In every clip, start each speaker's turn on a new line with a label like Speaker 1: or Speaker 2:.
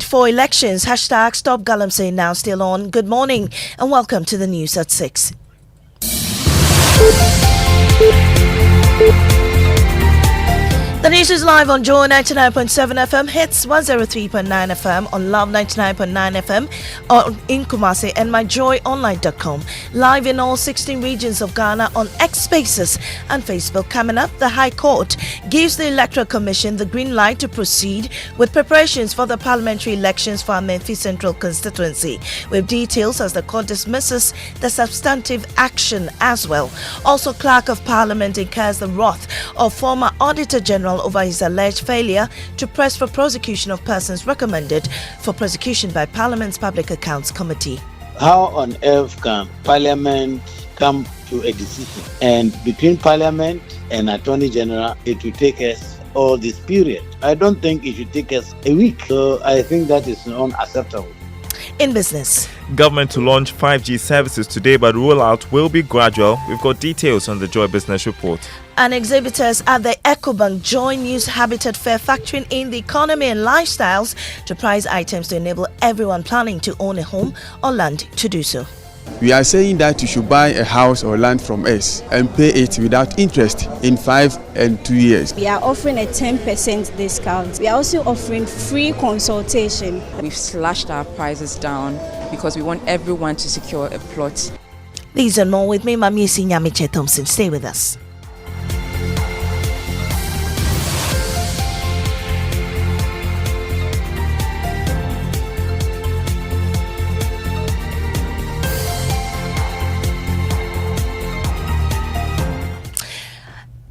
Speaker 1: For elections, hashtag Stop Galamsey now still on. Good morning and welcome to the news at 6. The news is live on Joy 99.7 FM, Hits 103.9 FM, on Love 99.9 FM, in Kumasi, and myjoyonline.com. Live in all 16 regions of Ghana on X Spaces and Facebook. Coming up, the High Court gives the Electoral Commission the green light to proceed with preparations for the parliamentary elections for our Memphis Central constituency, with details as the court dismisses the substantive action as well. Also, Clerk of Parliament incurs the wrath of former Auditor General over his alleged failure to press for prosecution of persons recommended for prosecution by Parliament's Public Accounts Committee.
Speaker 2: How on earth can Parliament come to a decision? And between Parliament and Attorney General, it will take us all this period. I don't think it should take us a week. So I think that is unacceptable.
Speaker 1: In business,
Speaker 3: government to launch 5G services today, but rollout will be gradual. We've got details on the Joy Business Report.
Speaker 1: And exhibitors at the Ecobank join News Habitat Fair, factoring in the economy and lifestyles to price items to enable everyone planning to own a home or land to do so.
Speaker 4: We are saying that you should buy a house or land from us and pay it without interest in 5 and 2 years.
Speaker 5: We are offering a 10% discount. We are also offering free consultation.
Speaker 6: We've slashed our prices down because we want everyone to secure a plot.
Speaker 1: These and more with me, Mamisi Nyamiche Thompson. Stay with us.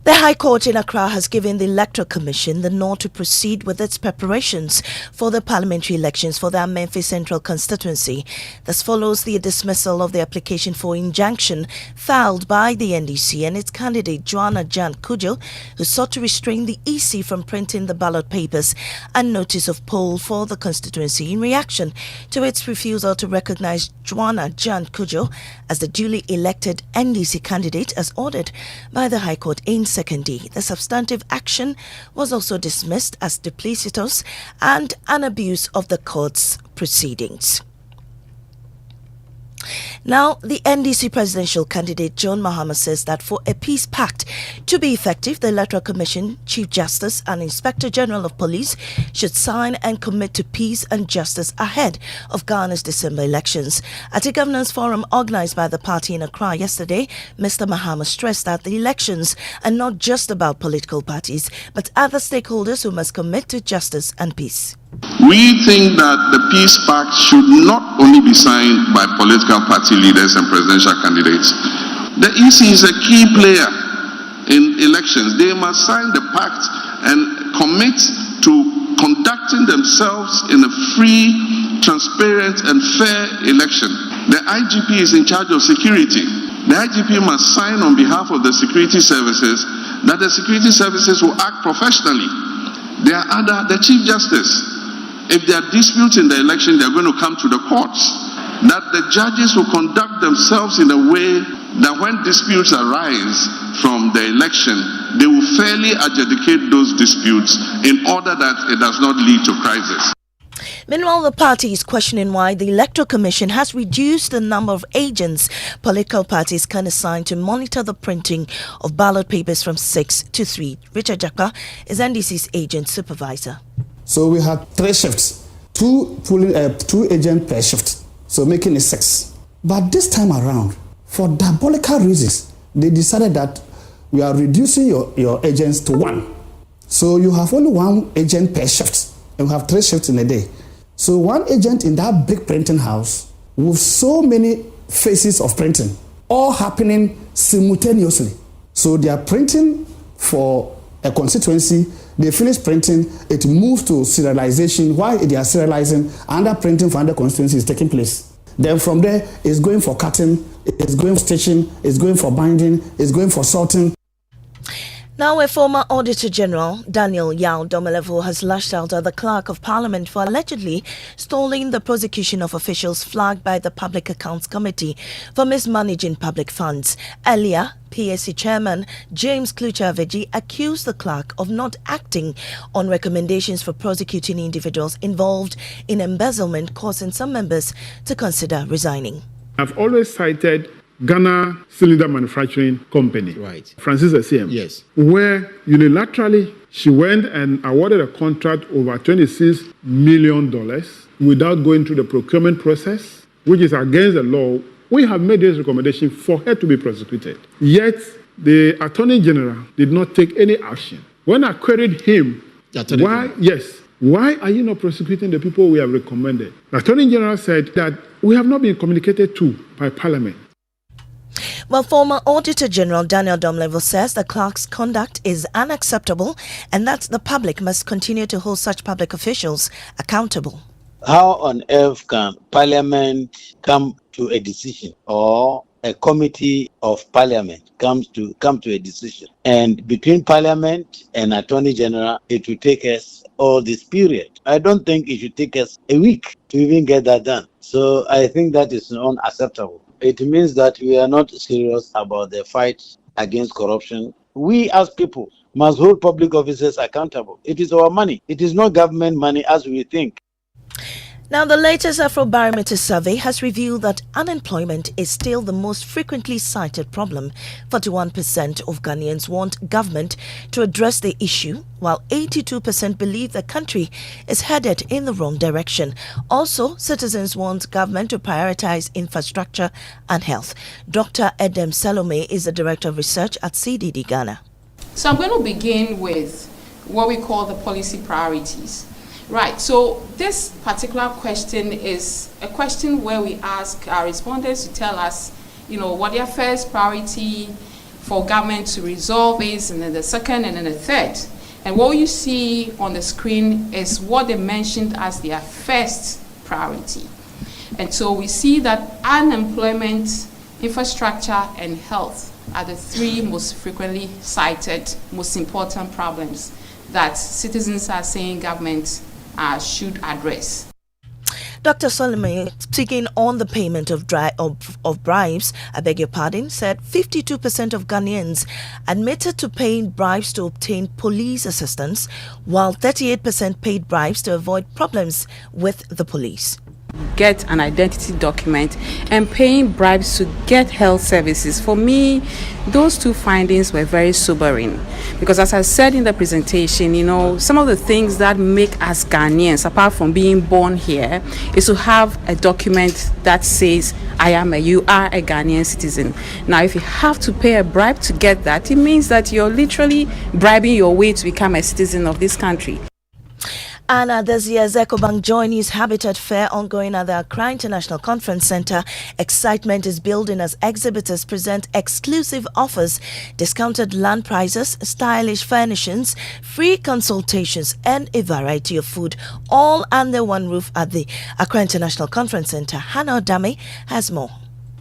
Speaker 1: The High Court in Accra has given the Electoral Commission the nod to proceed with its preparations for the parliamentary elections for the Memphis Central constituency. This follows the dismissal of the application for injunction filed by the NDC and its candidate Joanna Jan Kujo, who sought to restrain the EC from printing the ballot papers and notice of poll for the constituency in reaction to its refusal to recognize Joanna Jan Kujo as the duly elected NDC candidate as ordered by the High Court in Secondly, the substantive action was also dismissed as duplicitous and an abuse of the court's proceedings. Now, the NDC presidential candidate John Mahama says that for a peace pact to be effective, the Electoral Commission, Chief Justice and Inspector General of Police should sign and commit to peace and justice ahead of Ghana's December elections. At a governance forum organized by the party in Accra yesterday, Mr. Mahama stressed that the elections are not just about political parties, but other stakeholders who must commit to justice and peace.
Speaker 7: We think that the peace pact should not only be signed by political party leaders and presidential candidates. The EC is a key player in elections. They must sign the pact and commit to conducting themselves in a free, transparent and fair election. The IGP is in charge of security. The IGP must sign on behalf of the security services that the security services will act professionally. The Chief Justice, if there are disputes in the election, they're going to come to the courts. That the judges will conduct themselves in a way that when disputes arise from the election, they will fairly adjudicate those disputes in order that it does not lead to crisis.
Speaker 1: Meanwhile, the party is questioning why the Electoral Commission has reduced the number of agents political parties can assign to monitor the printing of ballot papers from 6 to 3. Richard Jakpa is NDC's agent supervisor.
Speaker 8: So we had 3 shifts, two agents per shift, so making it 6. But this time around, for diabolical reasons, they decided that we are reducing your agents to 1. So you have only 1 agent per shift, and we have 3 shifts in a day. So 1 agent in that big printing house with so many phases of printing, all happening simultaneously. So they are printing for a constituency, they finish printing, it moves to serialization. While they are serializing, another printing for another constituency is taking place. Then from there, it's going for cutting, it's going for stitching, it's going for binding, it's going for sorting.
Speaker 1: Now, a former Auditor General, Daniel Yao Domelevo, has lashed out at the Clerk of Parliament for allegedly stalling the prosecution of officials flagged by the Public Accounts Committee for mismanaging public funds. Earlier, PSC Chairman James Kluchaveji accused the clerk of not acting on recommendations for prosecuting individuals involved in embezzlement, causing some members to consider resigning.
Speaker 9: I've always cited Ghana Cylinder Manufacturing Company,
Speaker 10: right,
Speaker 9: Francis Asiem,
Speaker 10: yes,
Speaker 9: where unilaterally she went and awarded a contract over $26 million without going through the procurement process, which is against the law. We have made this recommendation for her to be prosecuted. Yet, the Attorney General did not take any action. When I queried him, why are you not prosecuting the people we have recommended? The Attorney General said that we have not been communicated to by Parliament.
Speaker 1: Well, former Auditor General Daniel Domelevo says the clerk's conduct is unacceptable and that the public must continue to hold such public officials accountable.
Speaker 2: How on earth can Parliament come to a decision, or a committee of Parliament come to a decision, and between Parliament and Attorney General, it will take us all this period? I don't think it should take us a week to even get that done. So I think that is unacceptable. It means that we are not serious about the fight against corruption. We as people must hold public officers accountable. It is our money. It is not government money as we think.
Speaker 1: Now, the latest Afrobarometer survey has revealed that unemployment is still the most frequently cited problem. 41% of Ghanaians want government to address the issue, while 82% believe the country is headed in the wrong direction. Also, citizens want government to prioritize infrastructure and health. Dr. Edem Salome is the Director of Research at CDD Ghana.
Speaker 11: So I'm going to begin with what we call the policy priorities. Right, so this particular question is a question where we ask our respondents to tell us, what their first priority for government to resolve is, and then the second, and then the third. And what you see on the screen is what they mentioned as their first priority. And so we see that unemployment, infrastructure, and health are the three most frequently cited, most important problems that citizens are saying government should address.
Speaker 1: Dr. Solomon, speaking on the payment of bribes, said 52% of Ghanaians admitted to paying bribes to obtain police assistance, while 38% paid bribes to avoid problems with the police.
Speaker 6: Get an identity document and paying bribes to get health services. For me, those two findings were very sobering, because as I said in the presentation, some of the things that make us Ghanaians, apart from being born here, is to have a document that says you are a Ghanaian citizen. Now, if you have to pay a bribe to get that, it means that you're literally bribing your way to become a citizen of this country.
Speaker 1: And this year's Ecobank Joy News Habitat Fair ongoing at the Accra International Conference Center. Excitement is building as exhibitors present exclusive offers, discounted land prices, stylish furnishings, free consultations, and a variety of food, all under one roof at the Accra International Conference Center. Hannah Odame has more.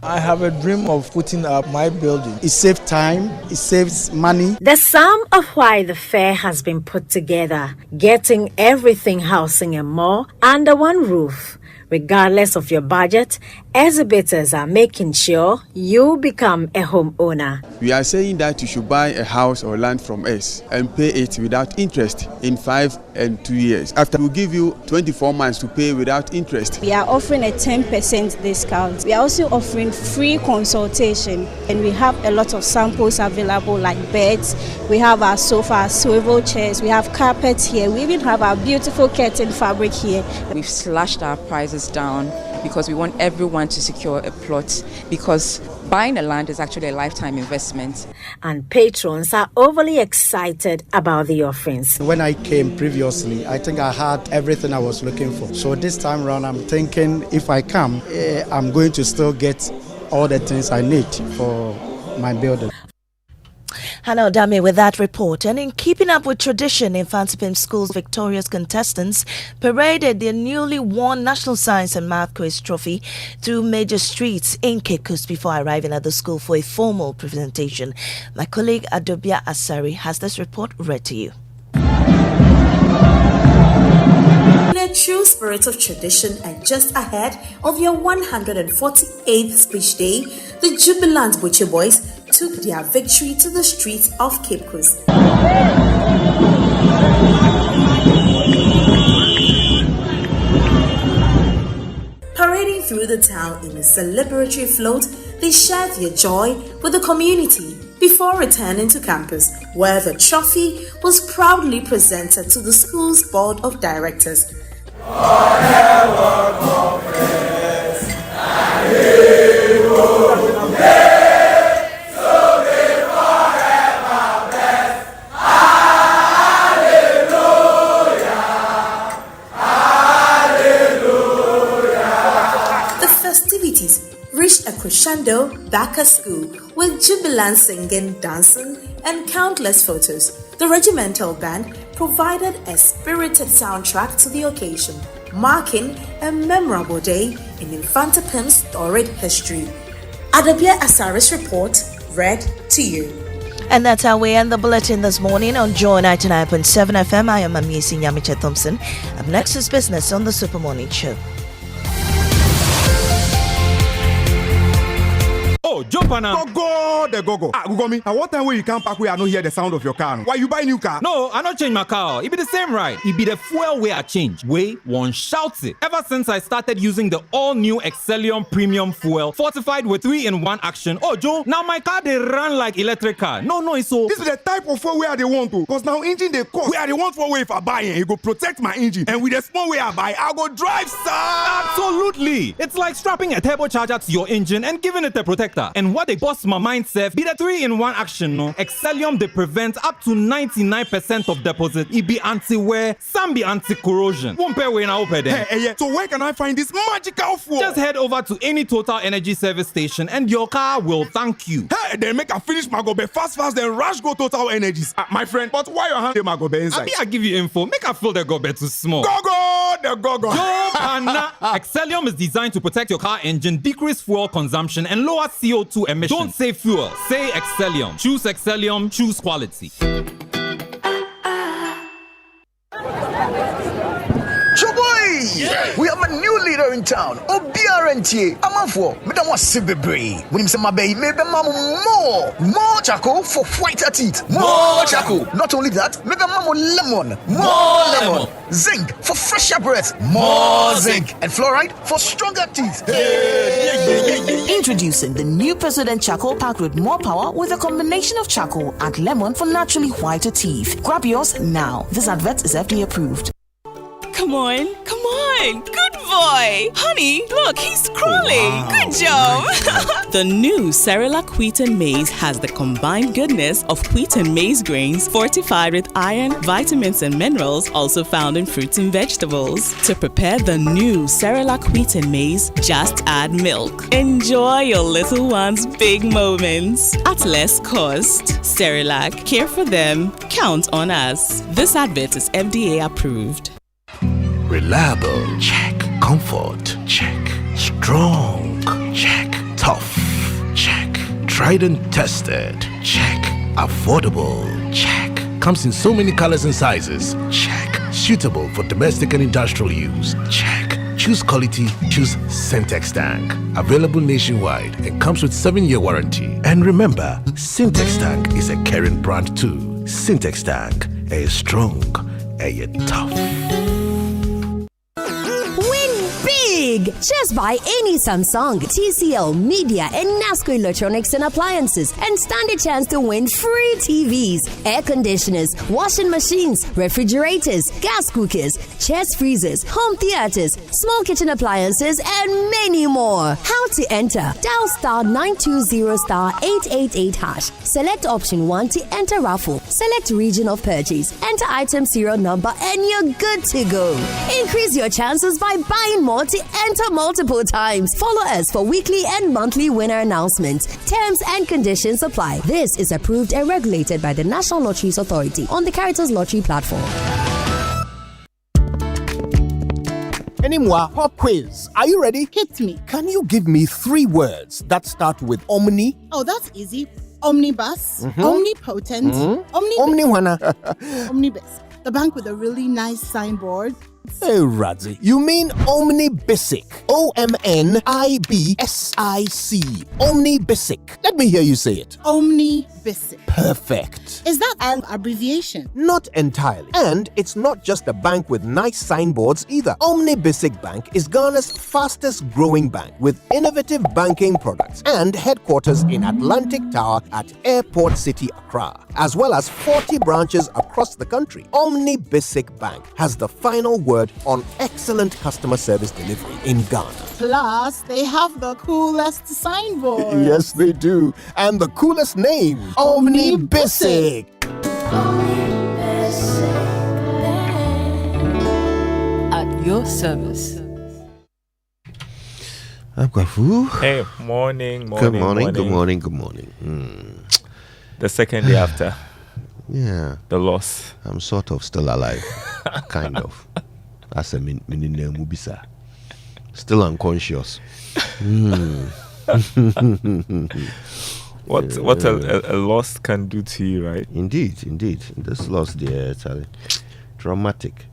Speaker 10: I have a dream of putting up my building. It saves time, it saves money.
Speaker 12: The sum of why the fair has been put together, getting everything, housing and more under one roof. Regardless of your budget, exhibitors are making sure you become a homeowner.
Speaker 4: We are saying that you should buy a house or land from us and pay it without interest in 5 and 2 years. After, we'll give you 24 months to pay without interest.
Speaker 5: We are offering a 10% discount. We are also offering free consultation, and we have a lot of samples available, like beds. We have our sofas, swivel chairs, we have carpets here. We even have our beautiful curtain fabric here.
Speaker 6: We've slashed our prices down because we want everyone to secure a plot, because buying a land is actually a lifetime investment.
Speaker 12: And patrons are overly excited about the offerings.
Speaker 10: When I came previously, I think I had everything I was looking for. So this time around, I'm thinking if I come, I'm going to still get all the things I need for my building.
Speaker 1: Hello, Dami, with that report. And in keeping up with tradition, Infantipim School's victorious contestants paraded their newly won National Science and Math Quiz trophy through major streets in Cape Coast before arriving at the school for a formal presentation. My colleague Adobia Asari has this report read to you.
Speaker 13: In a true spirit of tradition and just ahead of your 148th speech day, the jubilant Butcher Boys took their victory to the streets of Cape Coast. Parading through the town in a celebratory float, they shared their joy with the community before returning to campus, where the trophy was proudly presented to the school's board of directors. The festivities reached a crescendo back at school with jubilant singing, dancing, and countless photos. The regimental band provided a spirited soundtrack to the occasion, marking a memorable day in Infantipim's storied history. Adabia Asari's report read to you.
Speaker 1: And that's how we end the bulletin this morning on Joy 99.7 FM. I am Amisi Nyamiche Thompson. Up next is business on the Super Morning Show.
Speaker 14: Oh, jump on now. Go, the go. Ah, go me. At what time when you come back, we are not hear the sound of your car? Why you buy new car?
Speaker 15: No, I not change my car. It be the same ride. It be the fuel way I change. Way one shouts it. Ever since I started using the all-new Excellium Premium Fuel, fortified with 3-in-1 action. Oh, Joe, now my car they run like electric car. No, it's so.
Speaker 14: This is the type of fuel where they want to. Because now engine they cost. Where they want for way if I buy it, it go protect my engine. And with the small way I buy, I go drive, sir.
Speaker 15: Absolutely. It's like strapping a turbocharger to your engine and giving it a protector. And what they bust my mind, Seth, be the 3-in-1 action, no? Excellium, they prevent up to 99% of deposit. It be anti-wear, some be anti-corrosion. Won't pay when I open them.
Speaker 14: Hey, so where can I find this magical fuel?
Speaker 15: Just head over to any Total Energy service station and your car will thank you.
Speaker 14: Hey, then make a finish my gobe fast, then rush go Total Energies. My friend, but why your hand my gobe inside?
Speaker 15: I give you info. Make a feel the gobe too small.
Speaker 14: The go.
Speaker 15: Excellium is designed to protect your car engine, decrease fuel consumption, and lower CO2 emissions. Don't say fuel, say Excellium. Choose Excellium, choose quality.
Speaker 16: Yeah. We have a new leader in town. OBRNT. Amanfo. Madam was Sibebre. When him say my baby, maybe more charcoal for whiter teeth. More charcoal. Not only that, maybe lemon. More lemon. Zinc for fresher breath. More zinc. And fluoride for stronger teeth.
Speaker 17: Introducing the new President Charcoal packed with more power with a combination of charcoal and lemon for naturally whiter teeth. Grab yours now. This advert is FDA approved.
Speaker 18: Come on. Good boy. Honey, look, he's crawling. Wow. Good job. The new Cerelac Wheat and Maize has the combined goodness of wheat and maize grains fortified with iron, vitamins, and minerals also found in fruits and vegetables. To prepare the new Cerelac Wheat and Maize, just add milk. Enjoy your little one's big moments at less cost. Cerelac, care for them, count on us. This advert is FDA approved.
Speaker 19: Reliable, check. Comfort, check. Strong, check. Tough, check. Tried and tested, check. Affordable, check. Comes in so many colors and sizes, check. Suitable for domestic and industrial use, check. Choose quality, choose Syntex Tank. Available nationwide and comes with 7-year warranty. And remember, Syntex Tank is a caring brand too. Syntex Tank, a strong, a tough.
Speaker 20: Just buy any Samsung, TCL, Media, and NASCO electronics and appliances and stand a chance to win free TVs, air conditioners, washing machines, refrigerators, gas cookers, chest freezers, home theaters, small kitchen appliances, and many more. How to enter? Dial *920*888#. Select option 1 to enter raffle. Select region of purchase. Enter item serial number and you're good to go. Increase your chances by buying more to Enter multiple times. Follow us for weekly and monthly winner announcements. Terms and conditions apply. This is approved and regulated by the National Lotteries Authority on the Caritas Lottery platform.
Speaker 21: Anymore, pop quiz. Are you ready?
Speaker 22: Hit me.
Speaker 21: Can you give me 3 words that start with omni?
Speaker 22: Oh, that's easy. Omnibus, omnipotent, omnibus. The bank with a really nice signboard.
Speaker 21: Hey, Radzi, you mean omnibisic. OMNIBSIC. Omnibisic. Let me hear you say it.
Speaker 22: Omnibisic.
Speaker 21: Perfect.
Speaker 22: Is that an abbreviation?
Speaker 21: Not entirely. And it's not just a bank with nice signboards either. Omnibisic Bank is Ghana's fastest growing bank with innovative banking products and headquarters in Atlantic Tower at Airport City, Accra, as well as 40 branches across the country. Omnibisic Bank has the final word on excellent customer service delivery in Ghana.
Speaker 22: Plus, they have the coolest signboard.
Speaker 21: Yes, they do. And the coolest name, Omnibisic.
Speaker 18: At your service.
Speaker 3: Hey, morning.
Speaker 23: Good morning.
Speaker 3: The second day after.
Speaker 23: Yeah.
Speaker 3: The loss.
Speaker 23: I'm sort of still alive. Kind of. As a mubisa. Still unconscious.
Speaker 3: What a loss can do to you, right?
Speaker 23: Indeed. This loss, dear, traumatic.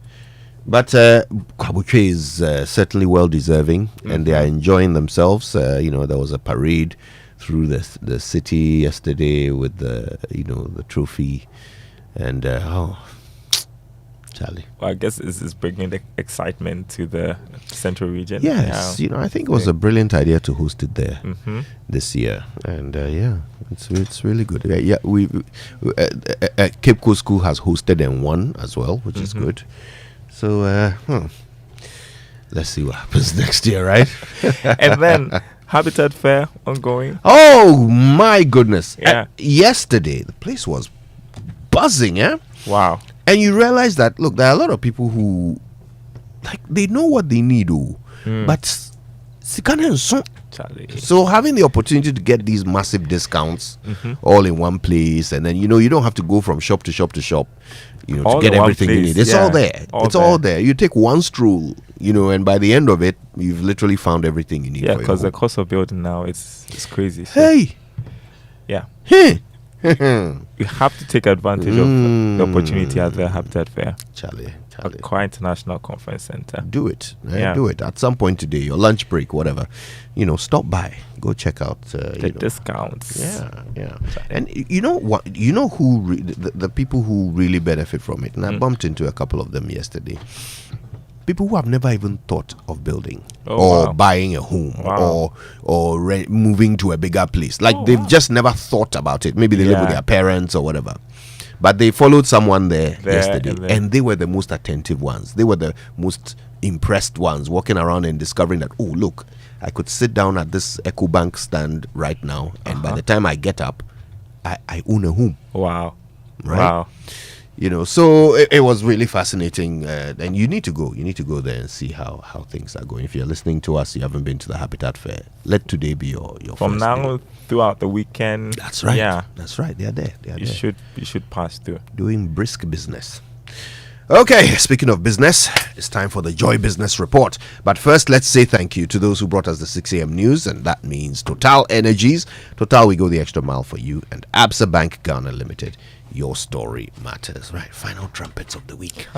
Speaker 23: But Kabuche is certainly well deserving, and they are enjoying themselves. There was a parade through the city yesterday with the trophy, and Charlie.
Speaker 3: Well, I guess this is bringing the excitement to the central region.
Speaker 23: Yes, I think it was a brilliant idea to host it there this year, and it's really good. Cape Coast School has hosted and won as well, which is good. So let's see what happens next year, right?
Speaker 3: And then Habitat Fair ongoing.
Speaker 23: Oh my goodness!
Speaker 3: Yeah.
Speaker 23: Yesterday the place was buzzing.
Speaker 3: Wow.
Speaker 23: And you realize that, look, there are a lot of people who, they know what they need, but so having the opportunity to get these massive discounts all in one place, and then, you don't have to go from shop to shop to shop, to get everything you need. It's all there. All there. You take one stroll, and by the end of it, you've literally found everything you need.
Speaker 3: Yeah, because the cost of building now, it's crazy. So.
Speaker 23: Hey!
Speaker 3: Yeah.
Speaker 23: Hey!
Speaker 3: You have to take advantage of the opportunity at the Habitat Fair.
Speaker 23: Charlie.
Speaker 3: Accra International Conference Center.
Speaker 23: Do it. Do it. At some point today, your lunch break, whatever. Stop by. Go check out
Speaker 3: the discounts.
Speaker 23: Yeah. And you know what? You know who the people who really benefit from it. And I bumped into a couple of them yesterday. People who have never even thought of building buying a home or moving to a bigger place. They've just never thought about it. Maybe they live with their parents or whatever. But they followed someone there yesterday, and they were the most attentive ones. They were the most impressed ones, walking around and discovering that, oh, look, I could sit down at this Ecobank stand right now, and by the time I get up, I own a home.
Speaker 3: Wow.
Speaker 23: Right?
Speaker 3: Wow.
Speaker 23: So it was really fascinating, and you need to go there and see how things are going. If you're listening to us, you haven't been to the Habitat Fair, let today be your
Speaker 3: from
Speaker 23: first
Speaker 3: now
Speaker 23: day.
Speaker 3: Throughout the weekend.
Speaker 23: That's right.
Speaker 3: Yeah,
Speaker 23: that's right. They're there.
Speaker 3: You should pass through.
Speaker 23: Doing brisk business. Okay, speaking of business, it's time for the Joy Business Report. But first, let's say thank you to those who brought us the 6 a.m. news, and that means Total Energies. Total, we go the extra mile for you, and Absa Bank Ghana Limited. Your story matters, right? Final trumpets of the week.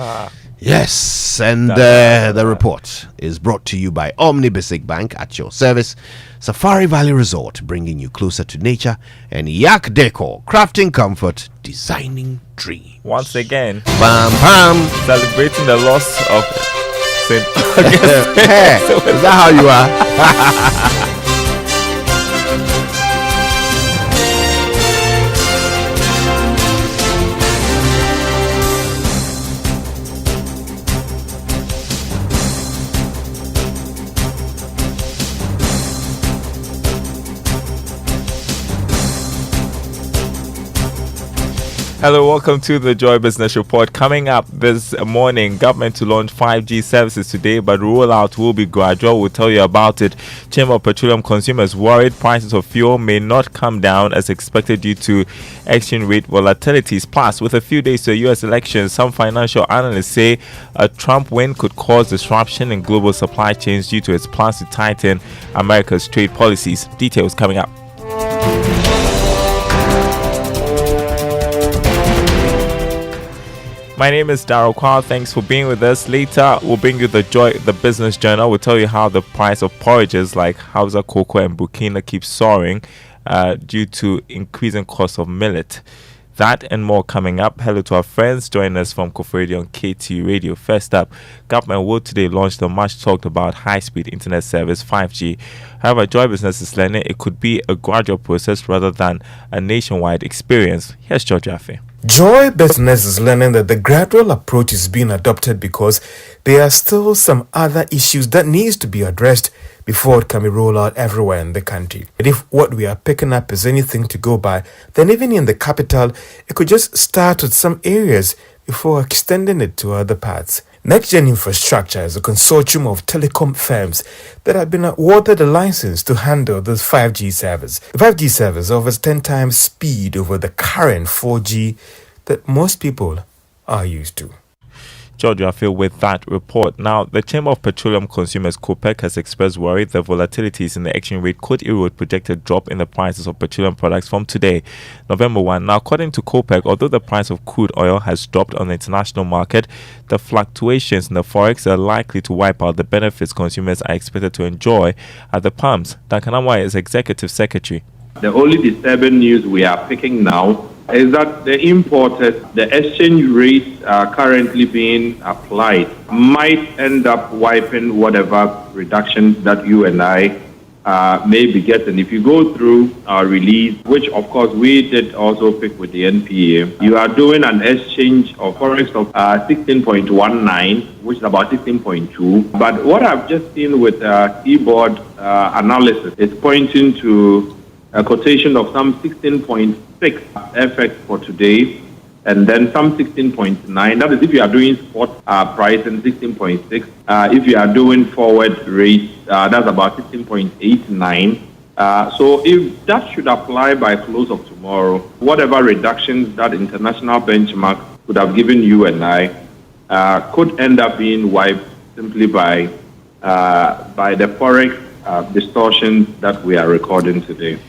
Speaker 23: Yes, and the report is brought to you by Omnibisic Bank at your service, Safari Valley Resort, bringing you closer to nature, and Yak Decor, crafting comfort, designing dreams.
Speaker 3: Once again,
Speaker 23: bam bam,
Speaker 3: celebrating the loss of St.
Speaker 23: Hey, is that how you are?
Speaker 3: Hello, welcome to the Joy Business Report. Coming up this morning, government to launch 5G services today, but rollout will be gradual. We'll tell you about it. Chamber of Petroleum Consumers worried prices of fuel may not come down as expected due to exchange rate volatilities. Plus, with a few days to a U.S. election, some financial analysts say a Trump win could cause disruption in global supply chains due to its plans to tighten America's trade policies. Details coming up. My name is Darryl Kwao. Thanks for being with us. Later, we'll bring you the Business Journal. We'll tell you how the price of porridges like Hausa cocoa and Burkina keeps soaring due to increasing cost of millet. That and more coming up. Hello to our friends joining us from Kofu Radio on KT Radio. First up, government will today launch the much talked about high-speed internet service 5G. However, Joy Business is learning it could be a gradual process rather than a nationwide experience. Here's George Affe.
Speaker 7: Joy Business is learning that the gradual approach is being adopted because there are still some other issues that needs to be addressed before it can be rolled out everywhere in the country. And if what we are picking up is anything to go by, then even in the capital, it could just start with some areas before extending it to other parts. NextGen Infrastructure is a consortium of telecom firms that have been awarded a license to handle this 5G service. The 5G service offers 10 times speed over the current 4G that most people are used to.
Speaker 3: George Affe with that report. Now, the Chamber of Petroleum Consumers (COPEC) has expressed worry that volatilities in the exchange rate could erode projected drop in the prices of petroleum products from today, November 1. Now, according to COPEC, although the price of crude oil has dropped on the international market, the fluctuations in the forex are likely to wipe out the benefits consumers are expected to enjoy at the pumps. Duncan Amwai is Executive Secretary.
Speaker 8: The only disturbing news we are picking now is that the importers, the exchange rates are currently being applied, might end up wiping whatever reductions that you and I may be getting. If you go through our release, which of course we did also pick with the NPA, you are doing an exchange of forex of 16.19, which is about 16.2. But what I've just seen with keyboard analysis is pointing to a quotation of some 16.6 FX for today, and then some 16.9. That is if you are doing spot price and 16.6. If you are doing forward rate, that's about 16.89. So if that should apply by close of tomorrow, whatever reductions that international benchmark could have given you and I could end up being wiped simply by the forex distortions that we are recording today.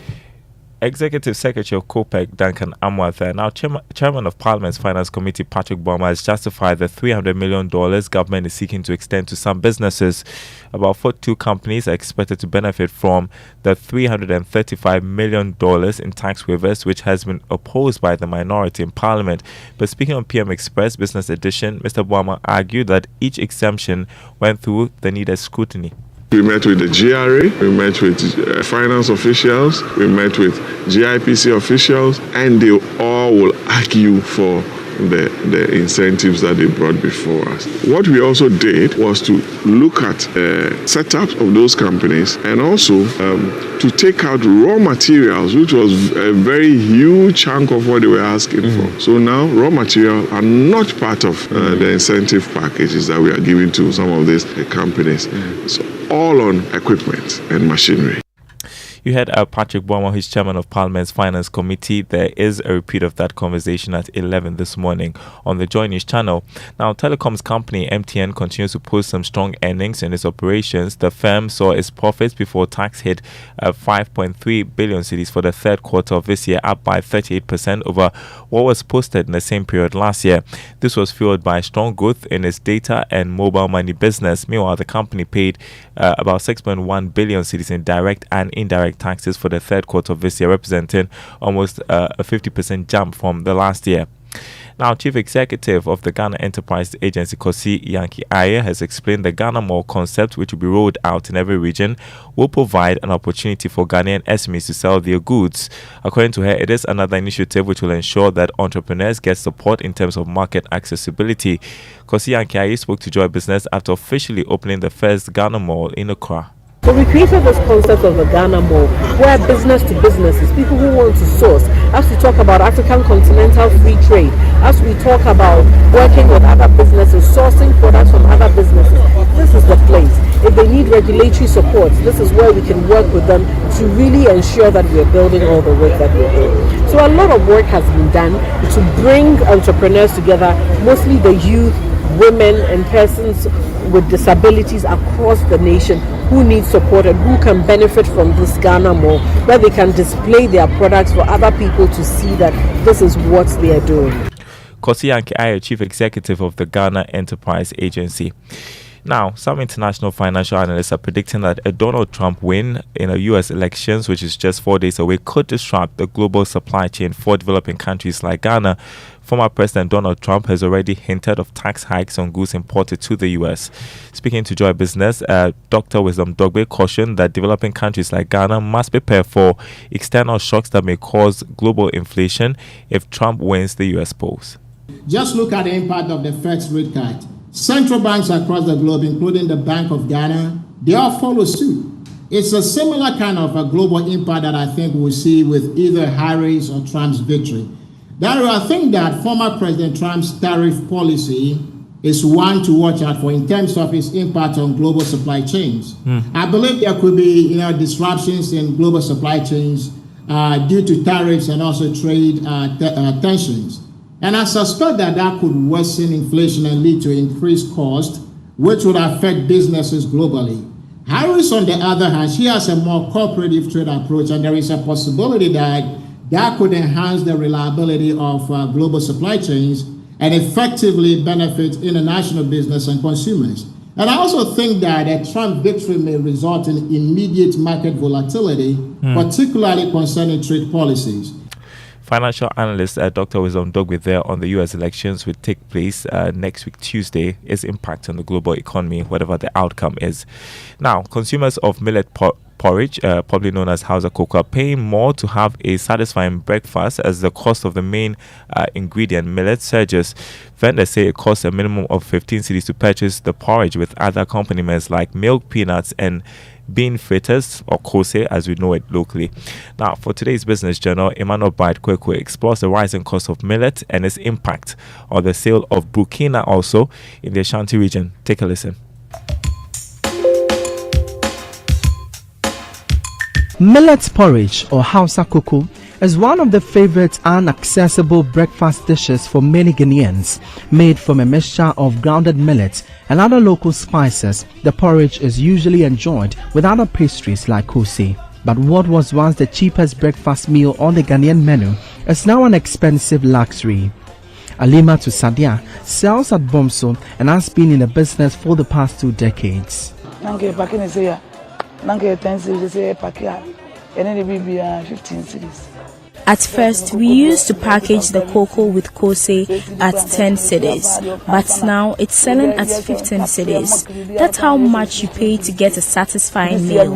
Speaker 3: Executive Secretary of COPEC, Duncan Amwatha. Now, Chairman of Parliament's Finance Committee, Patrick Boma, has justified the $300 million government is seeking to extend to some businesses. About 42 companies are expected to benefit from the $335 million in tax waivers, which has been opposed by the minority in Parliament. But speaking on PM Express Business Edition, Mr. Boma argued that each exemption went through the needed scrutiny.
Speaker 9: We met with the GRA, we met with finance officials, we met with GIPC officials, and they all will argue for the incentives that they brought before us. What we also did was to look at setups of those companies and also to take out raw materials, which was a very huge chunk of what they were asking for. So now raw materials are not part of the incentive packages that we are giving to some of these companies. So all on equipment and machinery.
Speaker 3: You heard Patrick Boma, who's chairman of Parliament's Finance Committee. There is a repeat of that conversation at 11 this morning on the Joy News channel. Now, telecoms company MTN continues to post some strong earnings in its operations. The firm saw its profits before tax hit 5.3 billion cedis for the third quarter of this year, up by 38% over what was posted in the same period last year. This was fueled by strong growth in its data and mobile money business. Meanwhile, the company paid about 6.1 billion cedis in direct and indirect taxes for the third quarter of this year, representing almost a 50% jump from the last year. Now, Chief Executive of the Ghana Enterprise Agency, Kosi Yankee Aye, has explained the Ghana Mall concept, which will be rolled out in every region, will provide an opportunity for Ghanaian SMEs to sell their goods. According to her, it is another initiative which will ensure that entrepreneurs get support in terms of market accessibility. Kosi Yankee Aye spoke to Joy Business after officially opening the first Ghana Mall in Accra.
Speaker 2: So we created this concept of the Ghana Mall, where business to businesses, people who want to source, as we talk about African continental free trade, as we talk about working with other businesses, sourcing products from other businesses, this is the place. If they need regulatory support, this is where we can work with them to really ensure that we're building all the work that we're doing. So a lot of work has been done to bring entrepreneurs together, mostly the youth, women and persons with disabilities across the nation who need support and who can benefit from this Ghana Mall, where they can display their products for other people to see that this is what they are doing.
Speaker 3: Kosi Yankee, Chief Executive of the Ghana Enterprise Agency. Now, some international financial analysts are predicting that a Donald Trump win in a U.S. elections, which is just 4 days away, could disrupt the global supply chain for developing countries like Ghana. Former President Donald Trump has already hinted of tax hikes on goods imported to the U.S. Speaking to Joy Business, Dr. Wisdom Dogbe cautioned that developing countries like Ghana must prepare for external shocks that may cause global inflation if Trump wins the U.S. polls.
Speaker 4: Just look at the impact of the Fed's rate cut. Central banks across the globe, including the Bank of Ghana, they all follow suit. It's a similar kind of a global impact that I think we'll see with either Harris or Trump's victory. I think that former President Trump's tariff policy is one to watch out for in terms of its impact on global supply chains. I believe there could be disruptions in global supply chains due to tariffs and also trade tensions. And I suspect that could worsen inflation and lead to increased cost, which would affect businesses globally. Harris, on the other hand, she has a more cooperative trade approach, and there is a possibility that could enhance the reliability of global supply chains and effectively benefit international business and consumers. And I also think that a Trump victory may result in immediate market volatility, particularly concerning trade policies.
Speaker 3: Financial analyst Dr. Wisdom Dogbe there on the U.S. elections will take place next week, Tuesday. Its impact on the global economy, whatever the outcome is. Now, consumers of millet porridge, probably known as Hausa cocoa, are paying more to have a satisfying breakfast as the cost of the main ingredient, millet, surges. Vendors say it costs a minimum of 15 cedis to purchase the porridge, with other accompaniments like milk, peanuts, and bean fritters, or kose as we know it locally. Now, for today's business journal, Emmanuel Bright Kwekwe explores the rising cost of millet and its impact on the sale of Burkina also in the Ashanti region. Take a listen.
Speaker 11: Millet porridge, or Hausa cocoa, is one of the favorite and accessible breakfast dishes for many Ghanaians. Made from a mixture of grounded millet and other local spices, the porridge is usually enjoyed with other pastries like kose. But what was once the cheapest breakfast meal on the Ghanaian menu is now an expensive luxury. Alima to Sadia sells at Bomso and has been in the business for the past 2 decades.
Speaker 24: At first, we used to package the cocoa with kose at 10 cedis, but now it's selling at 15 cedis. That's how much you pay to get a satisfying meal.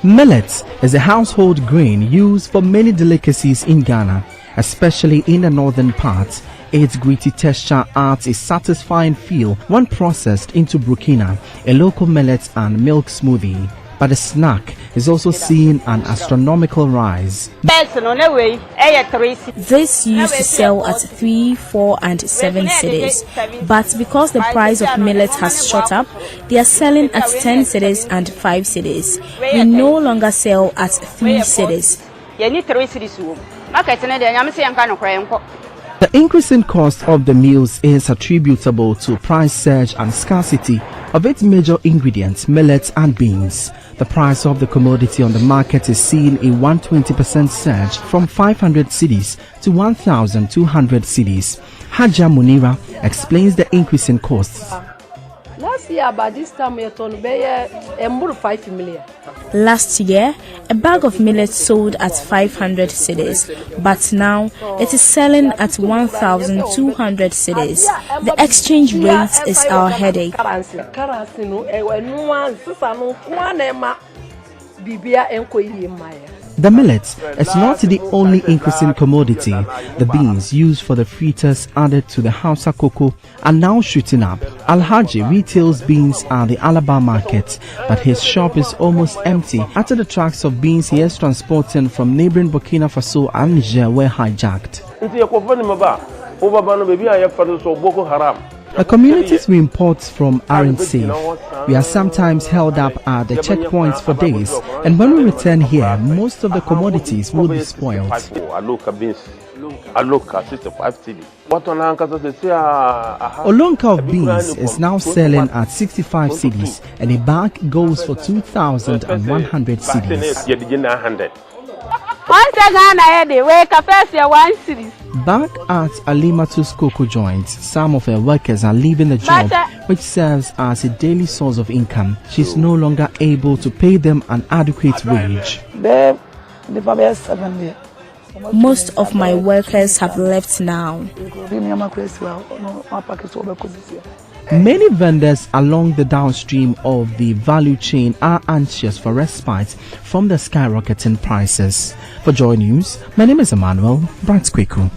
Speaker 11: Millet is a household grain used for many delicacies in Ghana, especially in the northern parts. Its gritty texture adds a satisfying feel when processed into Burkina, a local millet and milk smoothie. But the snack is also seeing an astronomical rise.
Speaker 24: This used to sell at 3, 4 and 7 cedis, but because the price of millet has shot up, they are selling at 10 cedis and 5 cedis. We no longer sell at 3 cedis.
Speaker 11: The increasing cost of the meals is attributable to price surge and scarcity of its major ingredients, millet and beans. The price of the commodity on the market is seeing a 120% surge from 500 cedis to 1,200 cedis. Haja Munira explains the increase in costs.
Speaker 2: Last year, by this time, we had 5 million.
Speaker 24: Last year, a bag of millet sold at 500 cedis, but now it is selling at 1,200 cedis. The exchange rate is our headache.
Speaker 11: The millet is not the only increasing commodity. The beans used for the fritters added to the Hausa cocoa are now shooting up. Alhaji retails beans at the Alaba market, but his shop is almost empty after the trucks of beans he is transporting from neighboring Burkina Faso and Niger were hijacked. The commodities we import from aren't safe. We are sometimes held up at the checkpoints for days, and when we return here, most of the commodities will be spoiled. Olonka of beans is now selling at 65 cedis, and a bag goes for 2,100 cedis. Back at Alimatu's cocoa joint, some of her workers are leaving the job, which serves as a daily source of income. She's no longer able to pay them an adequate wage.
Speaker 24: Most of my workers have left now.
Speaker 11: Many vendors along the downstream of the value chain are anxious for respite from the skyrocketing prices. For Joy News, my name is Emmanuel Bratsquiku.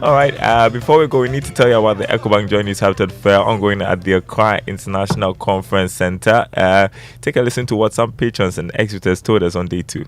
Speaker 3: All right, before we go, we need to tell you about the Ecobank Joy News Habitat Fair ongoing at the Accra International Conference Center. Take a listen to what some patrons and exhibitors told us on day 2.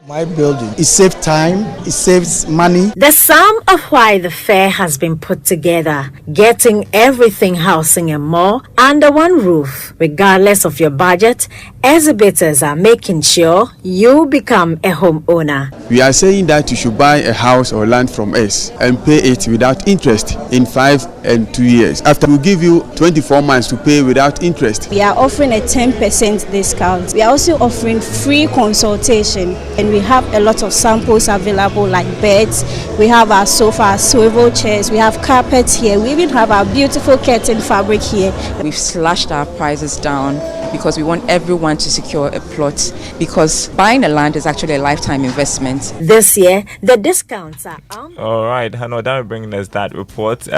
Speaker 5: My building. It saves time, it saves money.
Speaker 6: The sum of why the fair has been put together, getting everything, housing and more under one roof, regardless of your budget, exhibitors are making sure you become a homeowner.
Speaker 5: We are saying that you should buy a house or land from us and pay it without interest in 5 and 2 years. After we give you 24 months to pay without interest.
Speaker 24: We are offering a 10% discount. We are also offering free consultation, and we have a lot of samples available like beds. We have our sofa, swivel chairs, we have carpets here. We even have our beautiful curtain fabric here.
Speaker 10: We've slashed our prices down because we want everyone to secure a plot, because buying a land is actually a lifetime investment.
Speaker 6: This year, the discounts are on.
Speaker 3: All right, Hannah, that will bring us that report.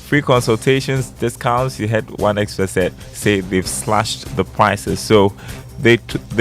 Speaker 3: Free consultations, discounts. You had one expert say they've slashed the prices. So the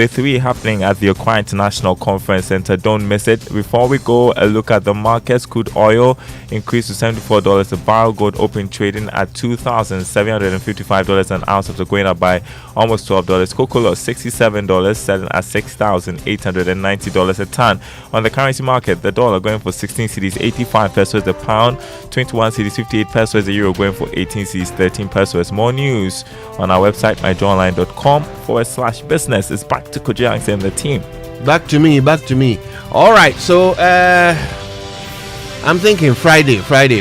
Speaker 3: 3 happening at the Accra International Conference Center. Don't miss it. Before we go, a look at the markets. Crude oil increased to $74 a barrel. Gold open trading at $2,755 an ounce after going up by almost $12. Cocoa lost $67, selling at $6,890 a ton. On the currency market, the dollar going for 16 cedis, 85 pesos the pound, 21 cedis, 58 pesos the euro, going for 18 cedis, 13 pesos. More news on our website, myjoyonline.com/business. It's back to Kojiang and the team.
Speaker 23: Back to me. All right, so I'm thinking Friday, right?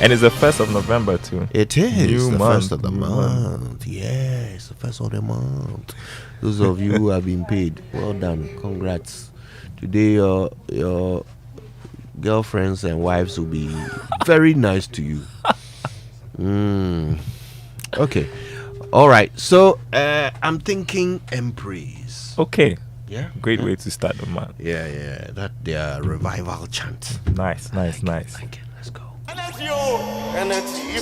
Speaker 3: And it's the 1st of November too.
Speaker 23: It is
Speaker 3: New
Speaker 23: the
Speaker 3: month,
Speaker 23: 1st of the month. Yes, the 1st of the month. Those of you who have been paid, well done. Congrats. Today your girlfriends and wives will be very nice to you. Okay. All right. So I'm thinking Empress.
Speaker 3: Okay.
Speaker 23: Yeah.
Speaker 3: Great way to start the month.
Speaker 23: Yeah. That their revival chant.
Speaker 3: Nice.
Speaker 23: Okay, let's go.
Speaker 12: Energy.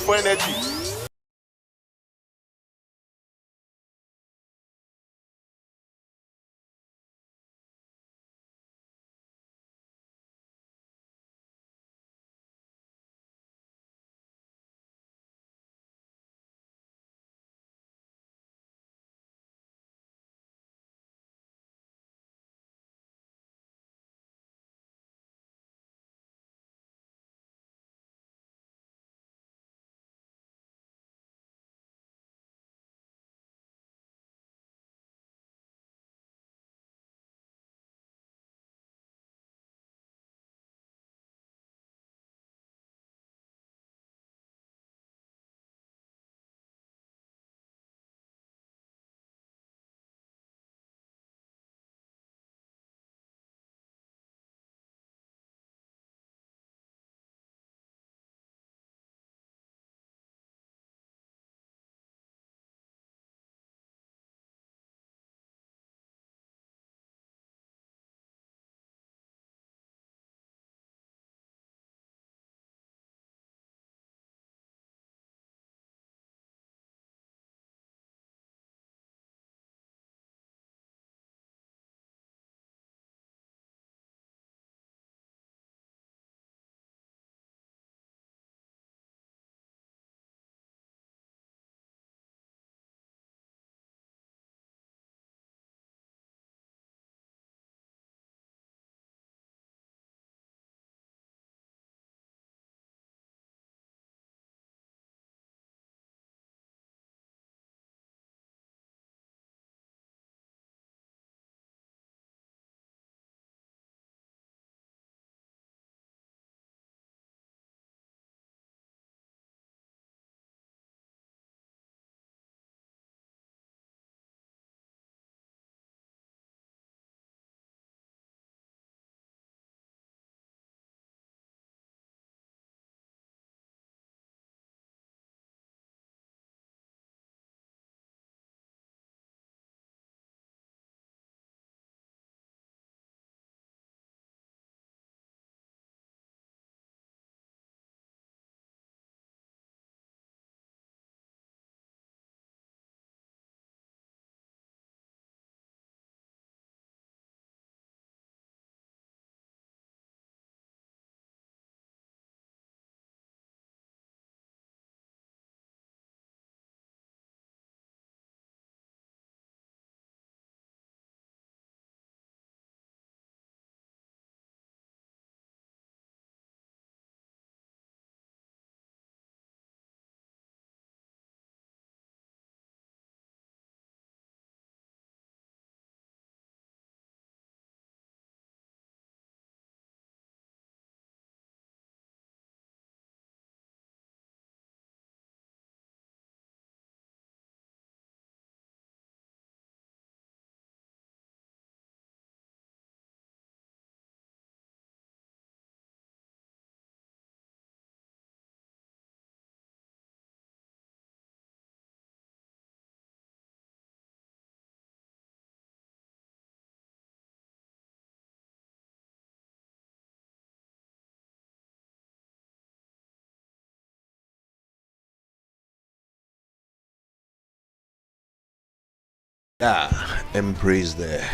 Speaker 23: Embrace there.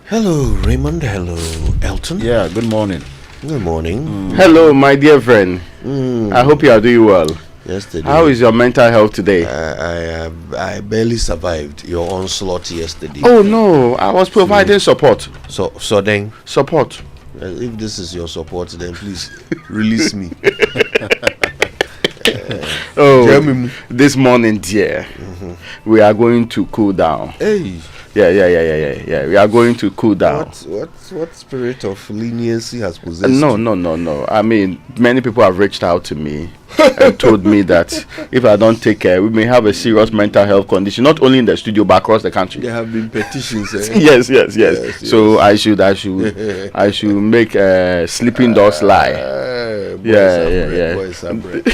Speaker 23: Hello, Raymond. Hello, Elton.
Speaker 1: Yeah, good morning.
Speaker 23: Good morning.
Speaker 1: Hello, my dear friend. I hope you are doing well.
Speaker 23: Yesterday.
Speaker 1: How is your mental health today?
Speaker 23: I barely survived your onslaught yesterday.
Speaker 1: Oh no, I was providing support.
Speaker 23: So then
Speaker 1: support.
Speaker 23: If this is your support, then please release me.
Speaker 1: This morning, dear, we are going to cool down.
Speaker 23: Hey.
Speaker 1: Yeah. We are going to cool down.
Speaker 23: What spirit of leniency has possessed
Speaker 1: No.
Speaker 23: you?
Speaker 1: I mean, many people have reached out to me and told me that if I don't take care, we may have a serious mental health condition, not only in the studio but across the country.
Speaker 23: There have been petitions.
Speaker 1: Yes. So I should make sleeping dogs lie.
Speaker 23: Boys are bread.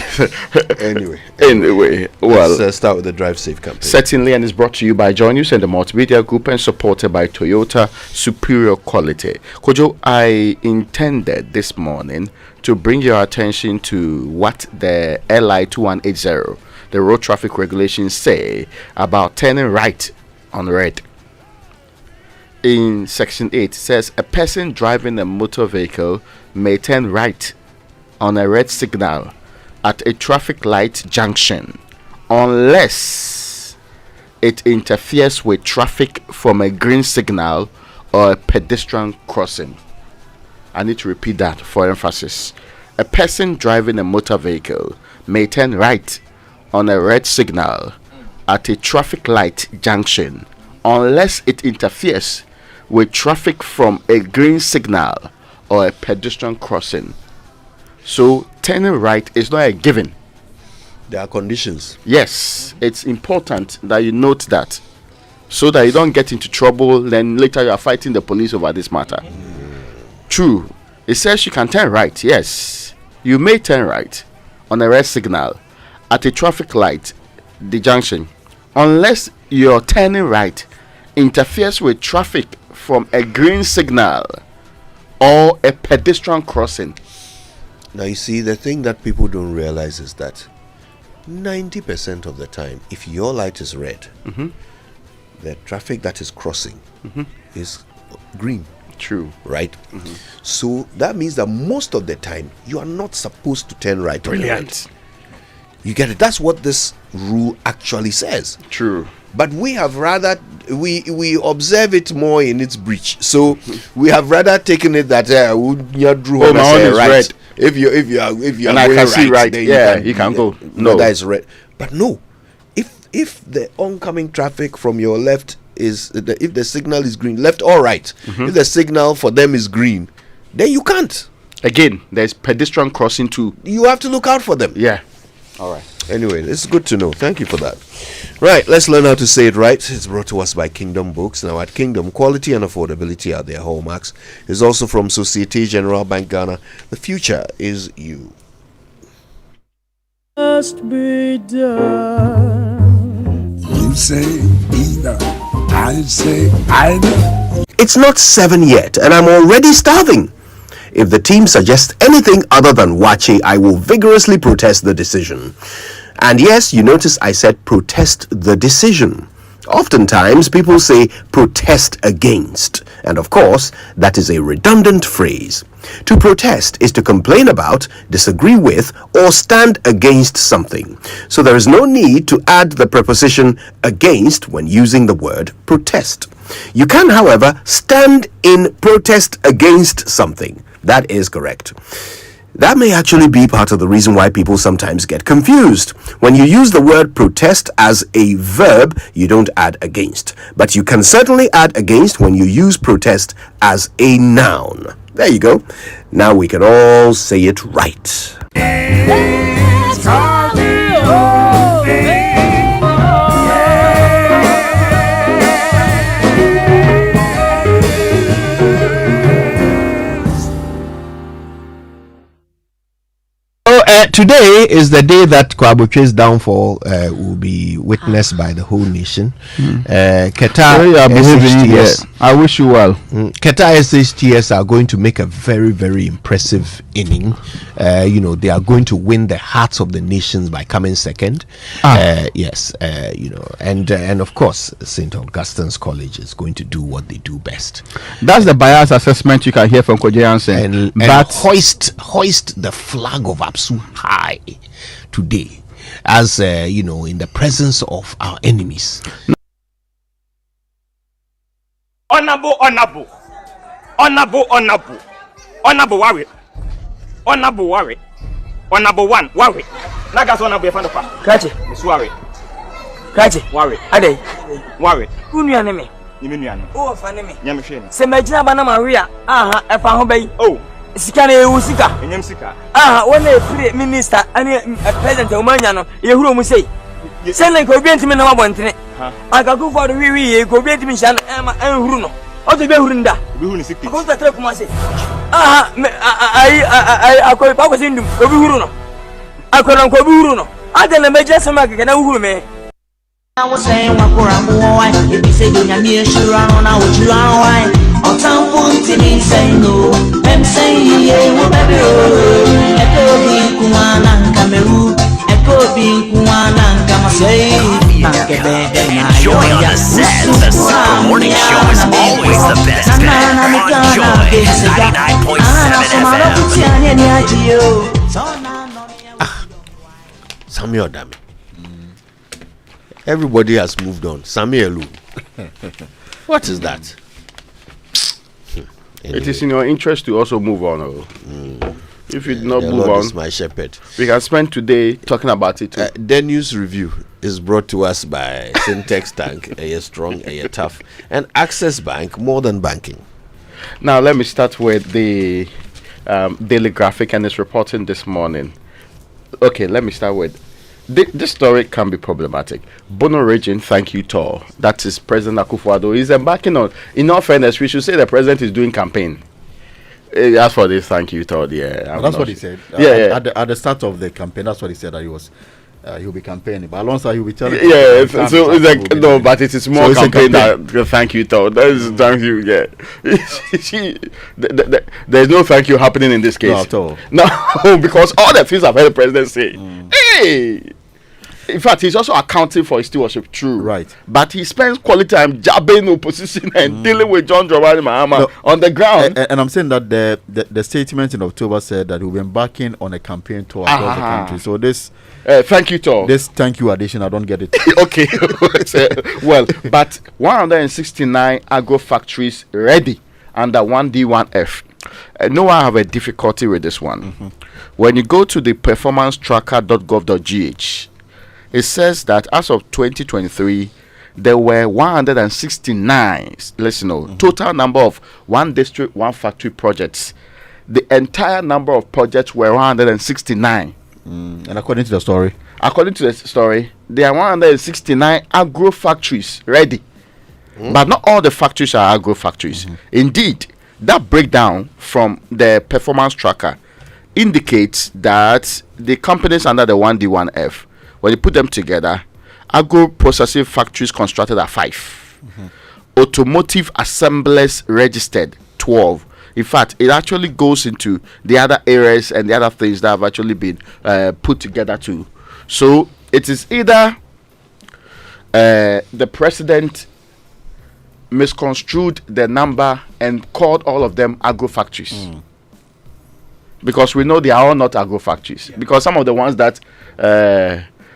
Speaker 1: Anyway, well,
Speaker 23: let's start with the Drive Safe campaign.
Speaker 1: Certainly, and it's brought to you by Join News and the Multimedia Group and supported by Toyota Superior Quality. Kojo, I intended this morning to bring your attention to what the LI 2180, the road traffic regulations, say about turning right on red. In section 8, it says a person driving a motor vehicle may turn right on a red signal at a traffic light junction unless it interferes with traffic from a green signal or a pedestrian crossing. I need to repeat that for emphasis. A person driving a motor vehicle may turn right on a red signal at a traffic light junction unless it interferes with traffic from a green signal or a pedestrian crossing. So turning right is not a given.
Speaker 23: There are conditions.
Speaker 1: Yes, it's important that you note that so that you don't get into trouble, then later you are fighting the police over this matter. True, it says you can turn right. Yes, you may turn right on a red signal at a traffic light, the junction, unless your turning right interferes with traffic from a green signal or a pedestrian crossing.
Speaker 23: Now you see, the thing that people don't realize is that 90% of the time, if your light is red, the traffic that is crossing is green.
Speaker 1: True.
Speaker 23: Right? So that means that most of the time you are not supposed to turn right.
Speaker 1: Brilliant.
Speaker 23: You get it? That's what this rule actually says.
Speaker 1: True.
Speaker 23: But we have rather we observe it more in its breach. So we have rather taken it that you drew
Speaker 1: my own is
Speaker 23: right.
Speaker 1: red.
Speaker 23: If you are
Speaker 1: and I
Speaker 23: going
Speaker 1: can see right,
Speaker 23: then
Speaker 1: you can go. No,
Speaker 23: that is red. But no, if the oncoming traffic from your left is if the signal is green, left or right, if the signal for them is green, then you can't.
Speaker 1: Again, there's pedestrian crossing too.
Speaker 23: You have to look out for them.
Speaker 1: Yeah. All right.
Speaker 23: Anyway, it's good to know. Thank you for that. Right, let's learn how to say it right. It's brought to us by Kingdom Books. Now, at Kingdom, quality and affordability are their hallmarks. It's also from Societe Generale Bank Ghana. The future is you.
Speaker 12: Must be done. You say either. I say either.
Speaker 16: It's not 7 yet, and I'm already starving. If the team suggests anything other than Wache, I will vigorously protest the decision. And yes, you notice I said protest the decision. Oftentimes, people say protest against. And of course, that is a redundant phrase. To protest is to complain about, disagree with, or stand against something. So there is no need to add the preposition against when using the word protest. You can, however, stand in protest against something. That is correct. That may actually be part of the reason why people sometimes get confused. When you use the word protest as a verb, you don't add against. But you can certainly add against when you use protest as a noun. There you go. Now we can all say it right.
Speaker 23: today is the day that Kwabuche's downfall will be witnessed by the whole nation. Qatar SHTS,
Speaker 1: I wish you well.
Speaker 23: Qatar SHTS are going to make a very, very impressive inning. They are going to win the hearts of the nations by coming second. And of course, St. Augustine's College is going to do what they do best.
Speaker 1: That's the bias assessment you can hear from Koje Jansen.
Speaker 23: And hoist the flag of APSU high today, as in the presence of our enemies.
Speaker 13: Honorable worry. Honorable worry. Honorable one worry. Nagas honorable Fanopa.
Speaker 14: Kachi.
Speaker 13: Miss worry.
Speaker 14: Kachi.
Speaker 13: Worry.
Speaker 14: Ade.
Speaker 13: Worry.
Speaker 14: Unu aneme.
Speaker 13: Yiminu anu.
Speaker 14: Oh faneme.
Speaker 13: Nyamhwe.
Speaker 14: Se magina bana Maria. Aha, efa ho bayi.
Speaker 13: Oh.
Speaker 14: Sika na ewu sika.
Speaker 13: Enyam sika.
Speaker 14: Aha, wona e free minister ani president umanya no. Ye huru mu sei. Se na ko bi ntimi na mabontene. Agagu for the wi ye ko bi ntimi sha na huru no. O to be huru nda.
Speaker 13: Be huru ni sikti.
Speaker 14: Ko ta tire kuma sei. Aha, ai akoy pa ko sindum. Ko bi huru no. Akolan ko bi huru no. Ade na meje sema keke na huru me.
Speaker 15: I was saying what for why if you say you me sure on now what you are why on town wanting insane no I'm saying yeah what baby oh echo bi kuana kameru echo bi kuana kamasei
Speaker 17: Joy on the set. The Super Morning Show is always the best bet on Joy 99.7 FM.
Speaker 23: Samuel Dami. Everybody has moved on. Samuel, what is that?
Speaker 1: Anyway. It is in your interest to also move on. If you do not move
Speaker 23: Lord
Speaker 1: on,
Speaker 23: is my shepherd.
Speaker 1: We can spend today talking about it.
Speaker 23: The news review is brought to us by Syntex Tank, a strong, a tough, and Access Bank, more than banking.
Speaker 1: Now, let me start with the Daily Graphic and its reporting this morning. Okay, let me start with this story can be problematic. Bono region, thank you, Tor. That is President Akufo-Addo. He's embarking on. In all fairness, we should say the president is doing campaign. As for this, thank you, Tor. Yeah,
Speaker 25: that's what he said.
Speaker 1: Yeah.
Speaker 25: At the start of the campaign, that's what he said that he was. He'll be campaigning, but alongside he'll be telling.
Speaker 1: Yeah, so it's like no, but it is more campaign than thank you, Tor. That is thank you. Yeah, there's no thank you happening in this case.
Speaker 25: No, at all.
Speaker 1: No, because all the things I've heard the president say. Hey. In fact, he's also accounting for his stewardship. True,
Speaker 25: right?
Speaker 1: But he spends quality time jabbing opposition and dealing with John Dramani Mahama on the ground.
Speaker 25: And I'm saying that the statement in October said that he'll be embarking on a campaign tour across the country. So this,
Speaker 1: thank you, Tor.
Speaker 25: This thank you addition, I don't get it.
Speaker 1: Okay, well, but 169 agro factories ready under 1D1F. No one have a difficulty with this one. When you go to the performancetracker.gov.gh, it says that as of 2023, there were 169, total number of one district, one factory projects. The entire number of projects were 169.
Speaker 25: And according to the story?
Speaker 1: According to the story, there are 169 agro factories ready. But not all the factories are agro factories. Indeed, that breakdown from the performance tracker indicates that the companies under the 1D1F, when you put them together, agro processing factories constructed are 5. Automotive assemblers registered 12. In fact, it actually goes into the other areas and the other things that have actually been put together too. So it is either the president misconstrued the number and called all of them agro factories. Because we know they are all not agro factories. Because some of the ones that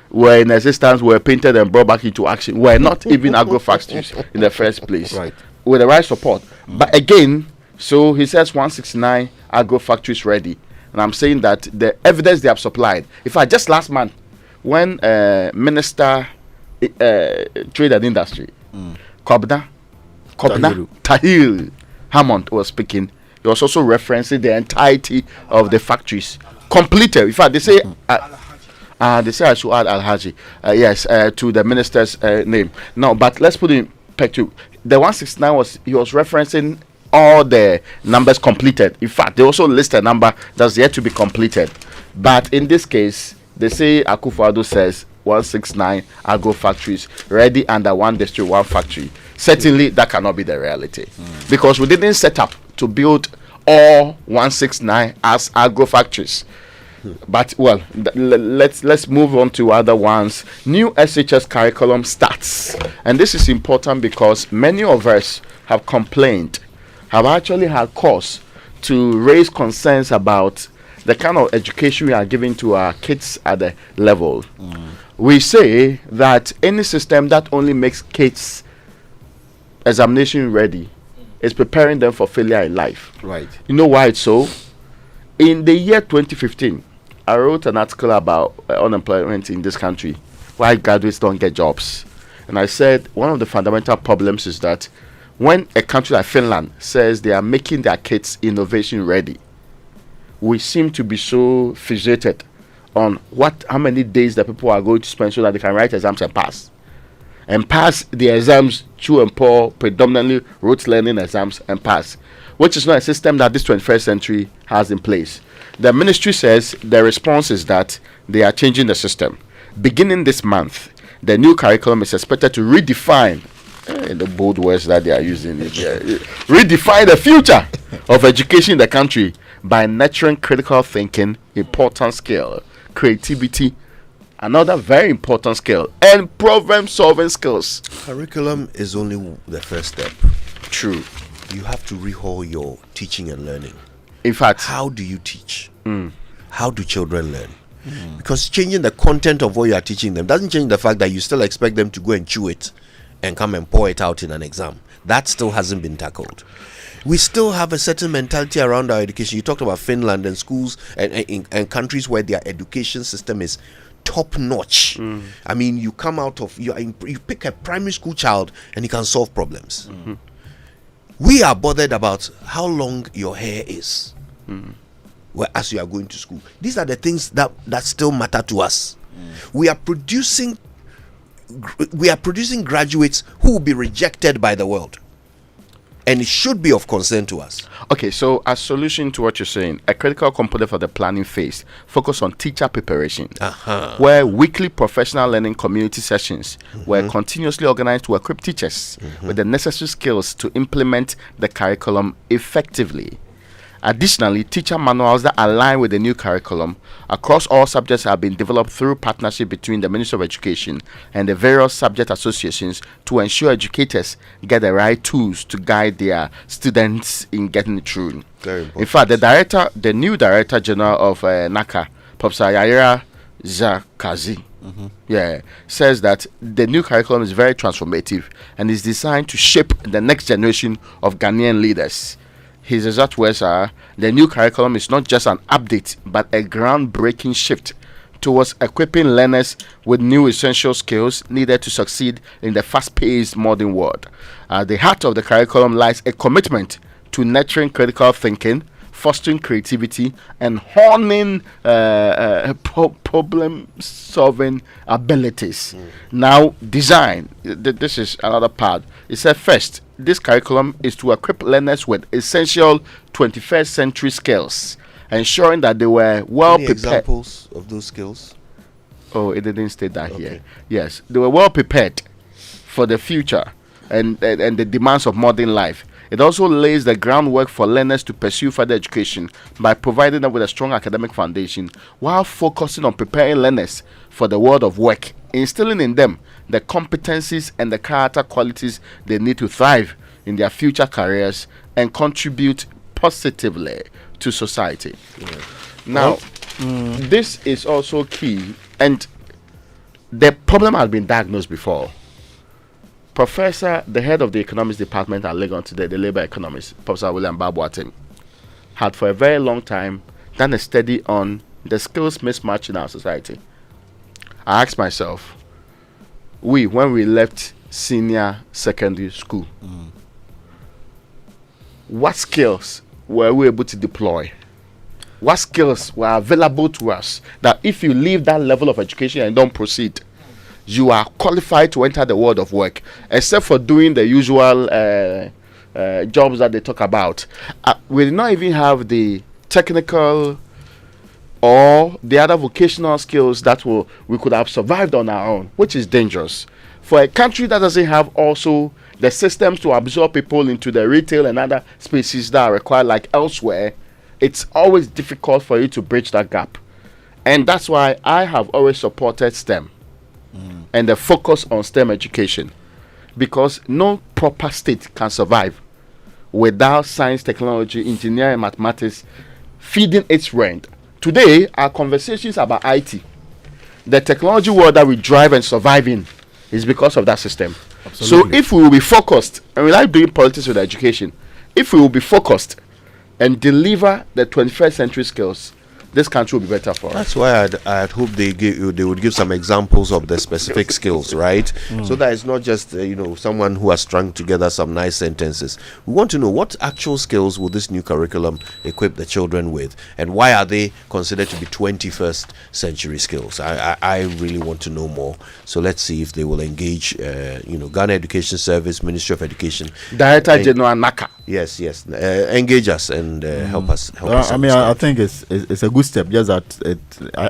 Speaker 1: were in existence, were painted and brought back into action, were not even agro factories in the first place.
Speaker 25: Right.
Speaker 1: With the right support. But again, so he says 169 agro factories ready. And I'm saying that the evidence they have supplied, in fact, just last month, when Minister Trade and Industry, Kobna Tahir Hammond was speaking, he was also referencing the entirety of the factories completed. In fact, they say I should add Al-Haji to the minister's name. No, but let's put it in perspective. The 169 he was referencing all the numbers completed. In fact, they also list a number that's yet to be completed. But in this case, they say Akufo-Addo says 169 agro factories ready under one district, one factory. Certainly, that cannot be the reality because we didn't set up to build all 169 as agro factories. But well, let's move on to other ones. New SHS curriculum starts, and this is important because many of us have complained, have actually had cause to raise concerns about the kind of education we are giving to our kids at the level. We say that any system that only makes kids examination ready is preparing them for failure in life.
Speaker 25: Right.
Speaker 1: You know why it's so? In the year 2015, I wrote an article about unemployment in this country, why graduates don't get jobs. And I said one of the fundamental problems is that when a country like Finland says they are making their kids innovation ready, we seem to be so fixated on how many days that people are going to spend so that they can write exams and pass. And pass the exams true and poor, predominantly rote learning exams and pass, which is not a system that this 21st century has in place. The ministry says the response is that they are changing the system. Beginning this month, the new curriculum is expected to redefine, the bold words that they are using, redefine the future of education in the country by nurturing critical thinking, important skill, creativity, another very important skill, and problem-solving skills.
Speaker 23: Curriculum is only the first step.
Speaker 1: True.
Speaker 23: You have to rehaul your teaching and learning.
Speaker 1: In fact,
Speaker 23: how do you teach? How do children learn? Because changing the content of what you are teaching them doesn't change the fact that you still expect them to go and chew it and come and pour it out in an exam. That still hasn't been tackled. We still have a certain mentality around our education. You talked about Finland and schools and countries where their education system is top notch. I mean, you come out of you pick a primary school child and he can solve problems. We are bothered about how long your hair is as you are going to school. These are the things that still matter to us. We are producing graduates who will be rejected by the world, and it should be of concern to us.
Speaker 1: Okay, so as solution to what you're saying, a critical component for the planning phase focus on teacher preparation, where weekly professional learning community sessions were continuously organized to equip teachers with the necessary skills to implement the curriculum effectively. Additionally, teacher manuals that align with the new curriculum across all subjects have been developed through partnership between the Ministry of Education and the various subject associations to ensure educators get the right tools to guide their students in getting it through.
Speaker 23: Very important.
Speaker 1: In fact, the new Director General of NACA, Professor Yayira Zakazi, says that the new curriculum is very transformative and is designed to shape the next generation of Ghanaian leaders. His exact words are, the new curriculum is not just an update, but a groundbreaking shift towards equipping learners with new essential skills needed to succeed in the fast-paced modern world. At the heart of the curriculum lies a commitment to nurturing critical thinking, fostering creativity, and honing problem-solving abilities. Now, design. This is another part. It said first, this curriculum is to equip learners with essential 21st century skills, ensuring that they were well prepared.
Speaker 23: Examples of those skills?
Speaker 1: Oh, it didn't state that here. Yes, they were well prepared for the future and the demands of modern life. It also lays the groundwork for learners to pursue further education by providing them with a strong academic foundation while focusing on preparing learners for the world of work, instilling in them the competencies and the character qualities they need to thrive in their future careers and contribute positively to society. Now, this is also key, and the problem has been diagnosed before. The head of the economics department at Legon today, the labor economist, Professor William Babuatim, had for a very long time done a study on the skills mismatch in our society. I asked myself, when we left senior secondary school, what skills were we able to deploy? What skills were available to us that if you leave that level of education and don't proceed, you are qualified to enter the world of work, except for doing the usual jobs that they talk about. We did not even have the technical or the other vocational skills that we could have survived on our own, which is dangerous. For a country that doesn't have also the systems to absorb people into the retail and other spaces that are required like elsewhere, it's always difficult for you to bridge that gap. And that's why I have always supported STEM and the focus on STEM education, because no proper state can survive without science, technology, engineering, mathematics feeding its rent. Today, our conversations about IT, the technology world that we drive and survive in, is because of that system. Absolutely. So if we will be focused, and we like doing politics with education, if we will be focused and deliver the 21st century skills, this country will be better for us.
Speaker 23: That's why I'd hope they would give some examples of the specific skills, right? So that it's not just someone who has strung together some nice sentences. We want to know what actual skills will this new curriculum equip the children with, and why are they considered to be 21st century skills? I really want to know more. So let's see if they will engage Ghana Education Service, Ministry of Education,
Speaker 1: Director General Naka.
Speaker 23: Yes, engage us and help us.
Speaker 25: I mean, I think it's a good step. Just that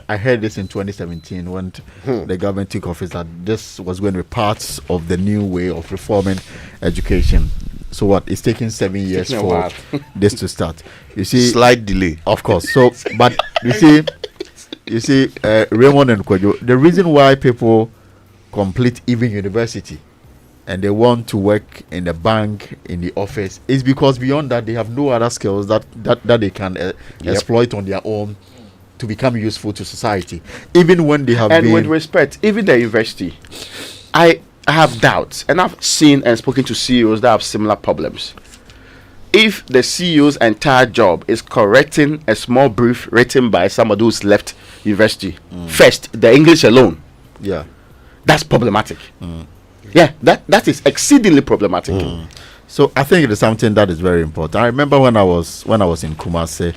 Speaker 25: I heard this in 2017 when the government took office, that this was going to be part of the new way of reforming education. So what? It's taking 7 years for this to start. You see,
Speaker 23: slight delay,
Speaker 25: of course. So, but you see, Raymond and Kwadwo, the reason why people complete even university and they want to work in the bank, in the office, is because beyond that they have no other skills that they can exploit on their own to become useful to society. Even when they have
Speaker 1: with respect, even the university, I have doubts, and I've seen and spoken to CEOs that have similar problems. If the CEO's entire job is correcting a small brief written by somebody who's left university, first, the English alone, that's problematic. Yeah, that is exceedingly problematic.
Speaker 25: So I think it is something that is very important. I remember when I was in Kumasi,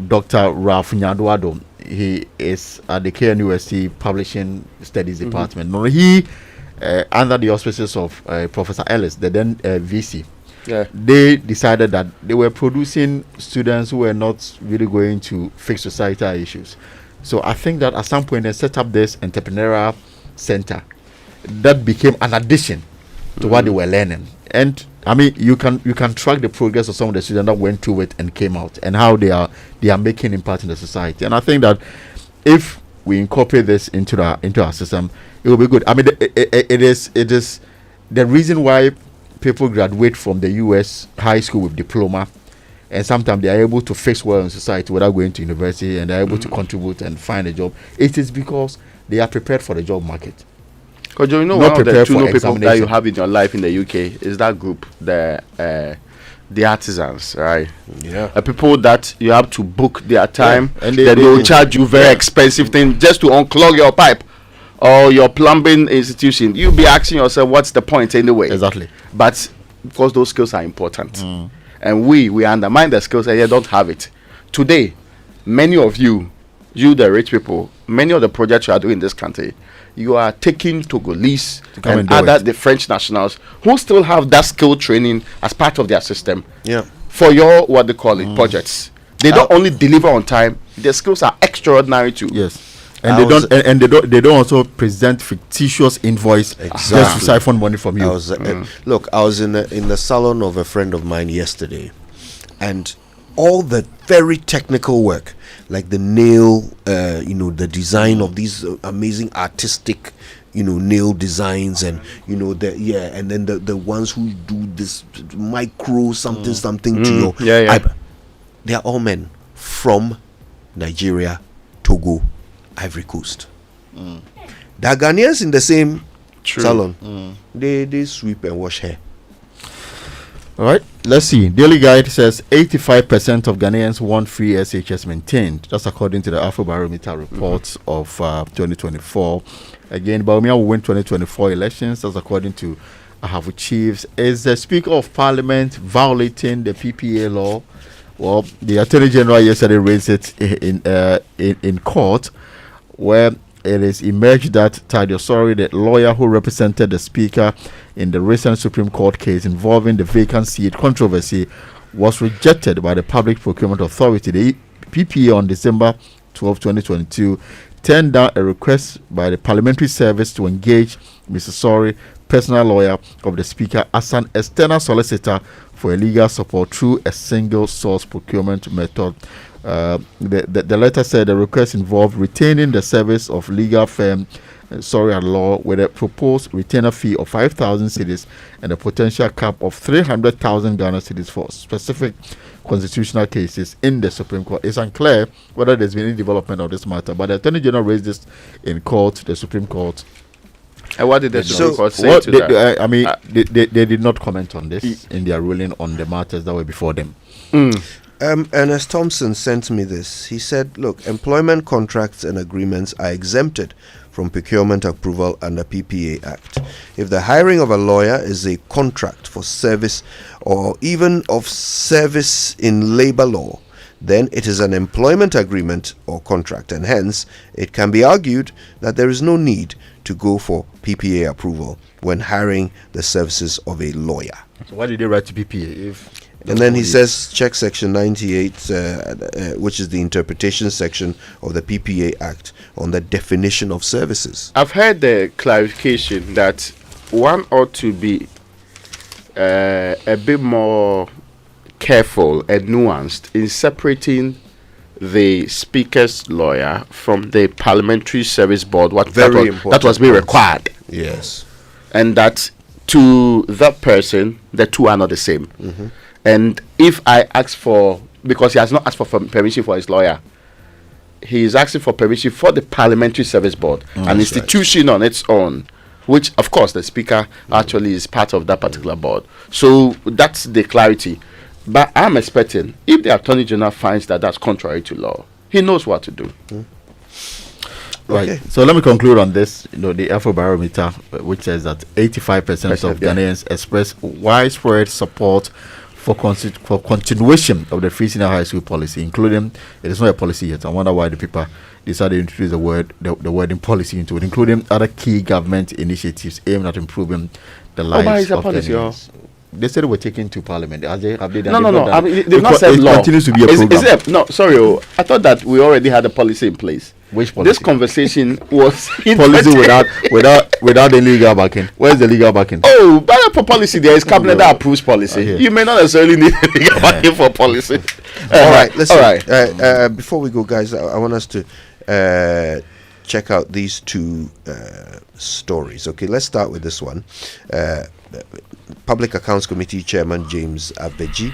Speaker 25: Dr. Ralph Nyaduado, he is at the KNUST Publishing Studies Department. No, he under the auspices of Professor Ellis, the then VC. They decided that they were producing students who were not really going to fix societal issues. So I think that at some point they set up this entrepreneurial center that became an addition to what they were learning. And I mean, you can track the progress of some of the students that went through it and came out, and how they are making impact in the society. And I think that if we incorporate this into our system, it will be good. I mean, it is the reason why people graduate from the US high school with diploma, and sometimes they are able to fix well in society without going to university, and they are able to contribute and find a job. It is because they are prepared for the job market.
Speaker 1: Because one of the two people that you have in your life in the UK is that group, the artisans, right? People that you have to book their time, and they will charge you very expensive thing just to unclog your pipe or your plumbing institution. You'll be asking yourself, what's the point anyway?
Speaker 25: Exactly.
Speaker 1: But because those skills are important, and we undermine the skills and you don't have it. Today, many of you the rich people, many of the projects you are doing in this country, you are taking Togolese and the French nationals who still have that skill training as part of their system for your, what they call it, projects. They don't only deliver on time, their skills are extraordinary too.
Speaker 25: And they don't also present fictitious invoice just to siphon money from you.
Speaker 23: Look, I was in the salon of a friend of mine yesterday, and all the very technical work, like the nail, the design of these amazing artistic, nail designs, and and then the ones who do this micro something to your they are all men from Nigeria, Togo, Ivory Coast. There are Ghanaians in the same salon. They sweep and wash hair.
Speaker 25: All right, let's see. Daily Guide says 85% of Ghanaians want free SHS maintained. That's according to the Afrobarometer report of 2024. Again, Bawumia will win 2024 elections. That's according to Ahavu Chiefs. Is the Speaker of Parliament violating the PPA law? Well, the Attorney General yesterday raised it in court, where it is emerged that Tadio Sori, the lawyer who represented the Speaker in the recent Supreme Court case involving the vacant seat controversy, was rejected by the Public Procurement Authority, the PPA on December 12, 2022, turned down a request by the Parliamentary Service to engage Mr. Sori, personal lawyer of the Speaker, as an external solicitor for legal support through a single source procurement method. The letter said the request involved retaining the service of legal firm Sori and Law with a proposed retainer fee of 5,000 cedis and a potential cap of 300,000 Ghana cedis for specific constitutional cases in the Supreme Court. It's unclear whether there's been any development of this matter, but the Attorney General raised this in court, the Supreme Court.
Speaker 1: And what did the Supreme Court say to that?
Speaker 25: They did not comment on this in their ruling on the matters that were before them.
Speaker 23: Ernest Thompson sent me this. He said, look, employment contracts and agreements are exempted from procurement approval under PPA Act. If the hiring of a lawyer is a contract for service or even of service in labor law, then it is an employment agreement or contract, and hence it can be argued that there is no need to go for PPA approval when hiring the services of a lawyer.
Speaker 25: So why did they write to PPA?
Speaker 23: And then he says, check section 98, which is the interpretation section of the PPA Act on the definition of services.
Speaker 1: I've heard the clarification that one ought to be a bit more careful and nuanced in separating the Speaker's lawyer from the Parliamentary Service Board. That was being required.
Speaker 23: Yes.
Speaker 1: And that to that person, the two are not the same.
Speaker 23: Mm-hmm.
Speaker 1: And if I ask for, because he has not asked for permission for his lawyer, he is asking for permission for the Parliamentary Service Board, an institution on its own, which of course the Speaker actually is part of that particular board. So that's the clarity. But I'm expecting, if the Attorney General finds that that's contrary to law, he knows what to do.
Speaker 25: Right. Okay. So let me conclude on this. The Afrobarometer, which says that 85% of Ghanaians express widespread support for continuation of the free senior high school policy, including, it is not a policy yet. I wonder why the people decided to introduce the wording policy into it, including other key government initiatives aimed at improving the lives of Ghanaians. They said they were taken to Parliament. Have they done?
Speaker 1: No. I mean, they've not said law.
Speaker 25: It continues to be a program.
Speaker 1: No, sorry. I thought that we already had a policy in place.
Speaker 25: Which policy?
Speaker 1: This conversation was
Speaker 25: policy without the legal backing. Where's the legal backing?
Speaker 1: Oh, but for policy, there is cabinet that approves policy. You may not necessarily need legal backing for policy.
Speaker 23: All right. Listen. Before we go, guys, I want us to check out these two stories. Okay, let's start with this one. Public Accounts Committee Chairman James Abeji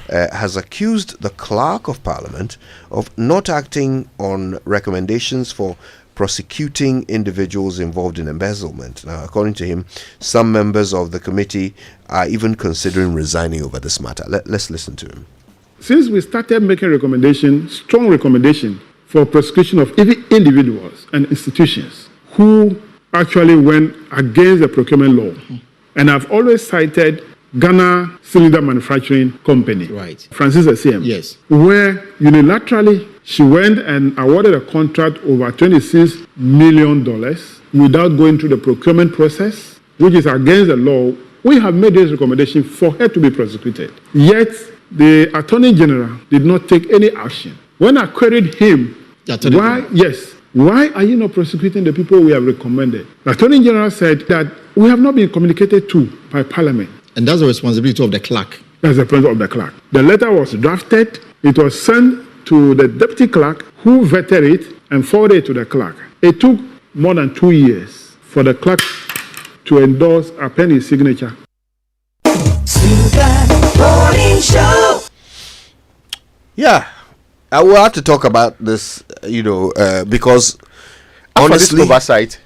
Speaker 23: has accused the Clerk of Parliament of not acting on recommendations for prosecuting individuals involved in embezzlement. Now, according to him, some members of the committee are even considering resigning over this matter. Let's listen to him.
Speaker 18: Since we started making strong recommendation for prosecution of individuals and institutions who actually went against the procurement law, and I've always cited Ghana Cylinder Manufacturing Company,
Speaker 19: right,
Speaker 18: Francis SCM,
Speaker 19: yes,
Speaker 18: where unilaterally she went and awarded a contract over $26 million without going through the procurement process, which is against the law. We have made this recommendation for her to be prosecuted. Yet the Attorney General did not take any action. When I queried him, why are you not prosecuting the people we have recommended? The Attorney General said that we have not been communicated to by Parliament.
Speaker 19: And that's the responsibility of the clerk.
Speaker 18: That's the responsibility of the clerk. The letter was drafted. It was sent to the deputy clerk, who vetted it and forwarded it to the clerk. It took more than 2 years for the clerk to endorse a pen his signature.
Speaker 23: Yeah. I will have to talk about this, because honestly,
Speaker 1: this oversight,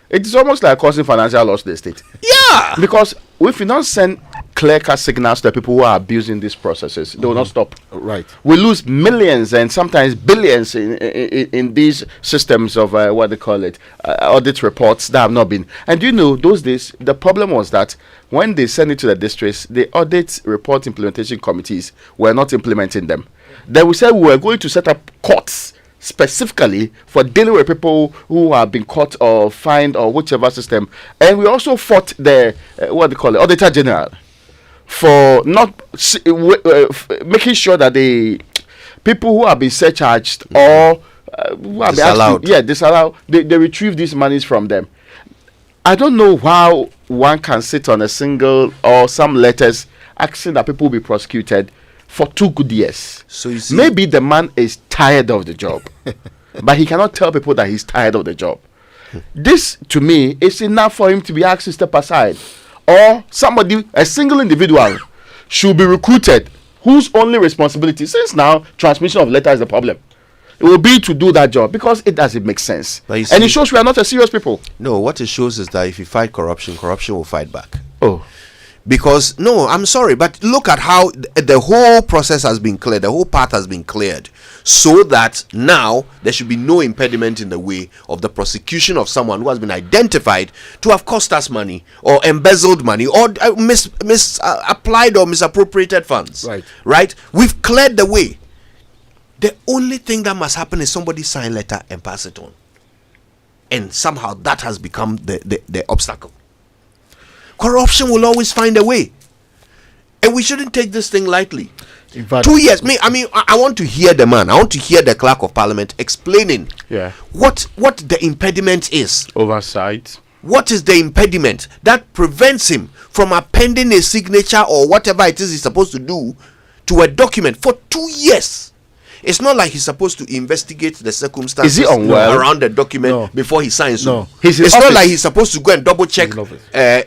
Speaker 1: it's almost like causing financial loss to the state.
Speaker 23: Yeah,
Speaker 1: because if we don't send clear-cut signals to the people who are abusing these processes, they will not stop.
Speaker 25: Right,
Speaker 1: we lose millions and sometimes billions in these systems of what they call it, audit reports that have not been. And those days the problem was that when they send it to the districts, the audit report implementation committees were not implementing them. Then we said we were going to set up courts specifically for dealing with people who have been caught or fined or whichever system. And we also fought the Auditor General for not making sure that People who have been surcharged or who have
Speaker 23: disallowed.
Speaker 1: Disallowed. They retrieve these monies from them. I don't know how one can sit on a single or some letters asking that people be prosecuted for 2 good years.
Speaker 23: So you see,
Speaker 1: maybe the man is tired of the job, but he cannot tell people that he's tired of the job. This, to me, is enough for him to be asked to step aside. Or somebody, a single individual, should be recruited whose only responsibility, since now transmission of letter is the problem, it will be to do that job, because it doesn't make sense. And it shows we are not a serious people.
Speaker 23: No, what it shows is that if you fight corruption, corruption will fight back.
Speaker 1: Oh.
Speaker 23: Because, no, I'm sorry, but look at how the whole process has been cleared, the whole path has been cleared, so that now there should be no impediment in the way of the prosecution of someone who has been identified to have cost us money, or embezzled money, or misapplied or misappropriated funds. Right? We've cleared the way. The only thing that must happen is somebody sign letter and pass it on. And somehow that has become the obstacle. Corruption will always find a way, and we shouldn't take this thing lightly. 2 years. I want to hear the man. I want to hear the clerk of parliament explaining what the impediment is.
Speaker 1: Oversight.
Speaker 23: What is the impediment that prevents him from appending a signature or whatever it is he's supposed to do to a document for 2 years? It's not like he's supposed to investigate the circumstances around the document before he signs.
Speaker 1: No.
Speaker 23: It's not like he's supposed to go and double check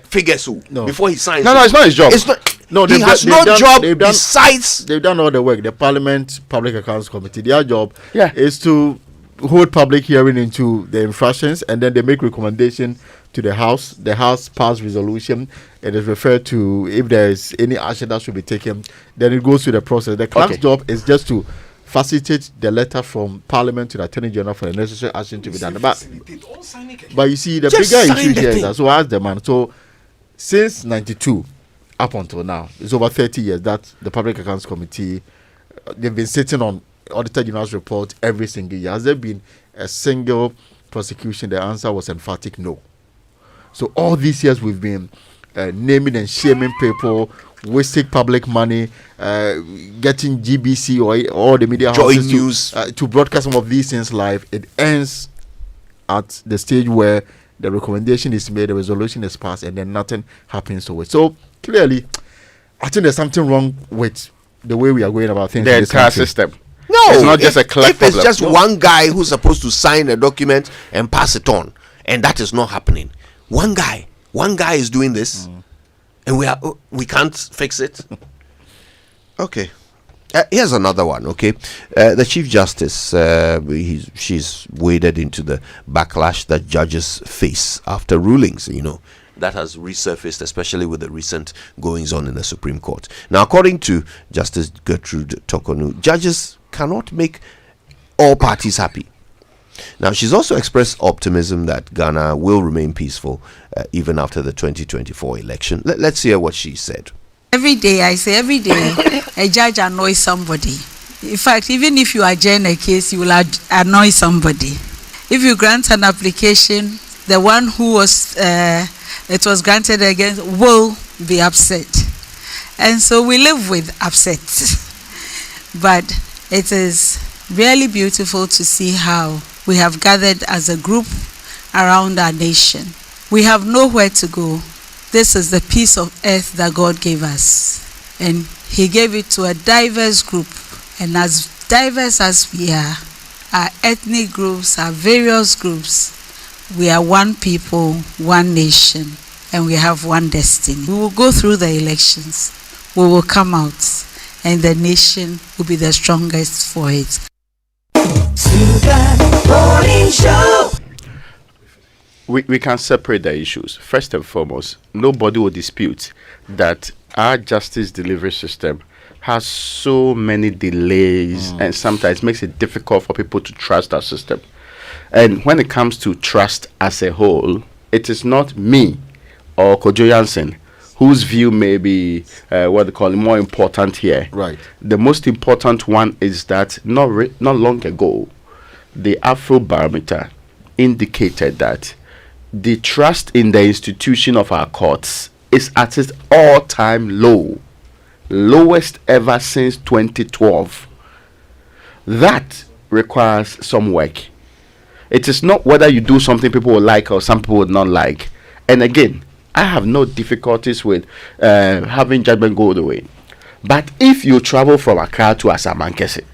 Speaker 23: figures before he signs.
Speaker 1: No, it's not his job.
Speaker 23: It's not.
Speaker 25: No,
Speaker 23: he has no job besides.
Speaker 25: They've done all the work. The Parliament Public Accounts Committee, their job is to hold public hearing into the infractions, and then they make recommendation to the House. The House pass resolution. It is referred to. If there is any action that should be taken, then it goes through the process. The clerk's job is just to facilitate the letter from Parliament to the Attorney General for the necessary action to be done. But you see, the bigger issue here is that, so as the man, so since 92 up until now, it's over 30 years that the Public Accounts Committee, they've been sitting on Auditor General's report every single year. Has there been a single prosecution? The answer was emphatic no. So all these years we've been naming and shaming people, wasting public money, getting GBC or all the media houses to broadcast some of these things live. It ends at the stage where the recommendation is made, the resolution is passed, and then nothing happens to it. So clearly, I think there's something wrong with the way we are going about things.
Speaker 1: The entire system.
Speaker 23: No,
Speaker 1: it's not just a clerk
Speaker 23: problem. If it's just one guy who's supposed to sign a document and pass it on, and that is not happening. One guy is doing this. And we can't fix it. Okay, here's another one. Okay, the Chief Justice, she's waded into the backlash that judges face after rulings. That has resurfaced, especially with the recent goings on in the Supreme Court. Now, according to Justice Gertrude Tokonu, judges cannot make all parties happy. Now, she's also expressed optimism that Ghana will remain peaceful even after the 2024 election. Let's hear what she said.
Speaker 7: Every day, a judge annoys somebody. In fact, even if you adjourn a case, you will annoy somebody. If you grant an application, the one who it was granted against will be upset. And so we live with upset. But it is really beautiful to see how we have gathered as a group around our nation. We have nowhere to go. This is the piece of earth that God gave us. And He gave it to a diverse group. And as diverse as we are, our ethnic groups, our various groups, we are one people, one nation, and we have one destiny. We will go through the elections. We will come out, and the nation will be the strongest for it.
Speaker 1: We can separate the issues. First and foremost, nobody will dispute that our justice delivery system has so many delays and sometimes makes it difficult for people to trust our system. And when it comes to trust as a whole, it is not me or Kojo Jansen whose view may be what they call more important here.
Speaker 25: Right.
Speaker 1: The most important one is that not long ago, the Afrobarometer indicated that the trust in the institution of our courts is at its all-time low, lowest ever since 2012. That requires some work. It is not whether you do something people will like or some people would not like. And again, I have no difficulties with having judgment go the way. But if you travel from Accra to Asamankese,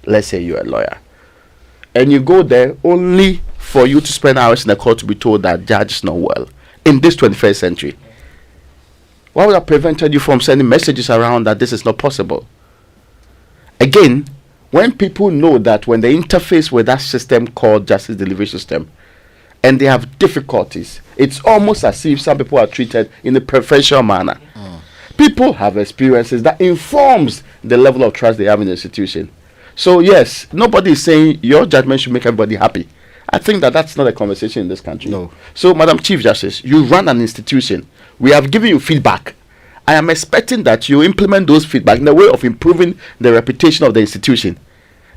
Speaker 1: let's say you're a lawyer, and you go there only for you to spend hours in the court to be told that judge is not well in this 21st century, what would have prevented you from sending messages around that this is not possible? Again, when people know that when they interface with that system called justice delivery system and they have difficulties, it's almost as if some people are treated in a preferential manner. People have experiences that informs the level of trust they have in the institution. So yes, nobody is saying your judgment should make everybody happy. I think that that's not a conversation in this country.
Speaker 25: No.
Speaker 1: So, Madam Chief Justice, you run an institution. We have given you feedback. I am expecting that you implement those feedback in the way of improving the reputation of the institution.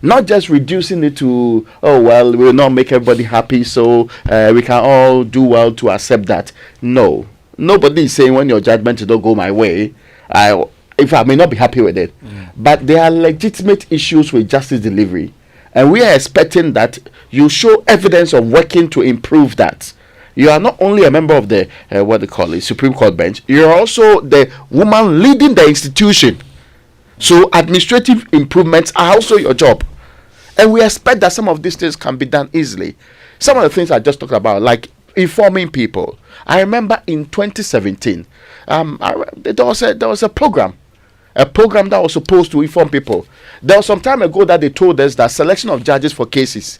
Speaker 1: Not just reducing it to, oh, well, we will not make everybody happy, so we can all do well to accept that. No. Nobody is saying when your judgment did not go my way, if I may not be happy with it. But there are legitimate issues with justice delivery. And we are expecting that you show evidence of working to improve that. You are not only a member of the, what they call it, Supreme Court bench, you are also the woman leading the institution. So administrative improvements are also your job. And we expect that some of these things can be done easily. Some of the things I just talked about, like informing people. I remember in 2017, there was a program that was supposed to inform people. There was some time ago that they told us that selection of judges for cases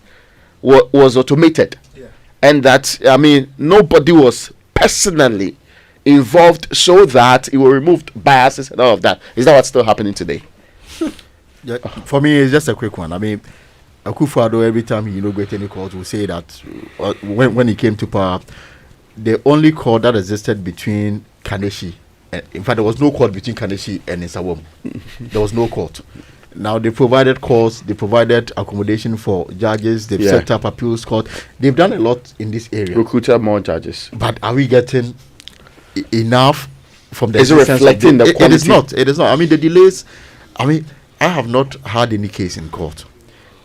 Speaker 1: was automated. Yeah. And that, nobody was personally involved so that it will remove biases and all of that. Is that what's still happening today?
Speaker 25: Yeah, for me, it's just a quick one. Akufo-Addo, every time he inaugurated any court, will say that when he came to power, the only court that existed between Kaneshi, in fact, there was no court between Kaneshi and Nsawam. There was no court. Now they provided courts, they provided accommodation for judges, they've set up appeals court. They've done a lot in this area.
Speaker 1: Recruited more judges.
Speaker 25: But are we getting enough from the?
Speaker 1: Is it reflecting the quality?
Speaker 25: It is not. It is not. The delays. I have not had any case in court,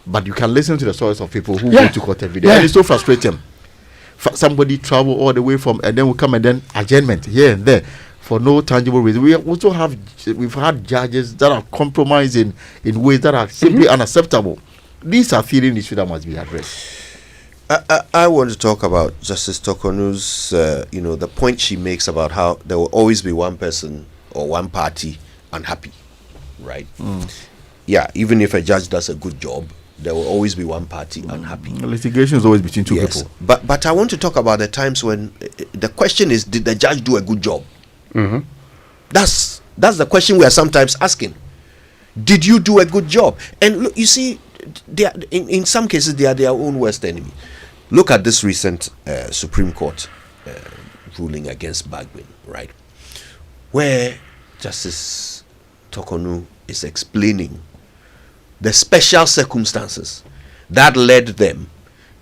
Speaker 25: but you can listen to the stories of people who go to court every day, and it's so frustrating. Somebody travel all the way from, and then we come and then adjournment here and there for no tangible reason. We've had judges that are compromising in ways that are simply unacceptable. These are feeling issues that must be addressed.
Speaker 23: I want to talk about Justice Tokonu's, the point she makes about how there will always be one person or one party unhappy, right? Yeah, even if a judge does a good job, there will always be one party unhappy.
Speaker 25: Litigation is always between two people.
Speaker 23: But I want to talk about the times when the question is, did the judge do a good job? That's the question we are sometimes asking. Did you do a good job? And look, you see, they are, in some cases, they are their own worst enemy. Look at this recent Supreme Court ruling against Bagwin, right? Where Justice Tokonu is explaining the special circumstances that led them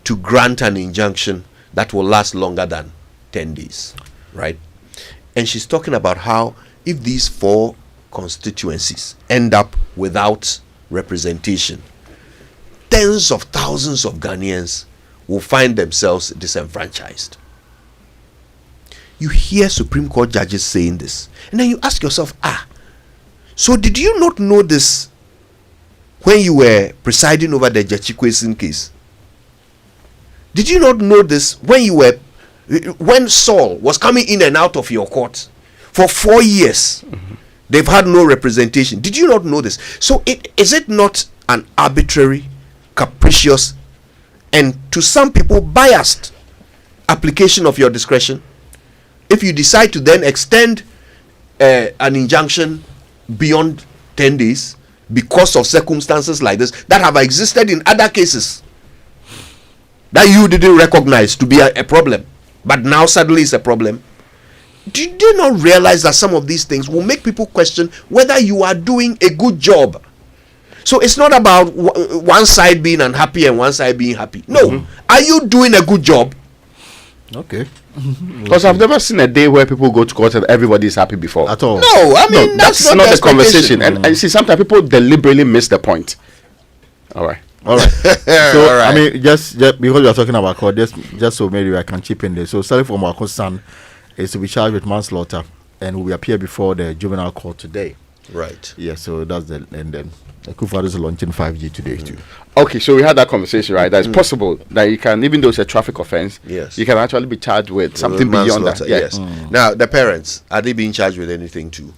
Speaker 23: to grant an injunction that will last longer than 10 days, right? And she's talking about how if these 4 constituencies end up without representation, tens of thousands of Ghanaians will find themselves disenfranchised. You hear Supreme Court judges saying this, and then you ask yourself, so did you not know this when you were presiding over the Jachikwesin case? Did you not know this when Saul was coming in and out of your court for 4 years? They've had no representation. Did you not know this? So is it not an arbitrary, capricious, and to some people biased application of your discretion if you decide to then extend an injunction beyond 10 days because of circumstances like this that have existed in other cases that you didn't recognize to be a problem, but now suddenly it's a problem? Do you not realize that some of these things will make people question whether you are doing a good job? So it's not about one side being unhappy and one side being happy. No. Are you doing a good job?
Speaker 25: Okay.
Speaker 1: Because I've never seen a day where people go to court and everybody is happy before.
Speaker 25: At all.
Speaker 23: No, that's not
Speaker 1: the conversation. And you see, sometimes people deliberately miss the point. All right.
Speaker 25: So
Speaker 23: All right.
Speaker 25: I mean, just because we are talking about court, just so maybe I can chip in there. So Salif Omako's son is to be charged with manslaughter and will appear before the juvenile court today.
Speaker 23: Right.
Speaker 25: Yeah. So that's the and then Akufo-Addo is launching 5G today too.
Speaker 1: Okay, so we had that conversation, right? That it's possible that you can, even though it's a traffic offense,
Speaker 23: Yes.
Speaker 1: you can actually be charged with something beyond that.
Speaker 23: Manslaughter,
Speaker 1: Yeah.
Speaker 23: Yes. Now, the parents, are they being charged with anything too?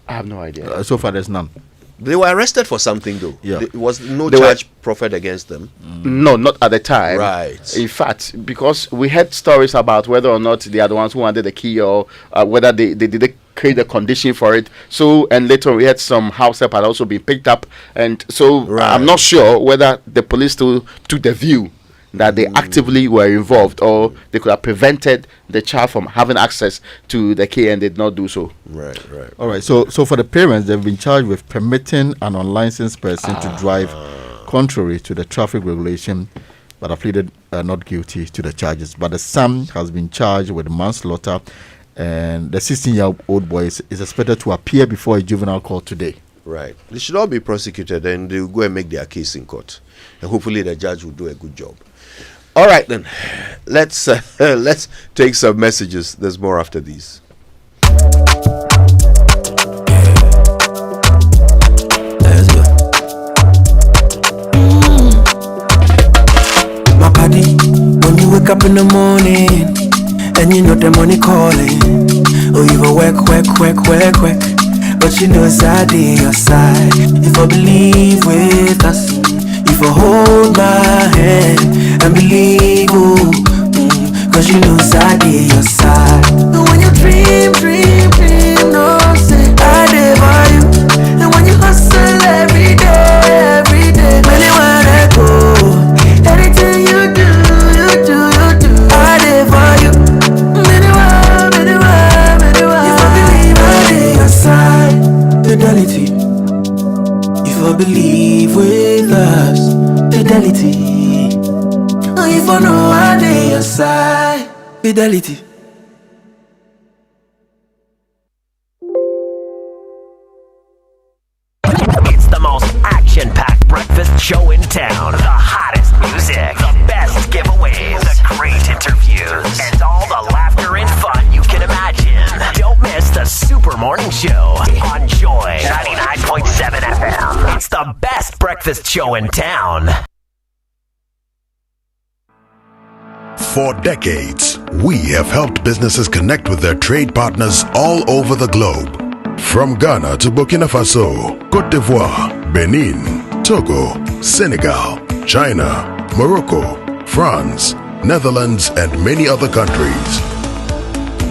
Speaker 1: I have no idea.
Speaker 25: So far, there's none.
Speaker 23: They were arrested for something though.
Speaker 25: Yeah.
Speaker 23: There was no
Speaker 1: They were-
Speaker 23: charge proffered against them.
Speaker 1: No, not at the time.
Speaker 23: Right.
Speaker 1: In fact, because we had stories about whether or not they are the ones who wanted the key or whether they did create a condition for it. So, and later on we had some house help had also been picked up. And so I'm not sure whether the police still took the view that they actively were involved or they could have prevented the child from having access to the key and did not do so.
Speaker 23: Right.
Speaker 25: All right. So for the parents, they've been charged with permitting an unlicensed person to drive contrary to the traffic regulation, but have pleaded not guilty to the charges. But the son has been charged with manslaughter, and the 16-year-old boy is expected to appear before a juvenile court today.
Speaker 23: Right. They should all be prosecuted and they'll go and make their case in court. And hopefully the judge will do a good job. All right then. Let's take some messages. There's more after these.
Speaker 8: Let's go. My body, when you wake up in the morning and you know the money calling, oh you go work, but you know it's out of your side. If I believe with us, if I hold my hand and believe, cause you know it's out of your side. And when you dream, no say I live by you. And when you hustle every day, anywhere I go, anything you do, I live by you. Anywhere, if I believe I live your side, fidelity. If I believe with us, fidelity. If I know I live your side, fidelity.
Speaker 17: It's the most action-packed breakfast show in town. The hottest music, the best giveaways, the great interviews, and all the laughter and fun you can imagine. Don't miss the Super Morning Show on Joy 99.7 FM. It's the best breakfast show in town.
Speaker 9: For decades, we have helped businesses connect with their trade partners all over the globe. From Ghana to Burkina Faso, Côte d'Ivoire, Benin, Togo, Senegal, China, Morocco, France, Netherlands, and many other countries.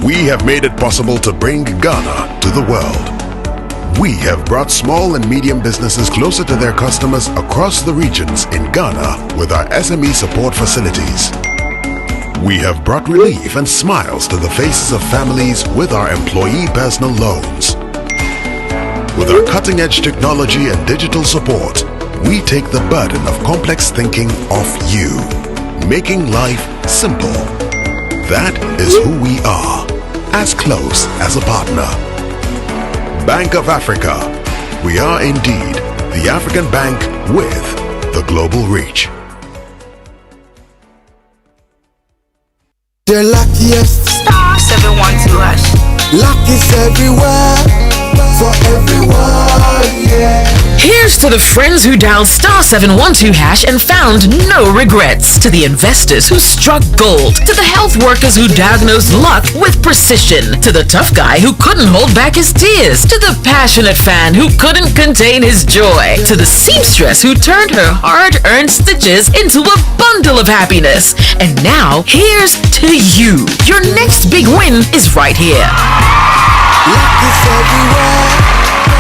Speaker 9: We have made it possible to bring Ghana to the world. We have brought small and medium businesses closer to their customers across the regions in Ghana with our SME support facilities. We have brought relief and smiles to the faces of families with our employee personal loans. With our cutting-edge technology and digital support, we take the burden of complex thinking off you, making life simple. That is who we are, as close as a partner. Bank of Africa. We are indeed the African bank with the global reach.
Speaker 8: The luckiest star 712 hash. Luck is everywhere. For everyone, yeah.
Speaker 20: Here's to the friends who dialed star 712 hash and found no regrets. To the investors who struck gold. To the health workers who diagnosed luck with precision. To the tough guy who couldn't hold back his tears. To the passionate fan who couldn't contain his joy. To the seamstress who turned her hard-earned stitches into a bundle of happiness. And now, here's to you. Your next big win is right here.
Speaker 8: Luck is everywhere,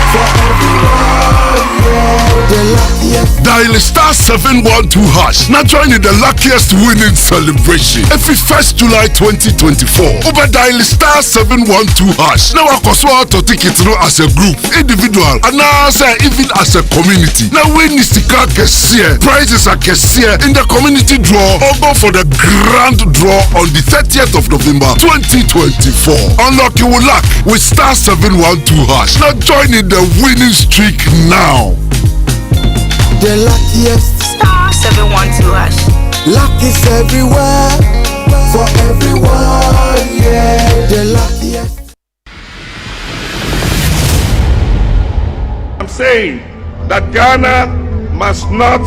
Speaker 8: for everyone, yeah. The luckiest.
Speaker 12: Dial star 712 hash. Now join in the luckiest winning celebration. Every 1st July 2024. Over dial star 712 hash. Now I can swap to ticket as a group, individual, and now even as a community. Now win is the car cashier. Prizes are cashier in the community draw or go for the grand draw on the 30th of November 2024. Unlock your luck with star 712 hash. Now join in the winning streak now.
Speaker 8: The luckiest. Luck is everywhere, for everyone, yeah. The luckiest.
Speaker 12: I'm saying that Ghana must not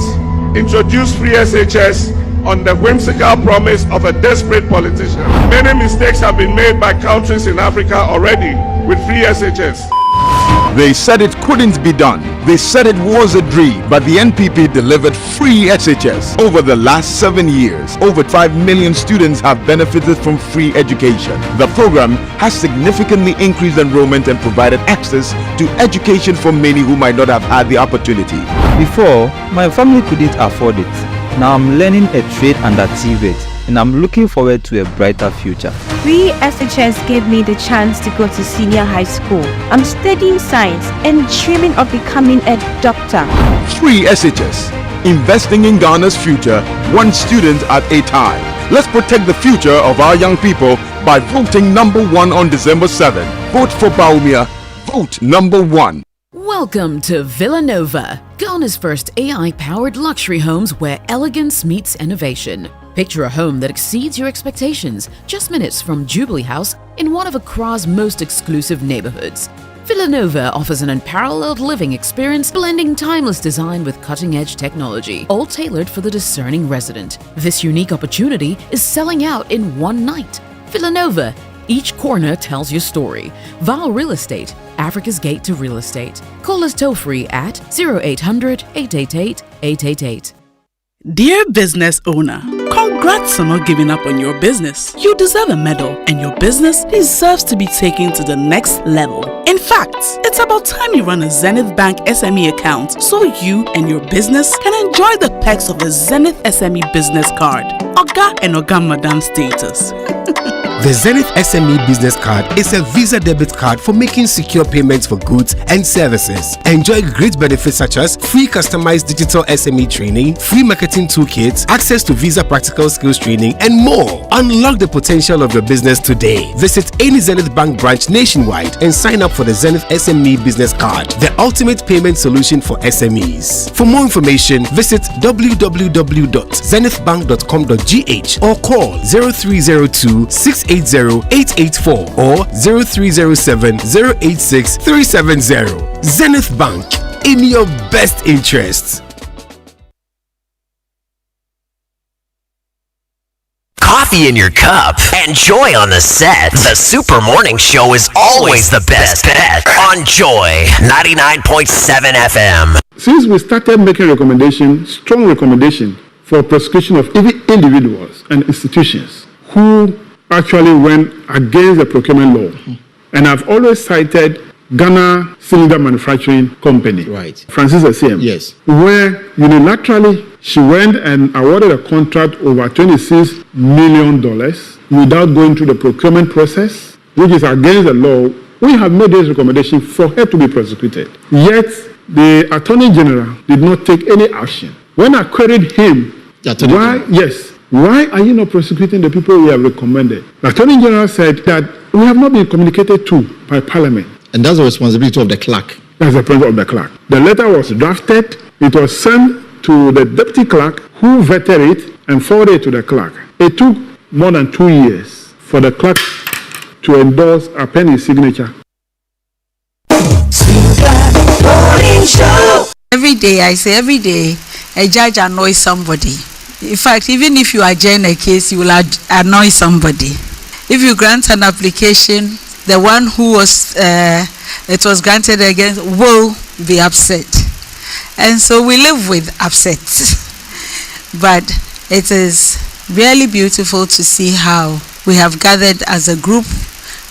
Speaker 12: introduce free SHS on the whimsical promise of a desperate politician. Many mistakes have been made by countries in Africa already with free SHS.
Speaker 2: They said it couldn't be done. They said it was a dream, but the NPP delivered free SHS. Over the last 7 years, over 5 million students have benefited from free education. The program has significantly increased enrollment and provided access to education for many who might not have had the opportunity.
Speaker 4: Before, my family couldn't afford it. Now I'm learning a trade under TVET, and I'm looking forward to a brighter future.
Speaker 11: Free SHS gave me the chance to go to senior high school. I'm studying science and dreaming of becoming a doctor.
Speaker 2: Free SHS, investing in Ghana's future, one student at a time. Let's protect the future of our young people by voting number 1 on December 7. Vote for Baumia. Vote number 1.
Speaker 20: Welcome to Villanova, Ghana's first AI-powered luxury homes where elegance meets innovation. Picture a home that exceeds your expectations, just minutes from Jubilee House in one of Accra's most exclusive neighborhoods. Villanova offers an unparalleled living experience, blending timeless design with cutting-edge technology, all tailored for the discerning resident. This unique opportunity is selling out in one night. Villanova, each corner tells your story. Val Real Estate, Africa's gate to real estate. Call us toll-free at 0800-888-888.
Speaker 21: Dear business owner, congrats on not giving up on your business. You deserve a medal, and your business deserves to be taken to the next level. In fact, it's about time you run a Zenith Bank SME account so you and your business can enjoy the perks of the Zenith SME business card. Oga and Oga Madam status.
Speaker 22: The Zenith SME Business Card is a Visa debit card for making secure payments for goods and services. Enjoy great benefits such as free customized digital SME training, free marketing toolkits, access to Visa practical skills training, and more. Unlock the potential of your business today. Visit any Zenith Bank branch nationwide and sign up for the Zenith SME Business Card, the ultimate payment solution for SMEs. For more information, visit www.zenithbank.com.gh or call 0302 680-884 or 0307-086-370. Zenith Bank, in your best interests.
Speaker 17: Coffee in your cup and Joy on the set. The Super Morning Show is always the best bet on Joy 99.7 FM.
Speaker 18: Since we started making strong recommendation for prosecution of individuals and institutions who actually went against the procurement law. And I've always cited Ghana Cylinder Manufacturing Company,
Speaker 25: right?
Speaker 18: Francis SCM,
Speaker 25: yes,
Speaker 18: where unilaterally she went and awarded a contract over $26 million without going through the procurement process, which is against the law. We have made this recommendation for her to be prosecuted. Yet the Attorney General did not take any action. When I queried him, why are you not prosecuting the people we have recommended? The Attorney General said that we have not been communicated to by Parliament.
Speaker 25: And that's the responsibility of the clerk.
Speaker 18: That's the responsibility of the clerk. The letter was drafted, it was sent to the deputy clerk who vetted it and forwarded it to the clerk. It took more than 2 years for the clerk to endorse a pen his signature.
Speaker 7: Every day, every day, a judge annoys somebody. In fact, even if you adjourn a case, you will annoy somebody. If you grant an application, the one who it was granted against will be upset. And so we live with upset. But it is really beautiful to see how we have gathered as a group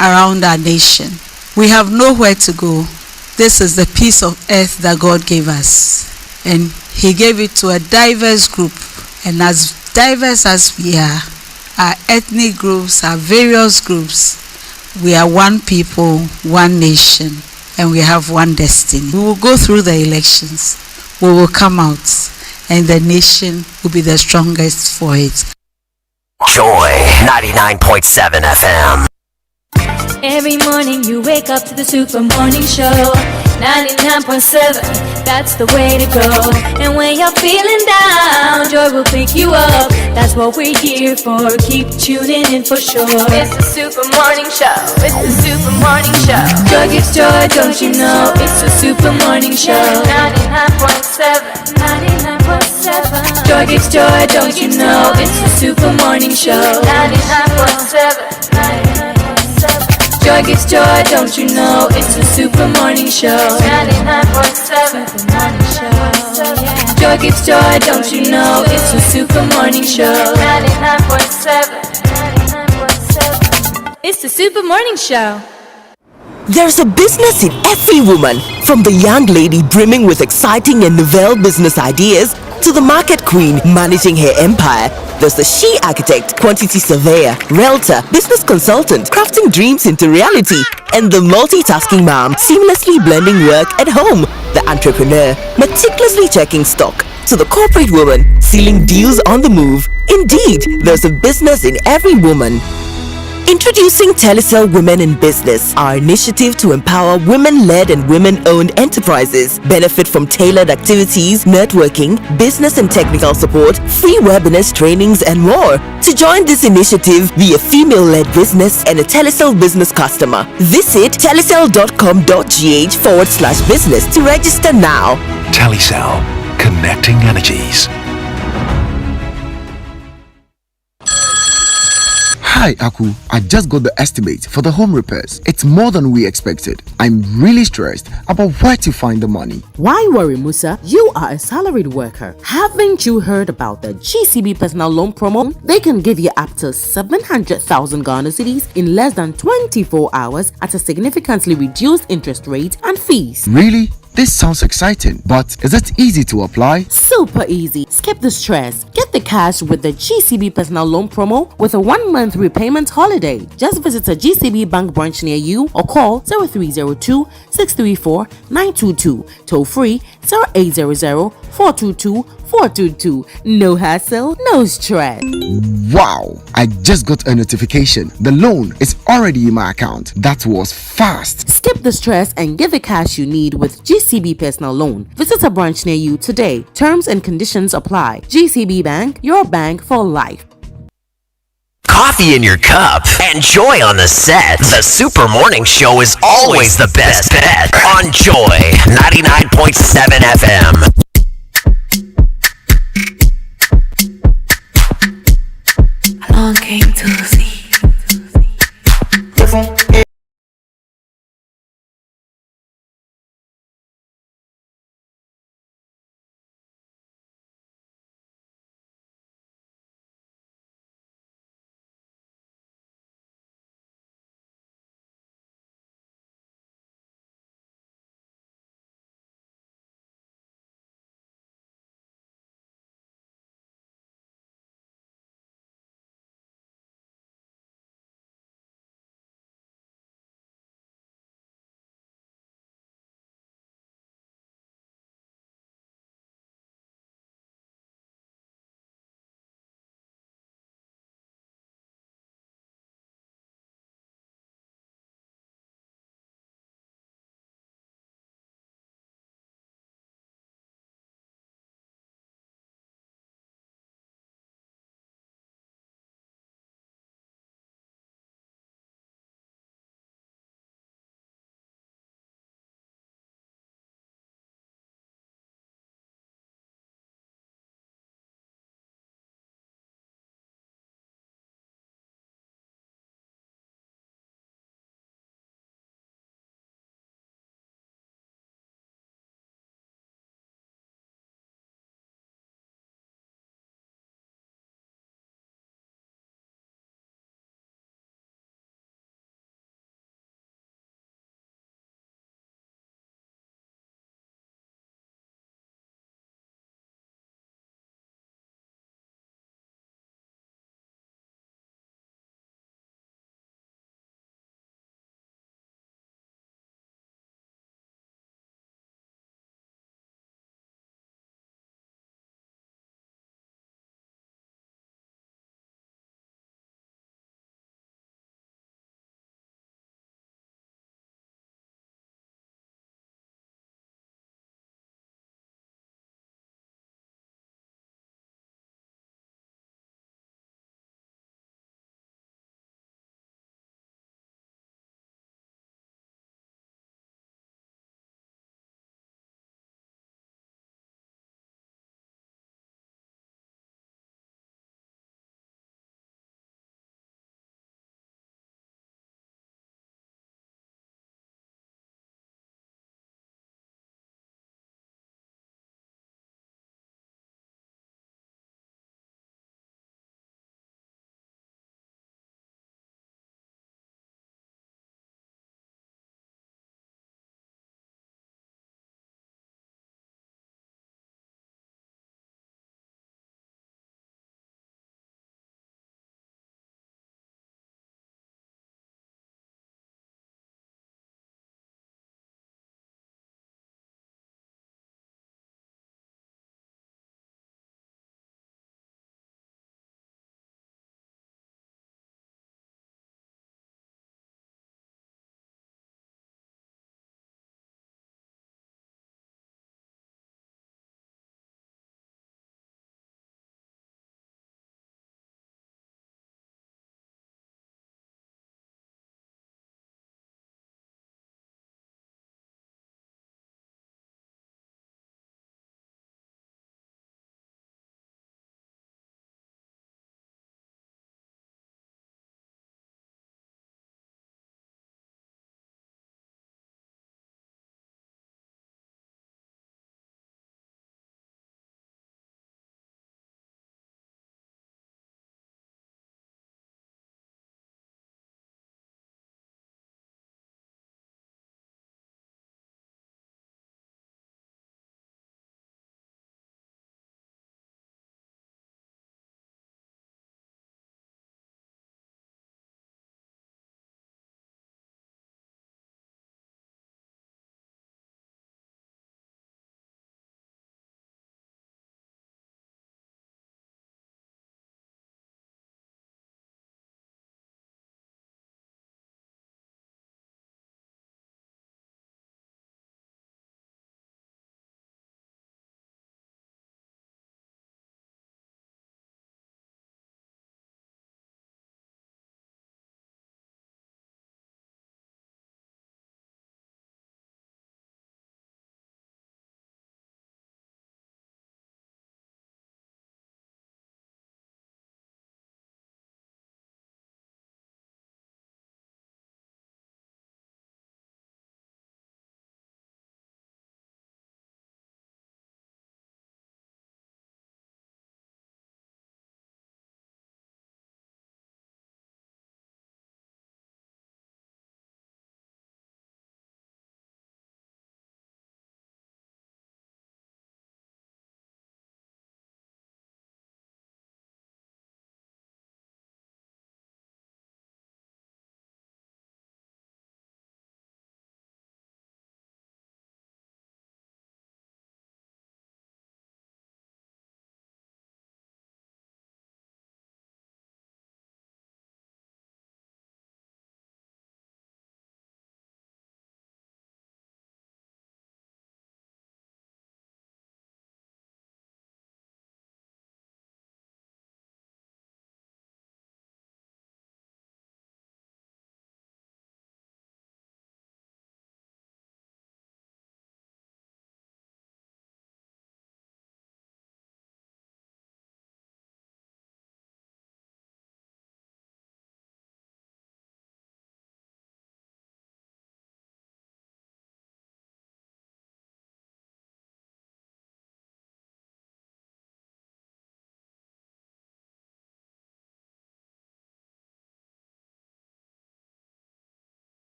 Speaker 7: around our nation. We have nowhere to go. This is the piece of earth that God gave us. And He gave it to a diverse group. And as diverse as we are, our ethnic groups, our various groups, we are one people, one nation, and we have one destiny. We will go through the elections. We will come out, and the nation will be the strongest for it.
Speaker 17: Joy 99.7 FM.
Speaker 26: Every morning you wake up to the Super Morning Show.
Speaker 3: 99.7, that's the way to go. And when you're feeling down, Joy will pick you up. That's what we're here for. Keep tuning in for sure. It's the Super Morning Show. It's the Super Morning Show. Joy gives joy, don't you know? It's the Super Morning Show. 99.7, 99.7. Joy gives joy, don't you know? It's the Super Morning Show. 99.7, 99.7. Joy gives joy, don't you know? It's the Super Morning Show. 99.7, Super Morning Show. Joy gives joy, don't you know? It's the Super Morning Show. 99.7, 99.7. It's the Super Morning Show.
Speaker 5: There's a business in every woman, from the young lady brimming with exciting and novel business ideas to the market queen managing her empire. There's the she architect, quantity surveyor, realtor, business consultant, crafting dreams into reality, and the multitasking mom seamlessly blending work at home. The entrepreneur, meticulously checking stock, to the corporate woman sealing deals on the move. Indeed, there's a business in every woman. Introducing Telecel Women in Business, our initiative to empower women-led and women-owned enterprises. Benefit from tailored activities, networking, business and technical support, free webinars, trainings, and more. To join this initiative, be a female-led business and a Telecel business customer. Visit telecel.com.gh/business to register now.
Speaker 6: Telecel, connecting energies.
Speaker 10: Hi Aku, I just got the estimate for the home repairs. It's more than we expected. I'm really stressed about where to find the money.
Speaker 24: Why worry, Musa? You are a salaried worker. Haven't you heard about the GCB personal loan promo? They can give you up to 700,000 Ghana cedis in less than 24 hours at a significantly reduced interest rate and fees.
Speaker 10: Really? This sounds exciting, but is it easy to apply?
Speaker 24: Super easy. Skip the stress. Get the cash with the GCB personal loan promo with a 1-month repayment holiday. Just visit a GCB bank branch near you or call 0302 634 922. Toll free 0800 422 422. No hassle, no stress.
Speaker 10: Wow! I just got a notification. The loan is already in my account. That was fast.
Speaker 24: Skip the stress and get the cash you need with GCB personal loan. Visit a branch near you today. Terms and conditions apply. GCB Bank, your bank for life.
Speaker 17: Coffee in your cup and joy on the set. The Super Morning Show is always the best bet on Joy 99.7 FM.
Speaker 3: Along came to see.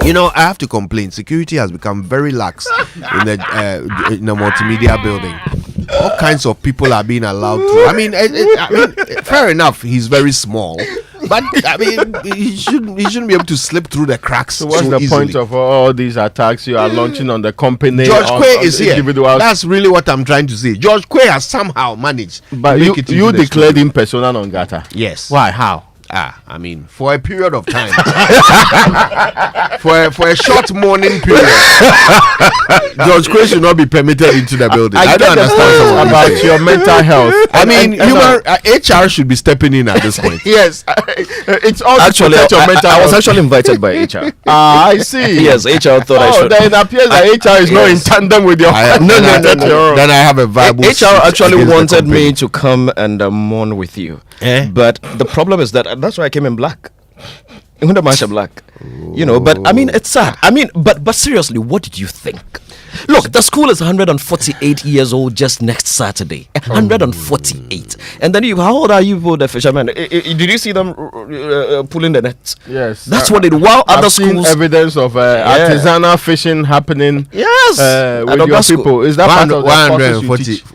Speaker 23: You know, I have to complain. Security has become very lax in the multimedia building. All kinds of people are being allowed to. I mean, fair enough. He's very small, but I mean, he shouldn't be able to slip through the cracks.
Speaker 1: So what's the
Speaker 23: easily.
Speaker 1: point of all these attacks you are launching on the company?
Speaker 23: George Quay is here.
Speaker 1: Individuals?
Speaker 23: That's really what I'm trying to say. George Quay has somehow managed.
Speaker 1: But you declared him persona non grata.
Speaker 23: Yes.
Speaker 1: Why? How?
Speaker 23: I mean, for a period of time, for a short morning period, George Quay should not be permitted into the building. I don't understand
Speaker 1: about your mental health.
Speaker 23: I mean, HR should be stepping in at this point.
Speaker 1: Yes, it's all
Speaker 13: actually
Speaker 1: to your mental
Speaker 13: I was
Speaker 1: health.
Speaker 13: actually invited by HR.
Speaker 1: I see.
Speaker 13: Yes, HR thought I should.
Speaker 1: Then it appears that HR is not in tandem with your.
Speaker 23: No. Then I have a viable.
Speaker 13: HR actually wanted me to come and mourn with you, but the problem is that that's why I came in black. In the mancha black, you know. But I mean, it's sad. I mean, but seriously, what did you think? Look, the school is 148 years old just next Saturday. 148. And then how old are you, the fishermen? Did you see them pulling the nets?
Speaker 1: Yes.
Speaker 13: That's what it. While other
Speaker 1: I've seen
Speaker 13: schools,
Speaker 1: evidence of artisanal fishing happening.
Speaker 13: Yes.
Speaker 1: With your people. Is that part of the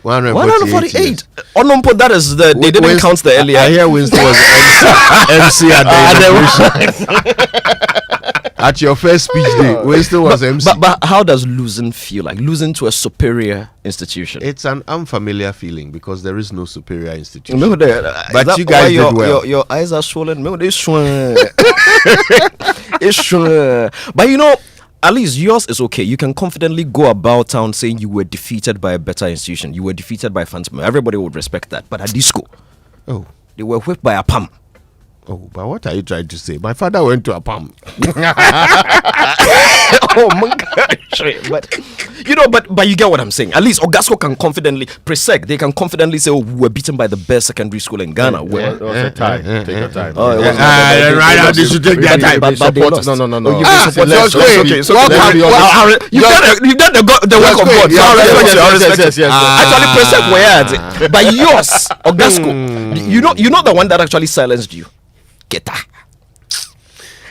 Speaker 23: 148?
Speaker 13: Onompo, that is the. They didn't count the earlier.
Speaker 23: I hear Winston was MC at the at your first speech day. Winston was MC.
Speaker 13: But how does losing feel like? Losing to a superior institution?
Speaker 23: It's an unfamiliar feeling because there is no superior institution.
Speaker 13: But
Speaker 23: you guys did well.
Speaker 13: Your eyes are swollen. But you know, at least yours is okay. You can confidently go about town saying you were defeated by a better institution. You were defeated by Phantom. Everybody would respect that. But at this school, they were whipped by a palm.
Speaker 23: Oh, but what are you trying to say? My father went to a palm.
Speaker 13: Oh my gosh. But you know, but you get what I'm saying. At least Ogasco can confidently they can confidently say, we were beaten by the best secondary school in Ghana.
Speaker 1: It was a tie. Take your time.
Speaker 23: Right now they should take their time.
Speaker 1: But they lost. No.
Speaker 13: You've done the work of God. Yes. Actually, Presec were at it. But yours, Ogasco, you know the one that actually silenced you.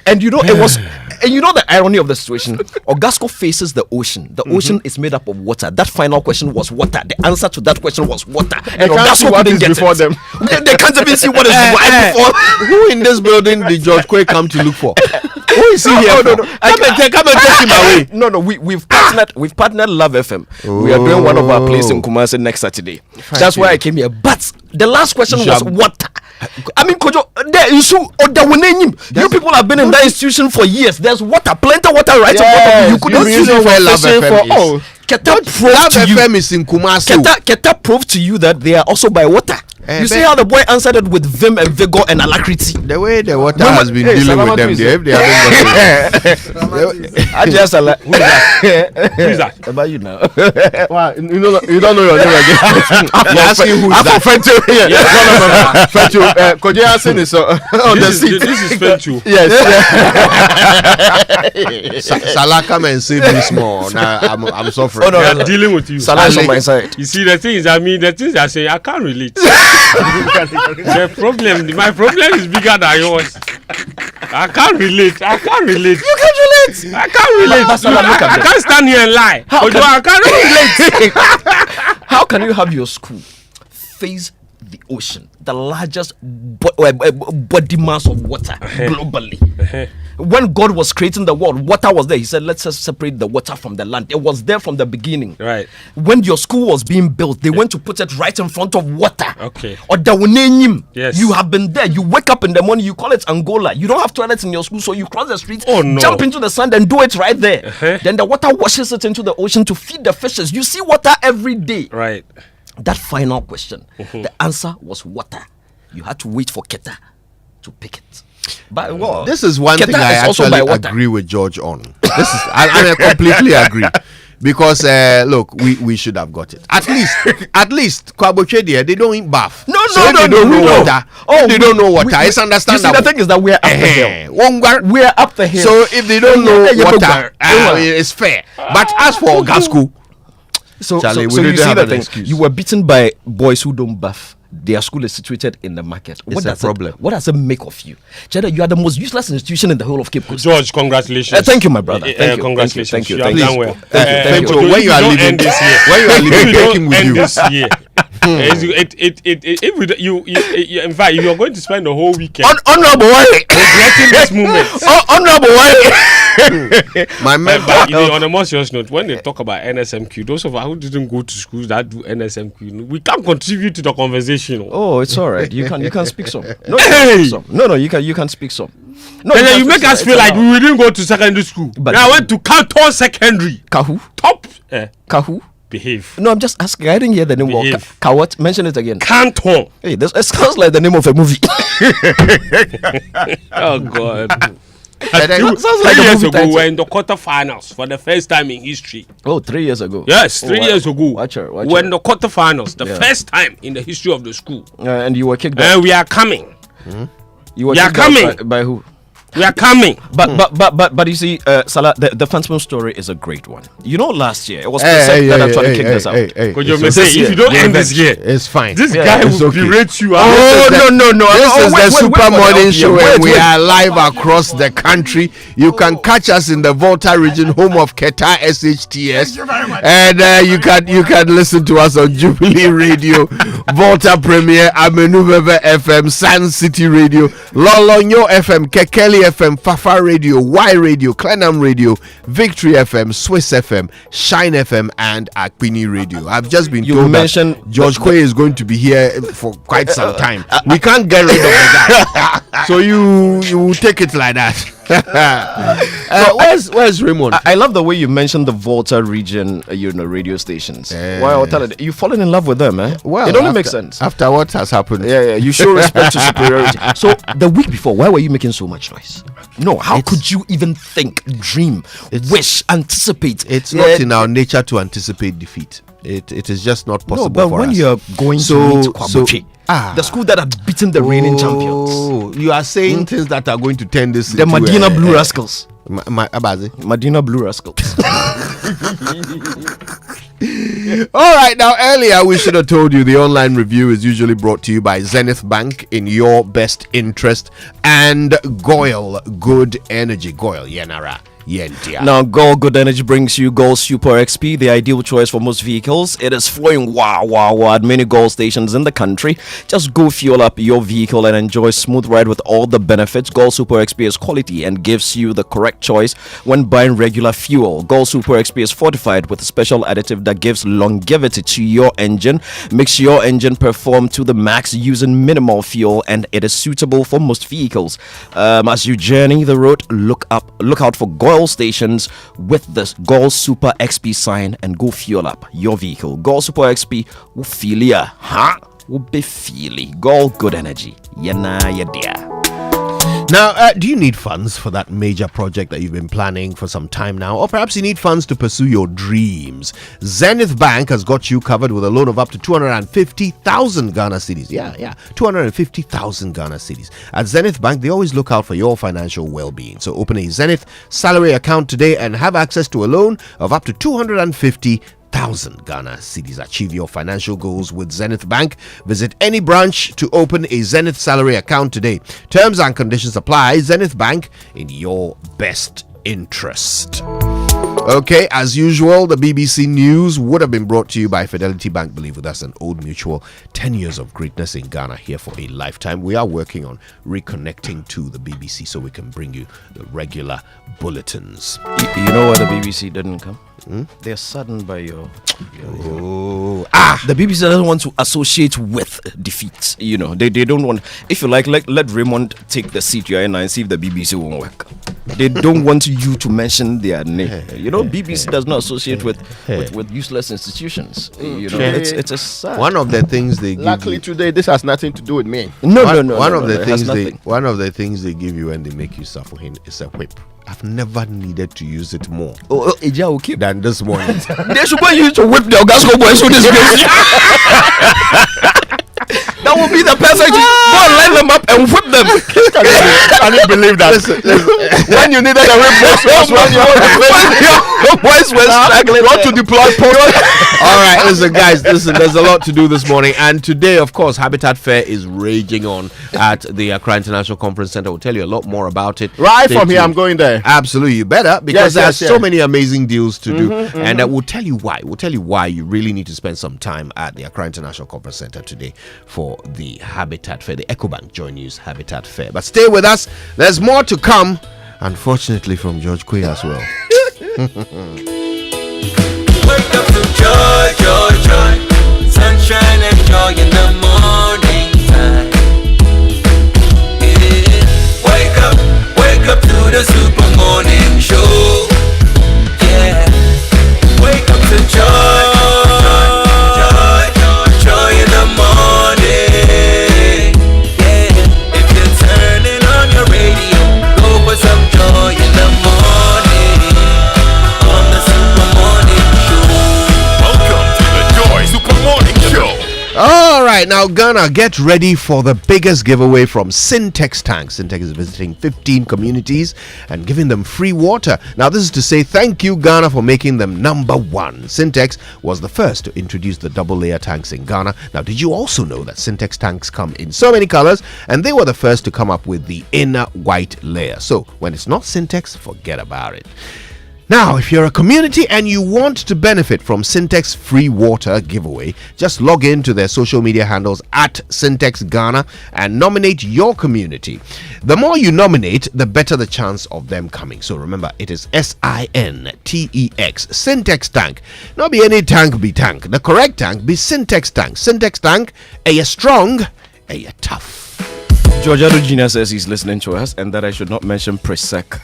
Speaker 13: And you know it was, and you know the irony of the situation. Ogasco faces the ocean. The ocean is made up of water. That final question was water. The answer to that question was water. And Ogasco couldn't get
Speaker 1: before
Speaker 13: it.
Speaker 1: them.
Speaker 13: They can't even see what is before.
Speaker 23: Who in this building did George Quay come to look for? Who is he here?
Speaker 13: No.
Speaker 23: Come and take him away.
Speaker 13: No. We've partnered Love FM. We are doing one of our plays in Kumasi next Saturday. That's why I came here. But the last question was water. I mean, Kojo, you people have been in that institution for years. There's water, plenty of water right in front of you. You couldn't see
Speaker 23: where Love FM is.
Speaker 13: Keta proved to you.
Speaker 23: FM is in Kumasi.
Speaker 13: Keta proved to you that they are also by water. You see how the boy answered it with vim and vigor and alacrity.
Speaker 23: The way the water has been dealing with them, they haven't
Speaker 13: I just who
Speaker 1: is that?
Speaker 13: About you now.
Speaker 1: Wow, you don't know your name again.
Speaker 23: I'm asking who is that?
Speaker 1: No. Fentu. Koje Hansen is on the seat.
Speaker 14: This is Fentu.
Speaker 1: Yes.
Speaker 23: Salah, come and save me small. Now I'm suffering.
Speaker 14: I'm dealing with you.
Speaker 13: Salah is on my side.
Speaker 14: You see, the things the things I say, I can't relate. My problem is bigger than yours. I can't relate.
Speaker 13: You can't relate.
Speaker 14: I can't relate. I can't stand here and lie. I can't relate.
Speaker 13: How can you have your school face the ocean, the largest body mass of water globally? When God was creating the world, water was there. He said, let's just separate the water from the land. It was there from the beginning.
Speaker 14: Right.
Speaker 13: When your school was being built, they went to put it right in front of water.
Speaker 14: Okay.
Speaker 13: Or the Wunenyim.
Speaker 14: Yes.
Speaker 13: You have been there. You wake up in the morning, you call it Angola. You don't have toilets in your school, so you cross the street, jump into the sand and do it right there. Then the water washes it into the ocean to feed the fishes. You see water every day.
Speaker 14: Right.
Speaker 13: That final question, the answer was water. You had to wait for Keta to pick it. But
Speaker 23: this is one
Speaker 13: Keta
Speaker 23: thing I actually agree with George on. This is I completely agree. Because look, we should have got it. At least Kwabochedia, they don't bath.
Speaker 13: No.
Speaker 23: They don't know water. They don't know water. It's understandable.
Speaker 13: You see, the thing is that we are up the hill. We are up the hill.
Speaker 23: So if they don't know water, it's fair. But as for Gasco,
Speaker 13: so you see the thing. You were beaten by boys who don't bath their school is situated in the market.
Speaker 23: It's a problem.
Speaker 13: What does it make of you? Cheddar, you are the most useless institution in the whole of Cape Coast.
Speaker 14: George, congratulations.
Speaker 13: Thank you, my brother. Thank you.
Speaker 14: Congratulations.
Speaker 13: Thank you.
Speaker 14: You have done well.
Speaker 23: Thank you. When you are leaving this year, take him with you.
Speaker 14: This year. In fact, you are going to spend the whole weekend
Speaker 23: honorable
Speaker 14: regretting this moment.
Speaker 23: Honorable
Speaker 14: My man, but on a more serious note, when they talk about NSMQ, those of us who didn't go to schools that do NSMQ, we can't contribute to the conversation.
Speaker 13: Oh, it's all right. You can speak some. No, you can speak some.
Speaker 14: No, and then you make us feel like we didn't go to secondary school. But I went to Canton Secondary.
Speaker 13: Kahu?
Speaker 14: Top.
Speaker 13: Kahu?
Speaker 14: Behave.
Speaker 13: No, I'm just asking. I didn't hear the name. What? Mention it again.
Speaker 14: Canton.
Speaker 13: Hey, it sounds like the name of a movie.
Speaker 14: Oh God.
Speaker 13: 3
Speaker 14: years ago, we were in the quarterfinals for the first time in history.
Speaker 13: Oh, 3 years ago.
Speaker 14: Yes, 3 years ago.
Speaker 13: Watch her.
Speaker 14: We were in the quarterfinals, the first time in the history of the school.
Speaker 13: And you were kicked out.
Speaker 14: And we are coming.
Speaker 13: You
Speaker 14: are coming.
Speaker 13: By who?
Speaker 14: We are coming.
Speaker 13: But you see, Salah, the Phantom story is a great one. You know, last year it was that tried to kick us out.
Speaker 14: Could you say if you don't end this year,
Speaker 23: it's fine.
Speaker 14: This guy will berate you.
Speaker 23: Oh no! This is the Super Morning Show, and we are live across the country. You can catch us in the Volta region, home of Keta SHTS, and you can listen to us on Jubilee Radio, Volta Premier, Amenu FM, San City Radio, Lolonyo FM, Kekeli FM, Fafa Radio, Y Radio, Clenham Radio, Victory FM, Swiss FM, Shine FM, and Akpini Radio. I've just been told that George Quay is going to be here for quite some time. We can't get rid of the guy, so you take it like that. Where's Raymond?
Speaker 13: I love the way you mentioned the Volta region, radio stations. Wow, you've fallen in love with them, eh?
Speaker 23: Well,
Speaker 13: it only makes sense
Speaker 23: after what has happened.
Speaker 13: Yeah. You show respect to superiority. So the week before, why were you making so much noise? No, how could you even think, dream, wish, anticipate?
Speaker 23: It's not in our nature to anticipate defeat. It is just not possible.
Speaker 13: No, but
Speaker 23: for
Speaker 13: when
Speaker 23: us.
Speaker 13: you're going to meet Kwabuchi, the school that had beaten the reigning champions,
Speaker 23: you are saying things that are going to turn this
Speaker 13: the
Speaker 23: into
Speaker 13: Medina Blue Rascals.
Speaker 23: Medina
Speaker 13: Blue Rascals.
Speaker 23: All right, now earlier we should have told you the online review is usually brought to you by Zenith Bank in your best interest and Goyle Good Energy. Goyle Yenara.
Speaker 13: Now, Gold Good Energy brings you Gold Super XP, the ideal choice for most vehicles. It is flowing wow at many Gold stations in the country. Just go fuel up your vehicle and enjoy smooth ride with all the benefits. Gold Super XP is quality and gives you the correct choice when buying regular fuel. Gold Super XP is fortified with a special additive that gives longevity to your engine, makes your engine perform to the max using minimal fuel, and it is suitable for most vehicles. As you journey the road, look out for Gold stations with the Gold Super XP sign and go fuel up your vehicle. Gold Super XP will feel ya, will be feely. Gold Good Energy. Yeah.
Speaker 23: Now, do you need funds for that major project that you've been planning for some time now? Or perhaps you need funds to pursue your dreams? Zenith Bank has got you covered with a loan of up to 250,000 Ghana cedis. Yeah, 250,000 Ghana cedis. At Zenith Bank, they always look out for your financial well-being. So open a Zenith salary account today and have access to a loan of up to 250,000 Ghana cedis. Achieve your financial goals with Zenith Bank. Visit any branch to open a Zenith salary account today. Terms and conditions apply. Zenith Bank, in your best interest. Okay, as usual, the BBC News would have been brought to you by Fidelity Bank. Believe with us, an old mutual. 10 years of greatness in Ghana, here for a lifetime. We are working on reconnecting to the BBC so we can bring you the regular bulletins.
Speaker 13: You know why the BBC didn't come? They're saddened by your the BBC doesn't want to associate with defeat. You know, they don't want. If you like, let Raymond take the seat you're in and see if the BBC won't work. They don't want you to mention their name. You know, BBC does not associate with useless institutions. You know, it's a sad.
Speaker 23: One of the things they give
Speaker 1: luckily
Speaker 23: you,
Speaker 1: today, this has nothing to do with me.
Speaker 23: One of the things they give you when they make you suffer is a whip. I've never needed to use it more than this morning.
Speaker 13: They should go use to whip the Ogasco boys who disgrace you. That will be the person. Go and line them up and whip them.
Speaker 1: Can you believe that? Listen. When you needed a whip box was when your
Speaker 23: boys were struggling.
Speaker 1: Got to deploy post.
Speaker 23: All right, listen, guys. Listen, there's a lot to do this morning, and today, of course, Habitat Fair is raging on at the Accra International Conference Center. We'll tell you a lot more about it.
Speaker 1: Right from here, I'm going there.
Speaker 23: Absolutely, you better, because there's so many amazing deals to do, and we'll tell you why. We'll tell you why you really need to spend some time at the Accra International Conference Center today for the Habitat Fair, the Ecobank Joy News Habitat Fair. But stay with us. There's more to come, unfortunately, from George Quay as well.
Speaker 8: Wake up to joy, joy, joy. Sunshine and joy in the morning time. Yeah. Wake up to the super morning show. Yeah. Wake up to joy, joy, joy in the morning. Yeah. If you're turning on your radio, go for some joy in the morning. On the super morning show. Welcome to the Joy Super Morning Show.
Speaker 23: All right, now Ghana, get ready for the biggest giveaway from Syntex Tank. Syntex is visiting 15 communities and giving them free water. Now, this is to say thank you, Ghana, for making them number one. Syntex was the first to introduce the double-layer tanks in Ghana. Now, did you also know that Syntex tanks come in so many colors, and they were the first to come up with the inner white layer? So, when it's not Syntex, forget about it. Now, if you're a community and you want to benefit from Syntex free water giveaway, just log in to their social media handles at Syntex Ghana and nominate your community. The more you nominate, the better the chance of them coming. So remember, it is SINTEX, Syntex Tank. Not be any tank, be tank. The correct tank be Syntex Tank. Syntex Tank, a strong, a tough.
Speaker 13: Georgia Jr. says he's listening to us and that I should not mention Presec.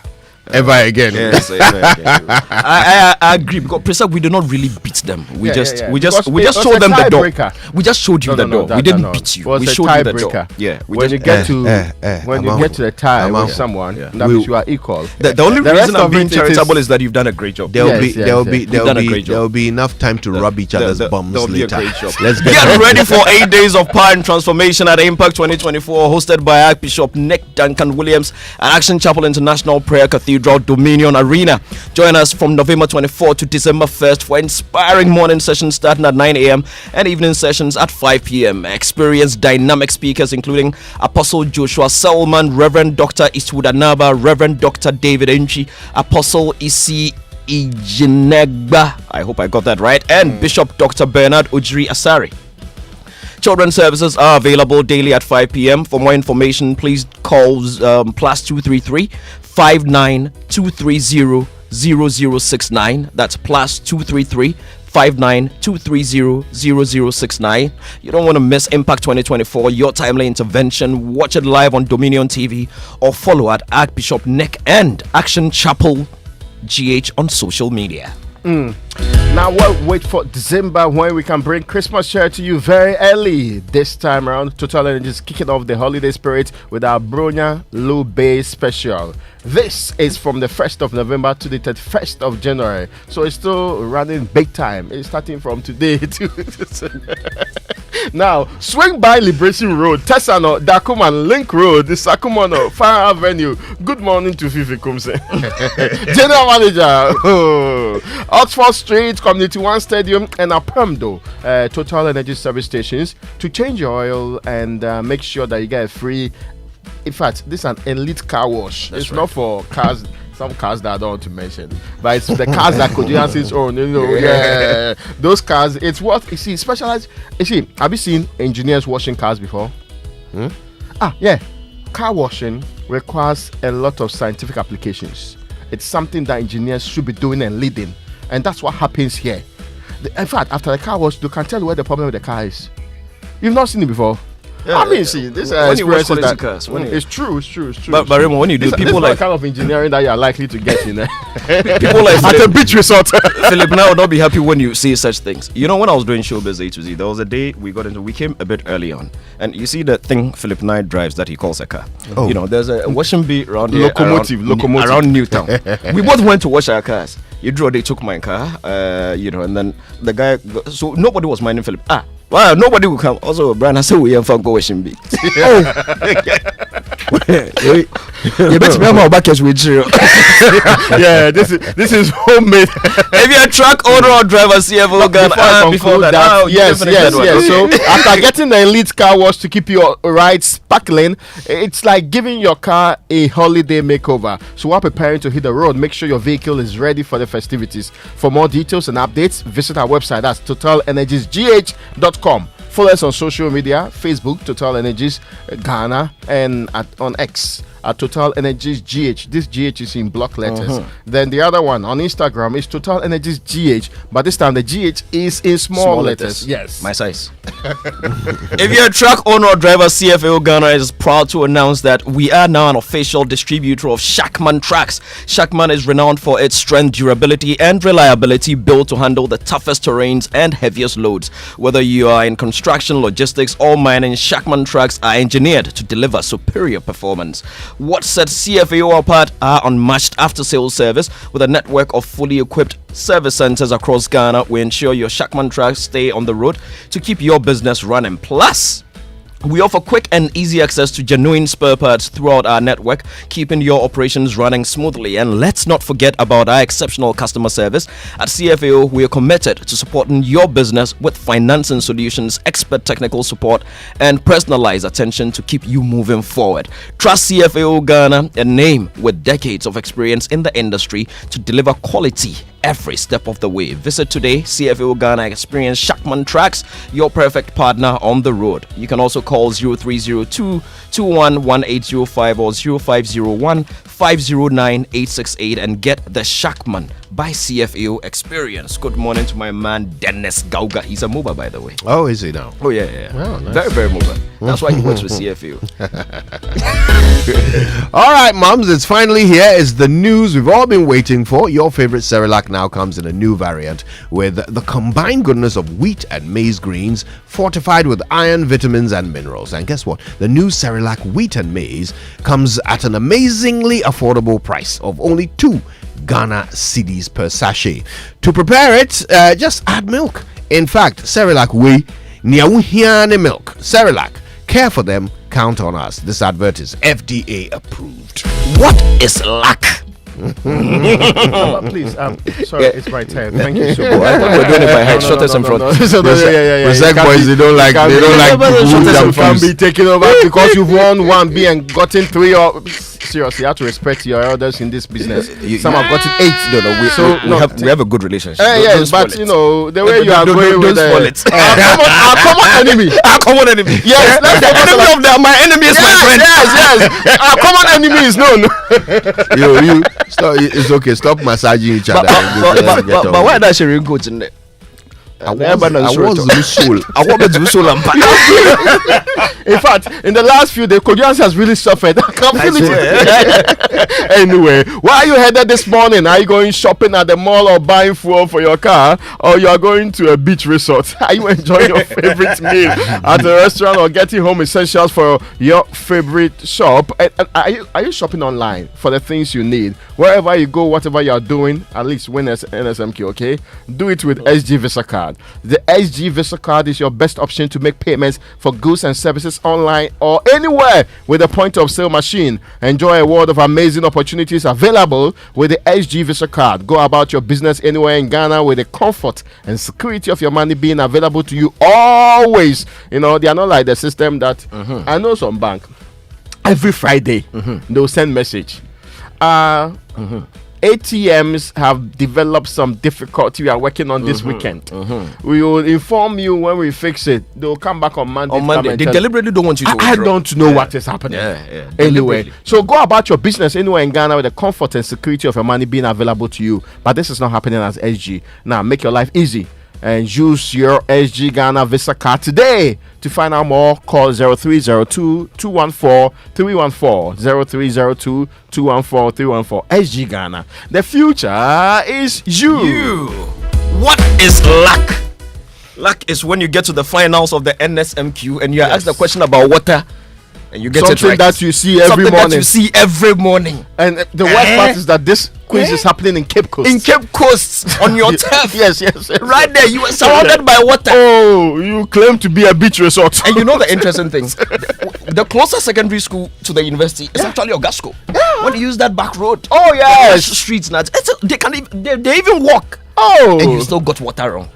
Speaker 23: Ever again.
Speaker 13: Yes, I agree, because Presec, we do not really beat them. We just showed them the door. We just showed you the door. We didn't beat you. We showed you the door. Yeah.
Speaker 1: When you get to the tie with someone, that means you are equal.
Speaker 13: The only reason I'm being charitable is that you've done a great job.
Speaker 23: There'll be enough time to rub each other's bums later.
Speaker 13: Let's get ready for 8 days of power and transformation at Impact 2024, hosted by Archbishop Nick Duncan Williams and Action Chapel International Prayer Cathedral Dominion Arena. Join us from November 24 to December 1st for inspiring morning sessions starting at 9 a.m. and evening sessions at 5 p.m. Experience dynamic speakers including Apostle Joshua Selman, Reverend Dr. Eastwood Anaba, Reverend Dr. David Enchi, Apostle Isi Ijinegba, I hope I got that right, and Bishop Dr. Bernard Ujiri Asari. Children's services are available daily at 5 p.m. For more information, please call plus 233 59230 0069. That's plus 233 59230 0069. You don't want to miss Impact 2024, your timely intervention. Watch it live on Dominion TV or follow at Archbishop Nick and Action Chapel GH on social media.
Speaker 1: Now we'll wait for December when we can bring Christmas cheer to you very early. This time around, Total Energy is kicking off the holiday spirit with our Bronya Low Bay special. This is from the 1st of November to the 31st of January. So it's still running big time. It's starting from today to now, swing by Liberation Road, Tessano, Dakuman, Link Road, the Sakumono, Fire Avenue. Good morning to Fifi Kumse. General Manager, Oxford Street, Community One Stadium, and Apamdo, Total Energy service stations to change your oil and make sure that you get a free. In fact, this is an elite car wash. It's not for cars. Some cars that I don't want to mention, but it's the cars that could use its own, yeah. Those cars, it's what you see, specialized. You see, have you seen engineers washing cars before? Yeah. Car washing requires a lot of scientific applications. It's something that engineers should be doing and leading, and that's what happens here. In fact, after the car wash, you can tell where the problem with the car is. You've not seen it before. Yeah, I mean, see, this experience is that cars, it's true.
Speaker 13: But Remo, when you do, people like
Speaker 1: the kind of engineering that you are likely to get in there.
Speaker 13: People like
Speaker 1: at a beach resort.
Speaker 13: Philip, now would not be happy when you see such things. You know, when I was doing Showbiz A to Z, there was a day we came a bit early on, and you see the thing Philip Knight drives that he calls a car. You know, there's a washing bay around here,
Speaker 1: locomotive
Speaker 13: around Newtown. We both went to wash our cars. You draw, they took my car, and then the guy, so nobody was minding Philip. Well, nobody will come. Also, Brian, I said we have fun going be. You better remember back as with you.
Speaker 1: Yeah, this is homemade.
Speaker 13: If you're a truck owner or driver, CFO Ghana, before that,
Speaker 1: yes. So after getting the elite car wash to keep your ride sparkling, it's like giving your car a holiday makeover. So while preparing to hit the road, make sure your vehicle is ready for the festivities. For more details and updates, visit our website. That's totalenergiesgh.com. Follow us on social media, Facebook, Total Energies Ghana, and on X at Total Energies GH. This GH is in block letters. Then the other one on Instagram is Total Energies GH, but this time the GH is in small letters. Yes.
Speaker 13: My size. If you're a truck owner or driver, CFAO Ghana is proud to announce that we are now an official distributor of Shackman trucks. Shackman is renowned for its strength, durability, and reliability, built to handle the toughest terrains and heaviest loads. Whether you are in construction, logistics, or mining, Shackman trucks are engineered to deliver superior performance. What sets CFAO apart are unmatched after-sales service. With a network of fully equipped service centers across Ghana, we ensure your Shackman trucks stay on the road to keep your business running. Plus, we offer quick and easy access to genuine spare parts throughout our network, keeping your operations running smoothly. And let's not forget about our exceptional customer service. At CFAO, we are committed to supporting your business with financing solutions, expert technical support, and personalized attention to keep you moving forward. Trust CFAO Ghana, a name with decades of experience in the industry, to deliver quality every step of the way. Visit today. CFAO Ghana, experience Shackman Trucks, your perfect partner on the road. You can also call 0302 211805 or 0501 509 868 and get the Shackman by CFAO experience. Good morning to my man Dennis Gauga. He's a mover, by the way.
Speaker 23: Oh, is he now?
Speaker 13: Oh, yeah.
Speaker 23: Oh, nice.
Speaker 13: Very, very mover. That's why he works with CFAO.
Speaker 23: All right, mums, it's finally here. It's the news we've all been waiting for. Your favorite Cerelac now comes in a new variant with the combined goodness of wheat and maize greens, fortified with iron, vitamins, and minerals. And guess what? The new Cerelac wheat and maize comes at an amazingly affordable price of only 2 Ghana cedis per sachet. To prepare it, just add milk. In fact, Cerelac we niawuhiane milk. Cerelac, care for them, count on us. This advert is FDA approved.
Speaker 13: What is lack?
Speaker 1: Please, sorry, it's my turn. Thank you so much.
Speaker 13: I thought we were doing it by height. Shortest in front.
Speaker 23: Reserve boys, they don't like
Speaker 1: people can be taken over because you've won 1B and gotten 3 or seriously, you have to respect your elders in this business. Some have gotten 8.
Speaker 13: We have a good relationship.
Speaker 1: Yes, but you know the way you are going with our common enemy.
Speaker 13: Our common enemy.
Speaker 1: Yes,
Speaker 13: that's the enemy of that. My enemy is my friend.
Speaker 1: Yes. Our common enemy is known.
Speaker 23: You stop. It's okay. Stop massaging each other.
Speaker 13: But why that sharing coach in there?
Speaker 23: I was soul.
Speaker 13: I want to soul.
Speaker 1: In fact, in the last few days, Koreans has really suffered. I can't feel it. Anyway, where are you headed this morning? Are you going shopping at the mall or buying fuel for your car, or you are going to a beach resort? Are you enjoying your favorite meal at a restaurant or getting home essentials for your favorite shop? And are you shopping online for the things you need? Wherever you go, whatever you are doing, at least win NSMQ, okay? Do it with SG Visa Card. The SG Visa Card is your best option to make payments for goods and services online or anywhere with a point of sale machine. Enjoy a world of amazing opportunities available with the SG Visa Card. Go about your business anywhere in Ghana with the comfort and security of your money being available to you always. You know, they are not like the system that I know some bank. Every Friday, they'll send message. ATMs have developed some difficulty we are working on this weekend. We will inform you when we fix it. They'll come back on Monday.
Speaker 13: They deliberately don't want you to
Speaker 1: I don't know what is happening. Anyway, so go about your business anywhere in Ghana with the comfort and security of your money being available to you. But this is not happening as SG. Now, make your life easy and use your SG Ghana Visa Card today. To find out more, call 0302 214 314 0302 214 314. SG Ghana. The future is you.
Speaker 13: What is luck? Luck is when you get to the finals of the NSMQ and you are asked a question about water and you get
Speaker 1: something
Speaker 13: it right.
Speaker 1: That you see every morning.
Speaker 13: And the worst part is that this
Speaker 1: quiz is happening in Cape Coast.
Speaker 13: In Cape Coast, on your turf.
Speaker 1: Yes.
Speaker 13: Right there, you were surrounded by water.
Speaker 1: Oh, you claim to be a beach resort.
Speaker 13: And you know the interesting things. The closest secondary school to the university is actually Ogasco. When you use that back road.
Speaker 1: Oh yes.
Speaker 13: Streets now. They even walk.
Speaker 1: Oh.
Speaker 13: And you still got water wrong.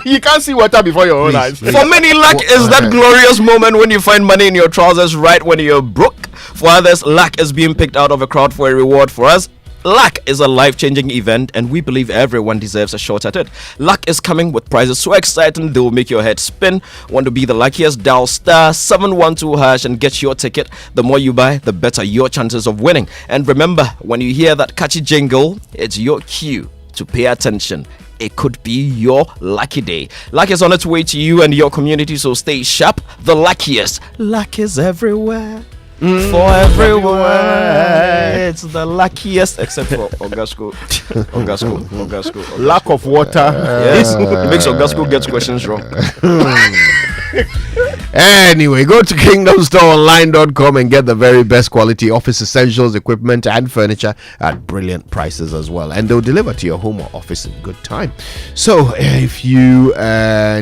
Speaker 1: You can't see water before your own eyes.
Speaker 13: For many, luck is that glorious moment when you find money in your trousers right when you're broke. For others, luck is being picked out of a crowd for a reward. For us, luck is a life-changing event, and we believe everyone deserves a shot at it. Luck is coming with prizes so exciting they will make your head spin. Want to be the luckiest? Dial *712# and get your ticket. The more you buy, the better your chances of winning. And remember, when you hear that catchy jingle, it's your cue to pay attention. It could be your lucky day. Luck is on its way to you and your community, so stay sharp. The luckiest. Luck is everywhere. For everywhere. It's the luckiest, except for Ogasco.
Speaker 1: Lack of water.
Speaker 13: Yes, it makes Ogasco get questions wrong.
Speaker 23: Anyway, go to kingdomstoreonline.com and get the very best quality office essentials, equipment, and furniture at brilliant prices as well. And they'll deliver to your home or office in good time. So, if you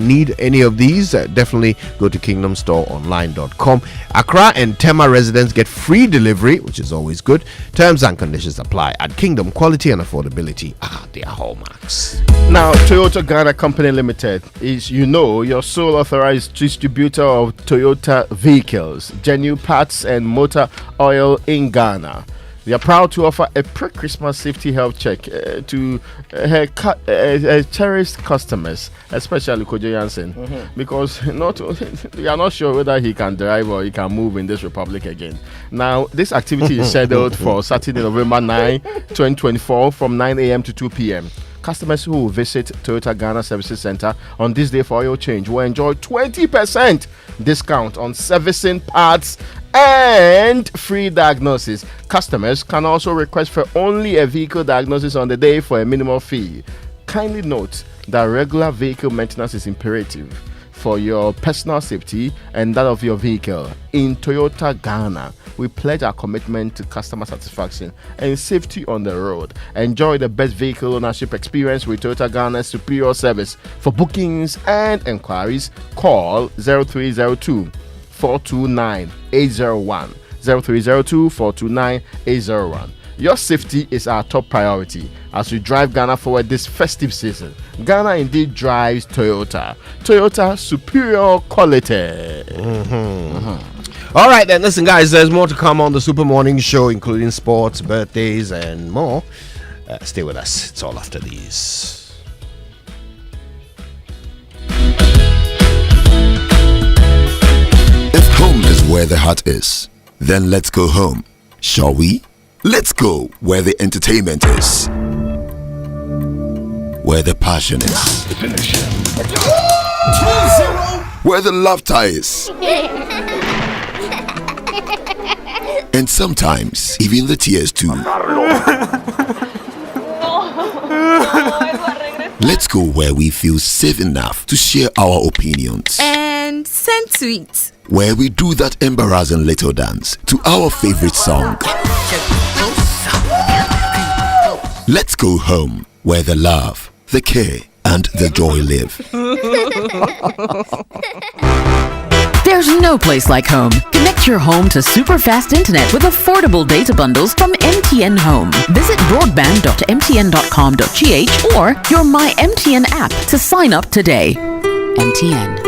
Speaker 23: need any of these, definitely go to kingdomstoreonline.com. Accra and Tema residents get free delivery, which is always good. Terms and conditions apply. At Kingdom, quality and affordability are their hallmarks.
Speaker 1: Now, Toyota Ghana Company Limited is, your sole authorized distributor of Toyota vehicles, genuine parts, and motor oil in Ghana. They are proud to offer a pre-Christmas safety health check to cherished customers, especially Kojo Jansen, because we are not sure whether he can drive or he can move in this republic again. Now, this activity is scheduled for Saturday, November 9, 2024, from 9 a.m. to 2 p.m. Customers who will visit Toyota Ghana Services Center on this day for oil change will enjoy 20% discount on servicing parts and free diagnosis. Customers can also request for only a vehicle diagnosis on the day for a minimal fee. Kindly note that regular vehicle maintenance is imperative for your personal safety and that of your vehicle. In Toyota Ghana, we pledge our commitment to customer satisfaction and safety on the road. Enjoy the best vehicle ownership experience with Toyota Ghana's superior service. For bookings and enquiries, call 0302 429 801. 0302 429 801. Your safety is our top priority as we drive Ghana forward this festive season. Ghana indeed drives Toyota. Toyota, superior quality.
Speaker 23: All right, then. Listen, guys, there's more to come on the Super Morning Show, including sports, birthdays, and more. Stay with us. It's all after these.
Speaker 9: If home is where the heart is, then let's go home, shall we? Let's go where the entertainment is, where the passion is, where the laughter is, and sometimes even the tears too. Let's go where we feel safe enough to share our opinions
Speaker 12: and send tweets,
Speaker 9: where we do that embarrassing little dance to our favorite song. Let's go home where the love, the care, and the joy live.
Speaker 20: There's no place like home. Connect your home to super fast internet with affordable data bundles from MTN Home. Visit broadband.mtn.com.gh or your My MTN app to sign up today. MTN.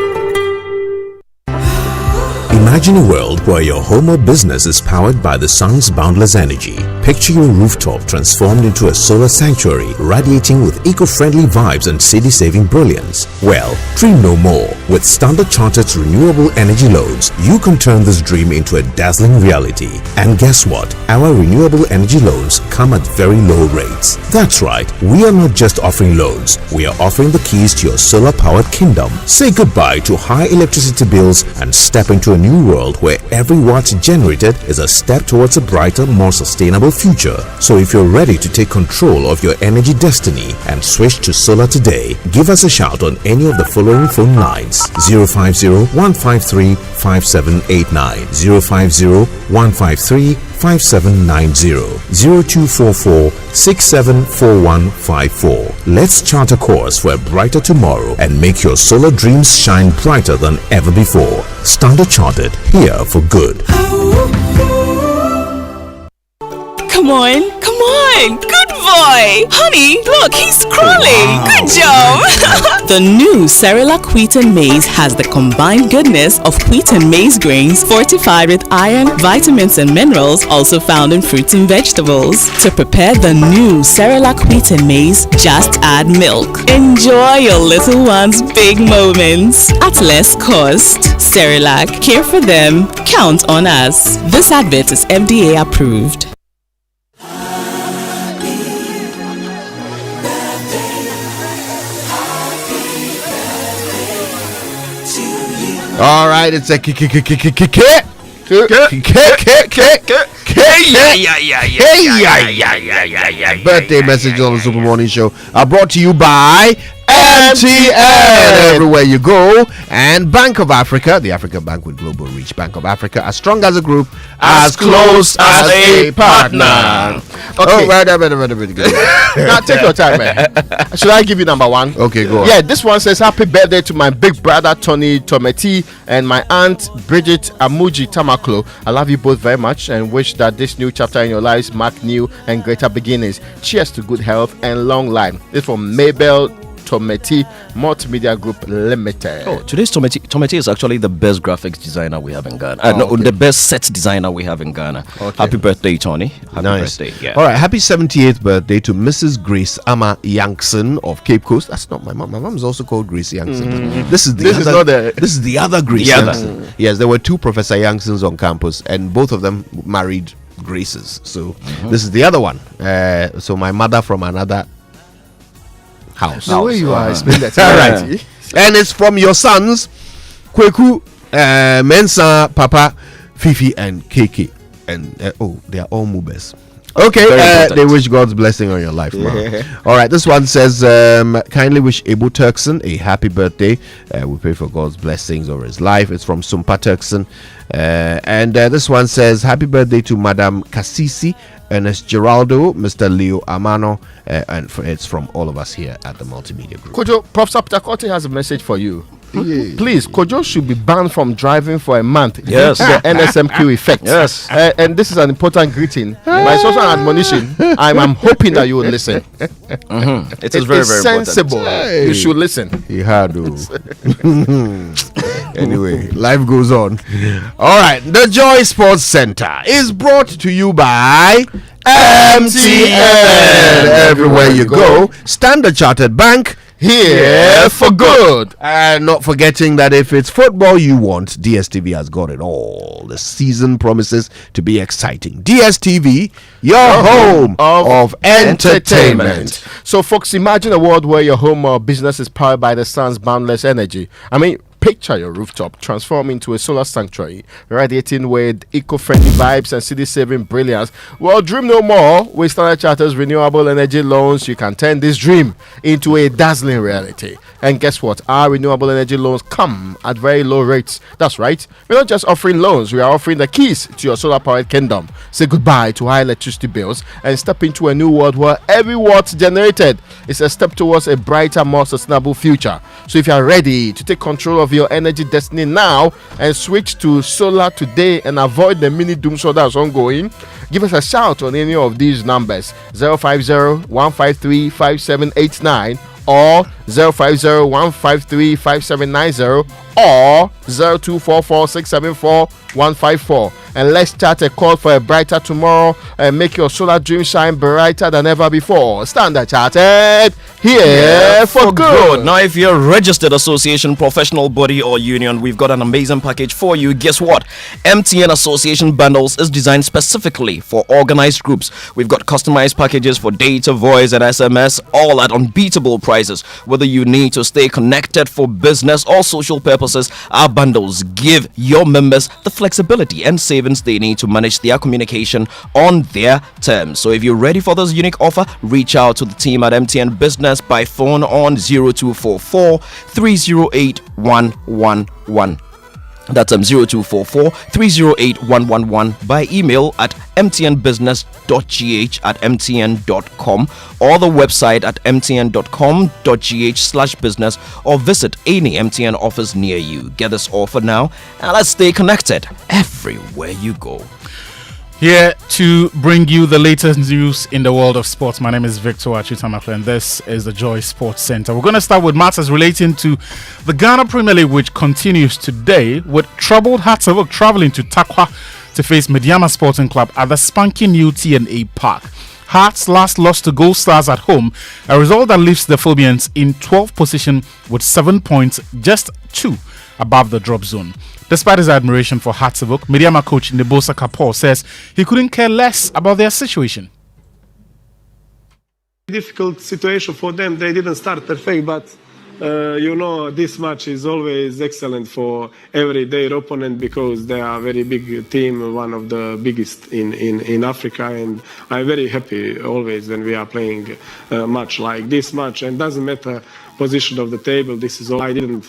Speaker 15: Imagine a world where your home or business is powered by the sun's boundless energy. Picture your rooftop transformed into a solar sanctuary, radiating with eco-friendly vibes and city-saving brilliance. Well, dream no more. With Standard Chartered's renewable energy loans, you can turn this dream into a dazzling reality. And guess what? Our renewable energy loans come at very low rates. That's right, we are not just offering loans, we are offering the keys to your solar-powered kingdom. Say goodbye to high electricity bills and step into a new new world where every watt generated is a step towards a brighter, more sustainable future. So if you're ready to take control of your energy destiny and switch to solar today, give us a shout on any of the following phone lines: 050-153-5789, 050-153-5790, 0244-674154. Let's chart a course for a brighter tomorrow and make your solar dreams shine brighter than ever before. Standard Chartered, here for good.
Speaker 21: Come on, come on. Good boy. Honey, look, he's crawling. Good job. The new Cerelac Wheat and Maize has the combined goodness of wheat and maize grains fortified with iron, vitamins, and minerals also found in fruits and vegetables. To prepare the new Cerelac Wheat and Maize, just add milk. Enjoy your little one's big moments at less cost. Cerelac, care for them. Count on us. This advert is FDA approved.
Speaker 23: All right, it's a birthday message on the Super Morning Show are brought to you by MTN. Everywhere you go, and Bank of Africa, the African Bank with global reach. Bank of Africa, as strong as a group, as close as a partner.
Speaker 1: Okay.
Speaker 23: Right.
Speaker 1: Now take your time, man. Should I give you number one?
Speaker 23: Okay, go on.
Speaker 1: Yeah, this one says happy birthday to my big brother Tony Tometi and my aunt Bridget Amuji Tamaklo. I love you both very much and wish that this new chapter in your lives mark new and greater beginnings. Cheers to good health and long life. This from Mabel Tometi Multimedia Group Limited.
Speaker 13: Oh, today's Tometi is actually the best graphics designer we have in Ghana. The best set designer we have in Ghana.
Speaker 1: Okay.
Speaker 13: Happy birthday, Tony. Happy birthday. Yeah.
Speaker 23: All right, happy 78th birthday to Mrs. Grace Ama Yankson of Cape Coast. That's not my mom. My mom is also called Grace Yankson. This is the other Grace Yankson. Yes, there were two Professor Yanksons on campus, and both of them married Graces. So this is the other one. So my mother from another house.
Speaker 1: The way you are explaining that.
Speaker 23: All right. And it's from your sons, Kweku, Mensa, Papa, Fifi, and KK. And they are all Mubes. Okay, they wish God's blessing on your life, man. All right, this one says, kindly wish Abu Turkson a happy birthday. We pray for God's blessings over his life. It's from Sumpa Turkson. And this one says, happy birthday to Madam Kasisi, Ernest Geraldo, Mr. Leo Amano, and it's from all of us here at the Multimedia Group.
Speaker 1: Kojo, Professor Ptakote has a message for you. Please, Kojo should be banned from driving for a month.
Speaker 13: Yes.
Speaker 1: The NSMQ effect.
Speaker 13: Yes.
Speaker 1: And this is an important greeting. My social admonition. I'm hoping that you will listen.
Speaker 13: It is very, very
Speaker 1: sensible.
Speaker 13: important.
Speaker 1: Hey. You should listen.
Speaker 23: He had to. Anyway, life goes on. All right, the Joy Sports Center is brought to you by MTN. Everywhere you go, Standard Chartered Bank, here for good. And not forgetting that if it's football you want, DSTV has got it all. The season promises to be exciting. DSTV, your home of entertainment.
Speaker 1: So, folks, imagine a world where your home or business is powered by the sun's boundless energy. I mean, picture your rooftop transform into a solar sanctuary, radiating with eco-friendly vibes and city-saving brilliance. Well, dream no more. With Standard Chartered's renewable energy loans, you can turn this dream into a dazzling reality. And guess what? Our renewable energy loans come at very low rates. That's right. We're not just offering loans, we are offering the keys to your solar-powered kingdom. Say goodbye to high electricity bills and step into a new world where every watt generated is a step towards a brighter, more sustainable future. So if you are ready to take control of your energy destiny now and switch to solar today and avoid the mini doom show that's ongoing, give us a shout on any of these numbers: 050-153-5789 or 050-153-5790 or 0244-674-154. and let's start a call for a brighter tomorrow and make your solar dream shine brighter than ever before. Standard Chartered, here for good.
Speaker 13: Now, if you're a registered association, professional body, or union, we've got an amazing package for you. Guess what? MTN Association Bundles is designed specifically for organized groups. We've got customized packages for data, voice, and SMS, all at unbeatable prices. Whether you need to stay connected for business or social purposes, our bundles give your members the flexibility and savings they need to manage their communication on their terms. So if you're ready for this unique offer, reach out to the team at MTN Business by phone on 0244 308 111. That's 0244 308 111, by email at mtnbusiness.gh@mtn.com or the website at mtn.com.gh/business, or visit any MTN office near you. Get this offer now and let's stay connected everywhere you go.
Speaker 2: Here to bring you the latest news in the world of sports. My name is Victor Achutamakle, and this is the Joy Sports Center. We're going to start with matters relating to the Ghana Premier League, which continues today with troubled Hearts of Oak traveling to Takwa to face Mediama Sporting Club at the spanking new TNA Park. Hearts last lost to Gold Stars at home, a result that leaves the Phobians in 12th position with 7 points, just 2 above the drop zone. Despite his admiration for Hearts of Oak, Mediama coach Nebosa Kapor says he couldn't care less about their situation.
Speaker 4: Difficult situation for them. They didn't start perfect, but this match is always excellent for their opponent, because they are a very big team, one of the biggest in Africa, and I'm very happy always when we are playing a match like this match. And doesn't matter position of the table. This is all. I didn't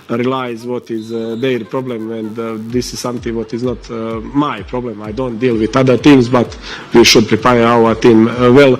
Speaker 4: realize what is their problem, and this is something what is not my problem. I don't deal with other teams, but we should prepare our team well.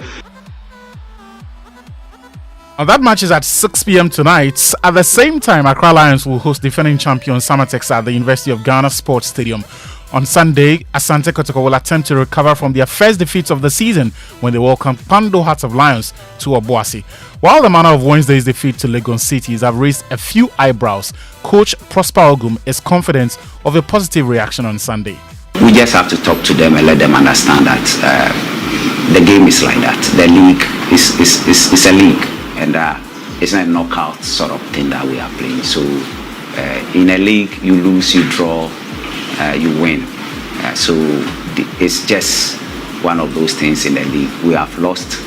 Speaker 2: And that match is at 6 p.m. tonight. At the same time, Accra Lions will host defending champion Samatex at the University of Ghana Sports Stadium. On Sunday, Asante Kotoko will attempt to recover from their first defeat of the season when they welcome Pando Hearts of Lions to Obuasi. While the manner of Wednesday's defeat to Legon Cities have raised a few eyebrows, coach Prosper Ogum is confident of a positive reaction on Sunday.
Speaker 11: We just have to talk to them and let them understand that the game is like that. The league is a league, and it's not a knockout sort of thing that we are playing. So in a league, you lose, you draw, you win. So it's just one of those things in the league. We have lost.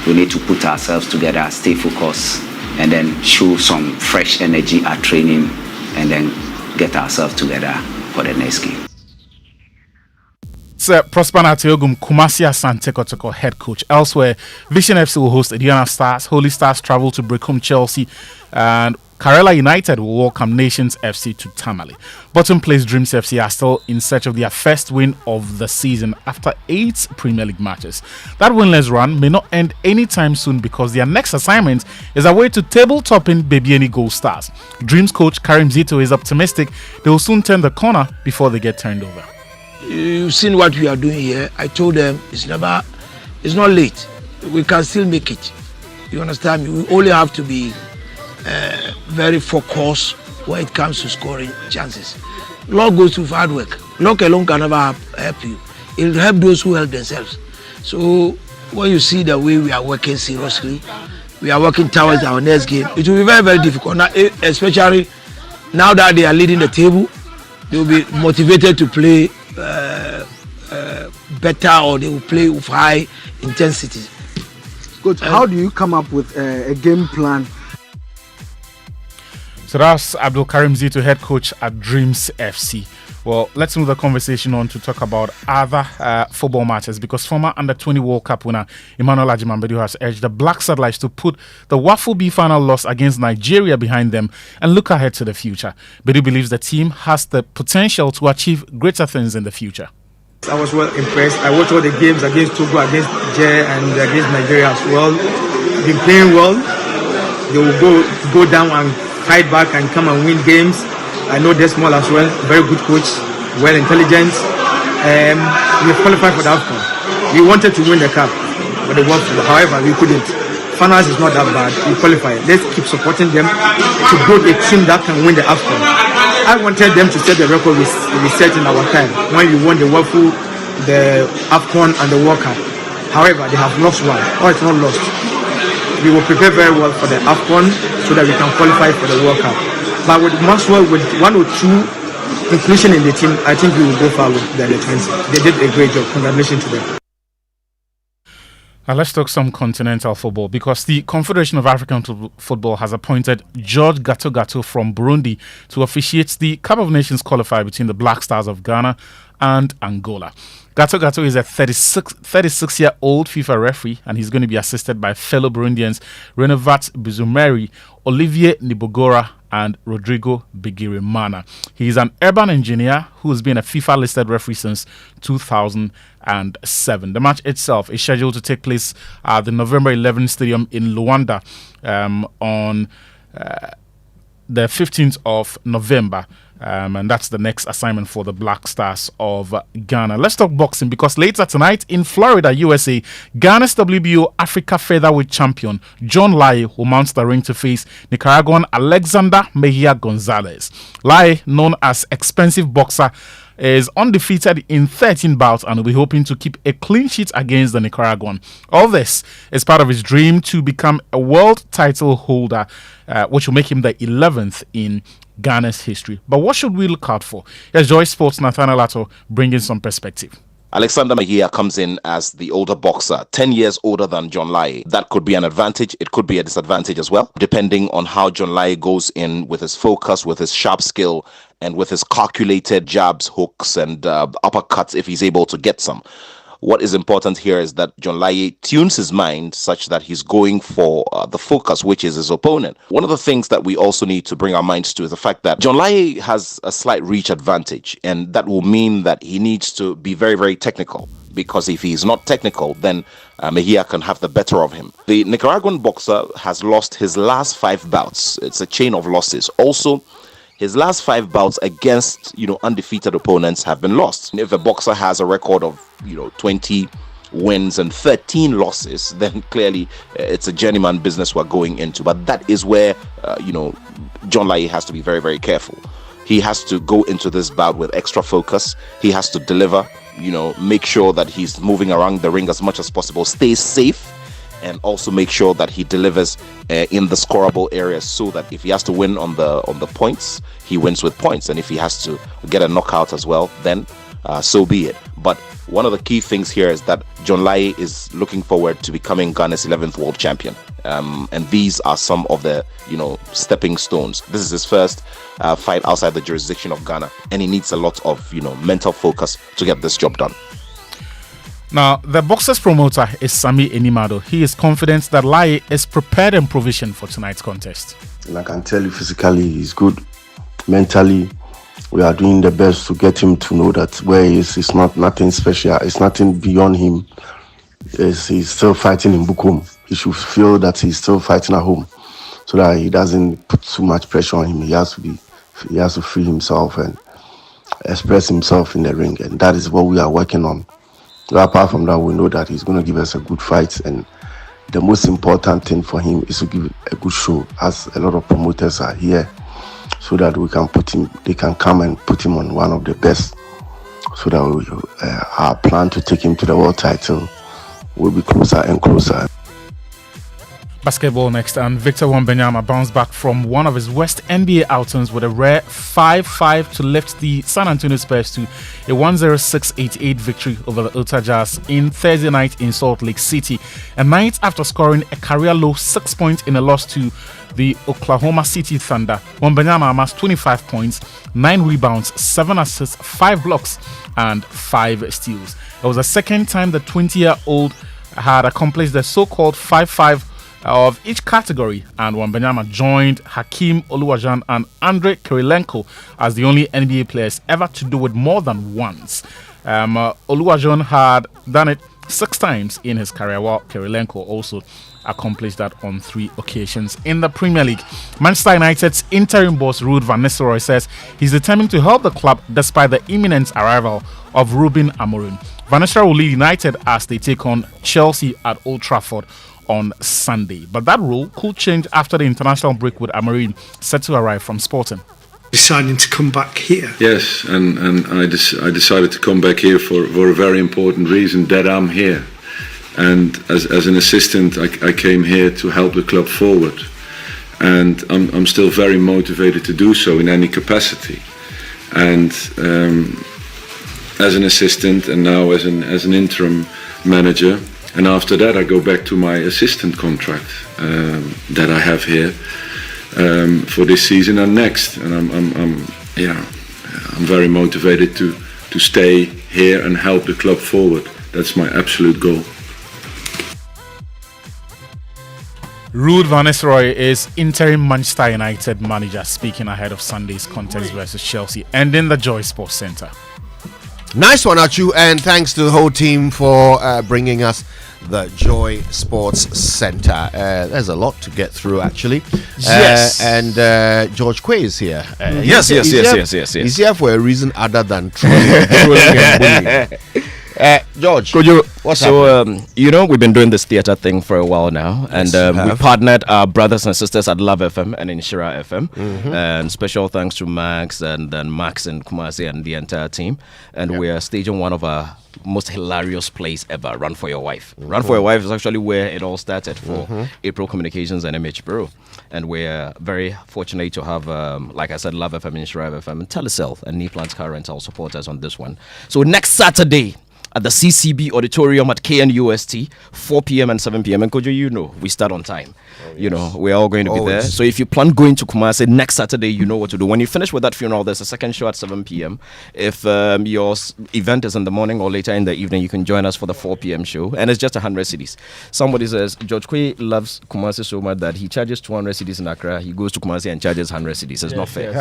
Speaker 11: We need to put ourselves together, stay focused, and then show some fresh energy at training, and then get ourselves together for the next game.
Speaker 2: Prosper Ogum, Kumasi Asante Kotoko head coach. Elsewhere, Vision FC will host Indiana Stars. Holy Stars travel to Brecum Chelsea, and Karela United will welcome Nations FC to Tamale. Bottom place Dreams FC are still in search of their first win of the season after 8 Premier League matches. That winless run may not end anytime soon, because their next assignment is away to table-topping Bebieni Gold Stars. Dreams coach Karim Zito is optimistic they will soon turn the corner before they get turned over.
Speaker 16: You've seen what we are doing here. I told them it's not late. We can still make it. You understand me? We only have to be very focused when it comes to scoring chances. Luck goes through hard work. Luck alone can never help you. It will help those who help themselves. So when you see the way we are working seriously, we are working towards our next game, it will be very, very difficult. Now, especially now that they are leading the table, they will be motivated to play better, or they will play with high intensity.
Speaker 19: Coach, how do you come up with a game plan?
Speaker 2: So that's Abdul Karim Zito, head coach at Dreams FC. Well, let's move the conversation on to talk about other football matters, because former Under-20 World Cup winner Emmanuel Ajimambedu has urged the Black Satellites to put the Waffle B final loss against Nigeria behind them and look ahead to the future. Bedu believes the team has the potential to achieve greater things in the future.
Speaker 19: I was well impressed. I watched all the games against Togo, against Niger, and against Nigeria as well. They've been playing well. They will go down and fight back and come and win games. I know Desmond as well, very good coach, well intelligent. We qualified for the AFCON. We wanted to win the cup, but the World Cup, however, we couldn't. Finals is not that bad. We qualified. Let's keep supporting them to build a team that can win the AFCON. I wanted them to set the record we set in our time when we won the Waffle, the AFCON, and the World Cup. However, they have lost one. Oh, it's not lost. We will prepare very well for the AFCON so that we can qualify for the World Cup. But with Maxwell, with 1 or 2 inclusion in the team, I think we will go far with the 20. They did a great job. Congratulations to them.
Speaker 2: Now let's talk some continental football, because the Confederation of African Football has appointed George Gato Gato from Burundi to officiate the Cup of Nations qualifier between the Black Stars of Ghana and Angola. Gato Gato is a 36-year-old FIFA referee, and he's going to be assisted by fellow Burundians Renovat Bizumeri, Olivier Nibogora, and Rodrigo Bigirimana. He is an urban engineer who has been a FIFA-listed referee since 2007. The match itself is scheduled to take place at the November 11 Stadium in Luanda on the 15th of November. And that's the next assignment for the Black Stars of Ghana. Let's talk boxing, because later tonight in Florida, USA, Ghana's WBO Africa Featherweight champion John Lai will mount the ring to face Nicaraguan Alexander Mejia Gonzalez. Lai, known as Expensive Boxer, is undefeated in 13 bouts and will be hoping to keep a clean sheet against the Nicaraguan. All this is part of his dream to become a world title holder, which will make him the 11th in Ghana's history. But what should we look out for? Here's Joy Sports' Nathaniel Lato bringing some perspective.
Speaker 5: Alexander Mejia comes in as the older boxer, 10 years older than John Lai. That could be an advantage. It could be a disadvantage as well, depending on how John Lai goes in with his focus, with his sharp skill, and with his calculated jabs, hooks, and uppercuts, if he's able to get some. What is important here is that John Lai tunes his mind such that he's going for the focus, which is his opponent. One of the things that we also need to bring our minds to is the fact that John Lai has a slight reach advantage, and that will mean that he needs to be very, very technical, because if he's not technical, then Mejia can have the better of him. The Nicaraguan boxer has lost his last 5 bouts. It's a chain of losses. Also, his last 5 bouts against, undefeated opponents have been lost. If a boxer has a record of, 20 wins and 13 losses, then clearly it's a journeyman business we're going into. But that is where, John Lai has to be very, very careful. He has to go into this bout with extra focus. He has to deliver, make sure that he's moving around the ring as much as possible, stay safe, and also make sure that he delivers in the scoreable areas, so that if he has to win on the points, he wins with points, and if he has to get a knockout as well, then so be it. But one of the key things here is that John Lai is looking forward to becoming Ghana's 11th world champion, and these are some of the stepping stones. This is his first fight outside the jurisdiction of Ghana, and he needs a lot of mental focus to get this job done.
Speaker 2: Now, the boxer's promoter is Sami Enimado. He is confident that Lai is prepared and provisioned for tonight's contest.
Speaker 7: And I can tell you physically he's good. Mentally, we are doing the best to get him to know that where he is, it's not nothing special. It's nothing beyond him. He's still fighting in Bukum. He should feel that he's still fighting at home, so that he doesn't put too much pressure on him. He has to free himself and express himself in the ring, and that is what we are working on. So apart from that, we know that he's going to give us a good fight, and the most important thing for him is to give a good show, as a lot of promoters are here, so that they can come and put him on one of the best, so that our plan to take him to the world title will be closer and closer.
Speaker 2: Basketball next, and Victor Wembanyama bounced back from one of his worst NBA outings with a rare 5-5 to lift the San Antonio Spurs to a 106-88 victory over the Utah Jazz in Thursday night in Salt Lake City, a night after scoring a career-low 6 points in a loss to the Oklahoma City Thunder. Wembanyama amassed 25 points, 9 rebounds, 7 assists, 5 blocks, and 5 steals. It was the second time the 20-year-old had accomplished the so-called 5-5 of each category, and Wembanyama joined Hakeem Olajuwon and Andrei Kirilenko as the only NBA players ever to do it more than once. Olajuwon had done it 6 times in his career, while Kirilenko also accomplished that on 3 occasions. In the Premier League, Manchester United's interim boss Ruud van Nistelrooy says he's determined to help the club despite the imminent arrival of Ruben Amorim. Van Nistelrooy will lead United as they take on Chelsea at Old Trafford on Sunday, but that rule could change after the international break with Amorim set to arrive from Sporting.
Speaker 16: deciding to come back here.
Speaker 6: Yes, and I decided to come back here for a very important reason, that I'm here. And as an assistant, I came here to help the club forward. And I'm still very motivated to do so in any capacity. And as an assistant and now as an interim manager, and after that I go back to my assistant contract that I have here for this season and next. And I'm very motivated to stay here and help the club forward. That's my absolute goal.
Speaker 2: Ruud van Nistelrooy is interim Manchester United manager, speaking ahead of Sunday's contest versus Chelsea, and in the Joy Sports Centre.
Speaker 23: Nice one, Achu, and thanks to the whole team for bringing us the Joy Sports Centre. There's a lot to get through, actually.
Speaker 13: Yes.
Speaker 23: And George Quay is here.
Speaker 13: Yes.
Speaker 23: He's here for a reason other than trolling and bullying. George, what's happening?
Speaker 13: We've been doing this theatre thing for a while now, and we partnered our brothers and sisters at Love FM and Inshira FM. And special thanks to Max and Max and Kumasi and the entire team. And we are staging one of our most hilarious plays ever, Run for Your Wife. Run for Your Wife is actually where it all started for April Communications and MH Bureau. And we're very fortunate to have, like I said, Love FM, Inshira FM, and Telecel and Neplant's Car Rental support us on this one. So next Saturday, at the CCB Auditorium at KNUST, 4 p.m. and 7 p.m. And Kojo, we start on time. We're all going to be there. So if you plan going to Kumasi next Saturday, you know what to do. When you finish with that funeral, there's a second show at 7 p.m. If your event is in the morning or later in the evening, you can join us for the 4 p.m. show. And it's just 100 cedis. Somebody says, George Quay loves Kumasi so much that he charges 200 cedis in Accra. He goes to Kumasi and charges 100 cedis. It's not fair.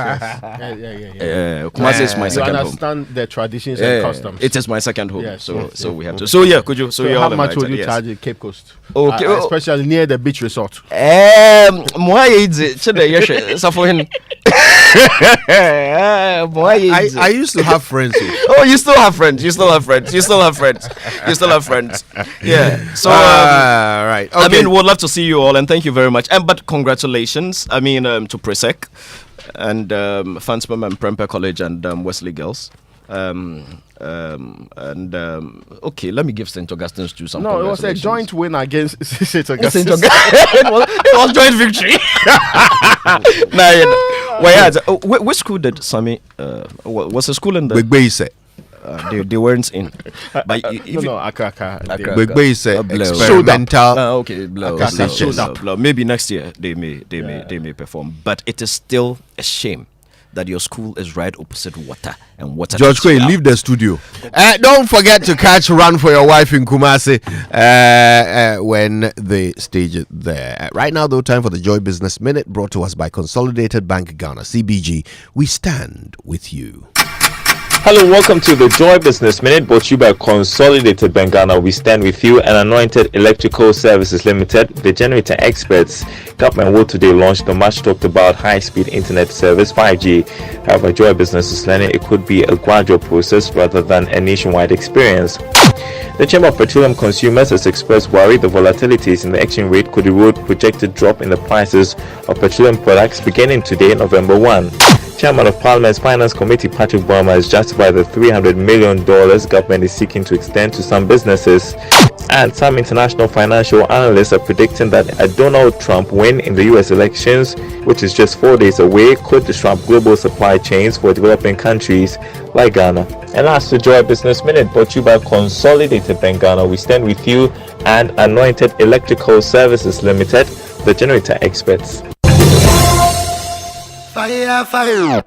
Speaker 13: Kumasi is my second home.
Speaker 1: You understand the traditions and customs.
Speaker 13: It is my second home. So we have to. So yeah, could you? So
Speaker 1: how much would you charge at Cape Coast?
Speaker 13: Okay,
Speaker 1: especially near the beach resort.
Speaker 13: I
Speaker 23: used to have friends.
Speaker 13: Oh, you still have friends. You still have friends. Yeah. So
Speaker 23: right. Okay.
Speaker 13: I mean, we'd love to see you all, and thank you very much. And congratulations. I mean, to Presec and Fansperm and Prempeh College and Wesley Girls. Okay, let me give St. Augustine's to some.
Speaker 1: No, it was a joint win against St. Augustine.
Speaker 13: It was joint victory. Which school did Sami? Was the school in the? They weren't in. But
Speaker 1: Accra.
Speaker 23: Experimental.
Speaker 13: Okay, blow. Maybe next year they may perform. But it is still a shame that your school is right opposite water, and water.
Speaker 23: George Quay, leave the studio. Don't forget to catch Run for Your Wife in Kumasi when they stage it there. Right now, though, time for the Joy Business Minute, brought to us by Consolidated Bank Ghana, CBG. We stand with you.
Speaker 10: Hello, welcome to the Joy Business Minute, brought to you by Consolidated Bank Ghana. We stand with you, and Anointed Electrical Services Limited, the generator experts. Government will today launch the much talked about high-speed internet service 5G. However, Joy Business is learning it could be a gradual process rather than a nationwide experience. The Chamber of Petroleum Consumers has expressed worry the volatilities in the exchange rate could erode projected drop in the prices of petroleum products beginning today, November 1. Chairman of Parliament's Finance Committee, Patrick Boerma, has justified the $300 million government is seeking to extend to some businesses. And some international financial analysts are predicting that a Donald Trump win in the US elections, which is just 4 days away, could disrupt global supply chains for developing countries like Ghana. And last, the Joy Business Minute, brought to you by Consolidated Bank Ghana. We stand with you, and Anointed Electrical Services Limited, the generator experts.
Speaker 23: Fire.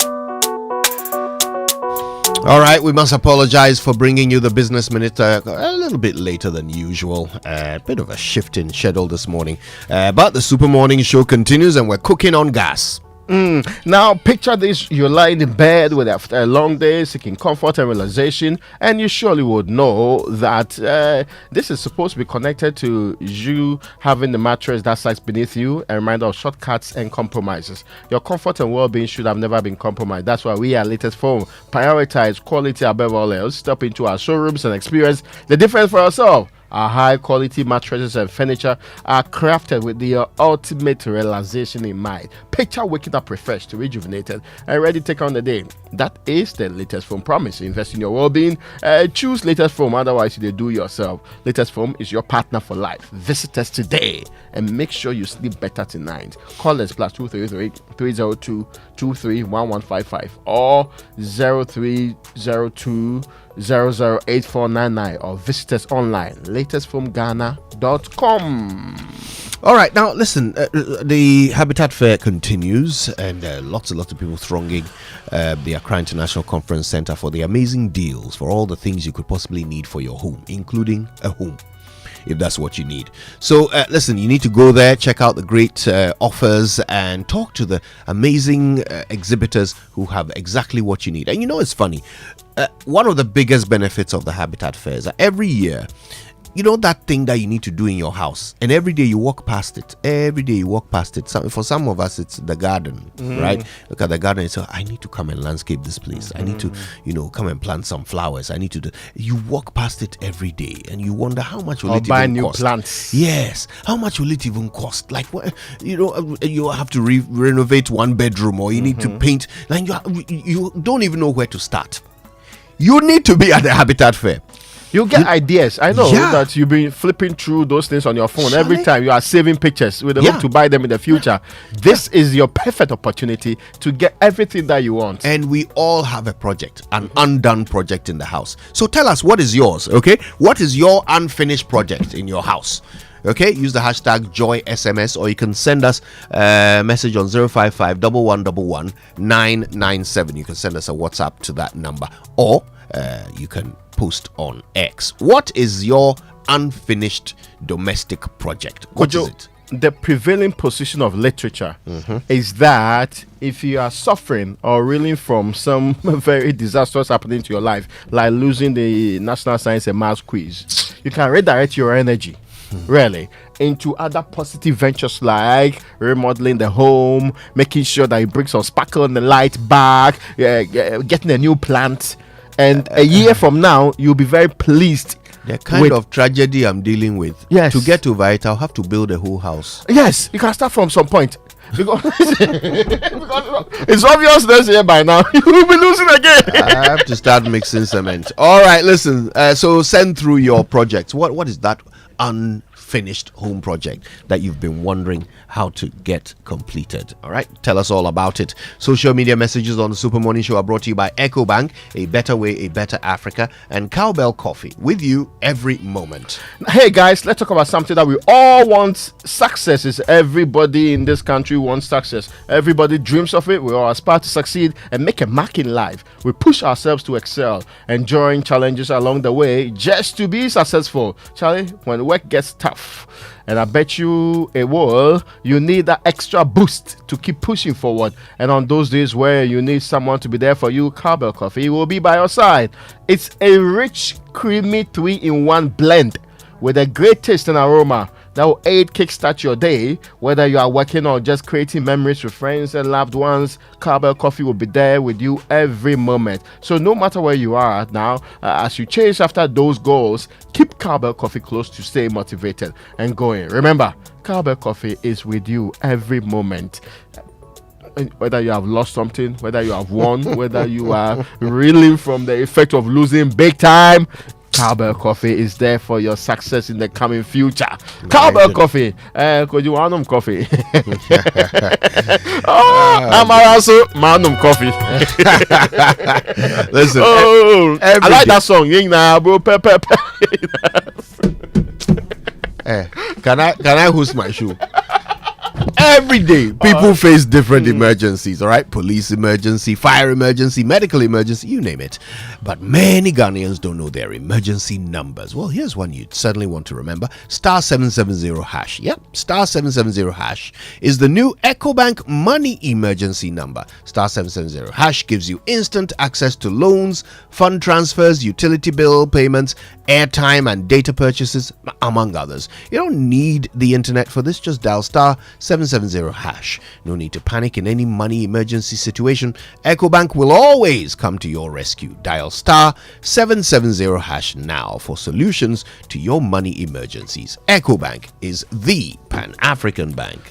Speaker 23: All right, we must apologize for bringing you the Business Minute a little bit later than usual. A bit of a shift in schedule this morning. But the Super Morning Show continues, and we're cooking on gas.
Speaker 1: Now, picture this: you're lying in bed after a long day, seeking comfort and relaxation, and you surely would know that this is supposed to be connected to you having the mattress that slides beneath you, a reminder of shortcuts and compromises. Your comfort and well-being should have never been compromised. That's why we at Latest Foam prioritize quality above all else. Step into our showrooms and experience the difference for yourself. Our high-quality mattresses and furniture are crafted with the ultimate relaxation in mind. picture waking up refreshed, rejuvenated, and ready to take on the day. That is the latest foam promise. Invest in your well-being. Choose latest foam. Otherwise, you do yourself. Latest foam is your partner for life. Visit us today and make sure you sleep better tonight. Call us +233 302 231155 or 0302 008499 or visit us online latestfromghana.com.
Speaker 23: All right, now listen, the Habitat Fair continues, and lots of people thronging the Accra International Conference Center for the amazing deals for all the things you could possibly need for your home, including a home, if that's what you need. So listen, you need to go there, check out the great offers, and talk to the amazing exhibitors who have exactly what you need. And you know, it's funny, one of the biggest benefits of the Habitat Fair is that every year, you know that thing that you need to do in your house, and every day you walk past it. For some of us, it's the garden, right? Look at the garden and say, I need to come and landscape this place. I need to, come and plant some flowers. I need to do. You walk past it every day, and you wonder how much will it even cost.
Speaker 1: Plants.
Speaker 23: Yes, how much will it even cost? Like, you have to renovate one bedroom, or you need to paint. Like, you don't even know where to start. You need to be at the Habitat Fair.
Speaker 1: You get ideas. I know that you've been flipping through those things on your phone. Every time you are saving pictures with the hope to buy them in the future. This is your perfect opportunity to get everything that you want.
Speaker 23: And we all have a project, an undone project in the house. So tell us, what is yours, okay? What is your unfinished project in your house? Okay, use the hashtag JoySMS, or you can send us a message on 055 1111 997. You can send us a WhatsApp to that number, or you can post on X. What is your unfinished domestic project? What is it?
Speaker 1: The prevailing position of literature is that if you are suffering or reeling from some very disastrous happening to your life, like losing the National Science and Maths quiz, you can redirect your energy really into other positive ventures like remodeling the home, making sure that you bring some sparkle in the light back, getting a new plant. And a year from now, you'll be very pleased.
Speaker 23: The kind of tragedy I'm dealing with.
Speaker 1: Yes.
Speaker 23: To get over it, I'll have to build a whole house.
Speaker 1: Yes, you can start from some point. Because it's obvious this year by now you will be losing again.
Speaker 23: I have to start mixing cement. All right, listen. So send through your projects. What is that unfinished home project that you've been wondering how to get completed? All right, tell us all about it. Social media messages on the Super Morning Show are brought to you by Ecobank, a better way, a better Africa, and Cowbell Coffee, with you every moment.
Speaker 1: Hey guys, let's talk about something that we all want. Success is everybody in this country wants success. Everybody dreams of it. We all aspire to succeed and make a mark in life. We push ourselves to excel, enjoying challenges along the way just to be successful. Charlie, when work gets tough, and I bet you it will, you need that extra boost to keep pushing forward. And on those days where you need someone to be there for you, Cowbell Coffee will be by your side. It's a rich, creamy 3-in-1 blend with a great taste and aroma that will aid kickstart your day. Whether you are working or just creating memories with friends and loved ones, Cowbell Coffee will be there with you every moment. So no matter where you are now, as you chase after those goals, keep Cowbell Coffee close to stay motivated and going. Remember, Cowbell Coffee is with you every moment. Whether you have lost something, whether you have won, whether you are reeling from the effect of losing big time, Cowbell Coffee is there for your success in the coming future. Cowbell Coffee. Could you want coffee? I'm also Manum Coffee.
Speaker 23: Listen,
Speaker 1: I like that song.
Speaker 23: Can I host my show? Every day, people face different emergencies, all right? Police emergency, fire emergency, medical emergency, you name it. But many Ghanaians don't know their emergency numbers. Well, here's one you'd certainly want to remember. *770#. Yep, *770# is the new Ecobank money emergency number. *770# gives you instant access to loans, fund transfers, utility bill payments, airtime and data purchases, among others. You don't need the internet for this. Just dial *770#. No need to panic in any money emergency situation. Ecobank will always come to your rescue. Dial *770# now for solutions to your money emergencies. Ecobank is the Pan-African bank.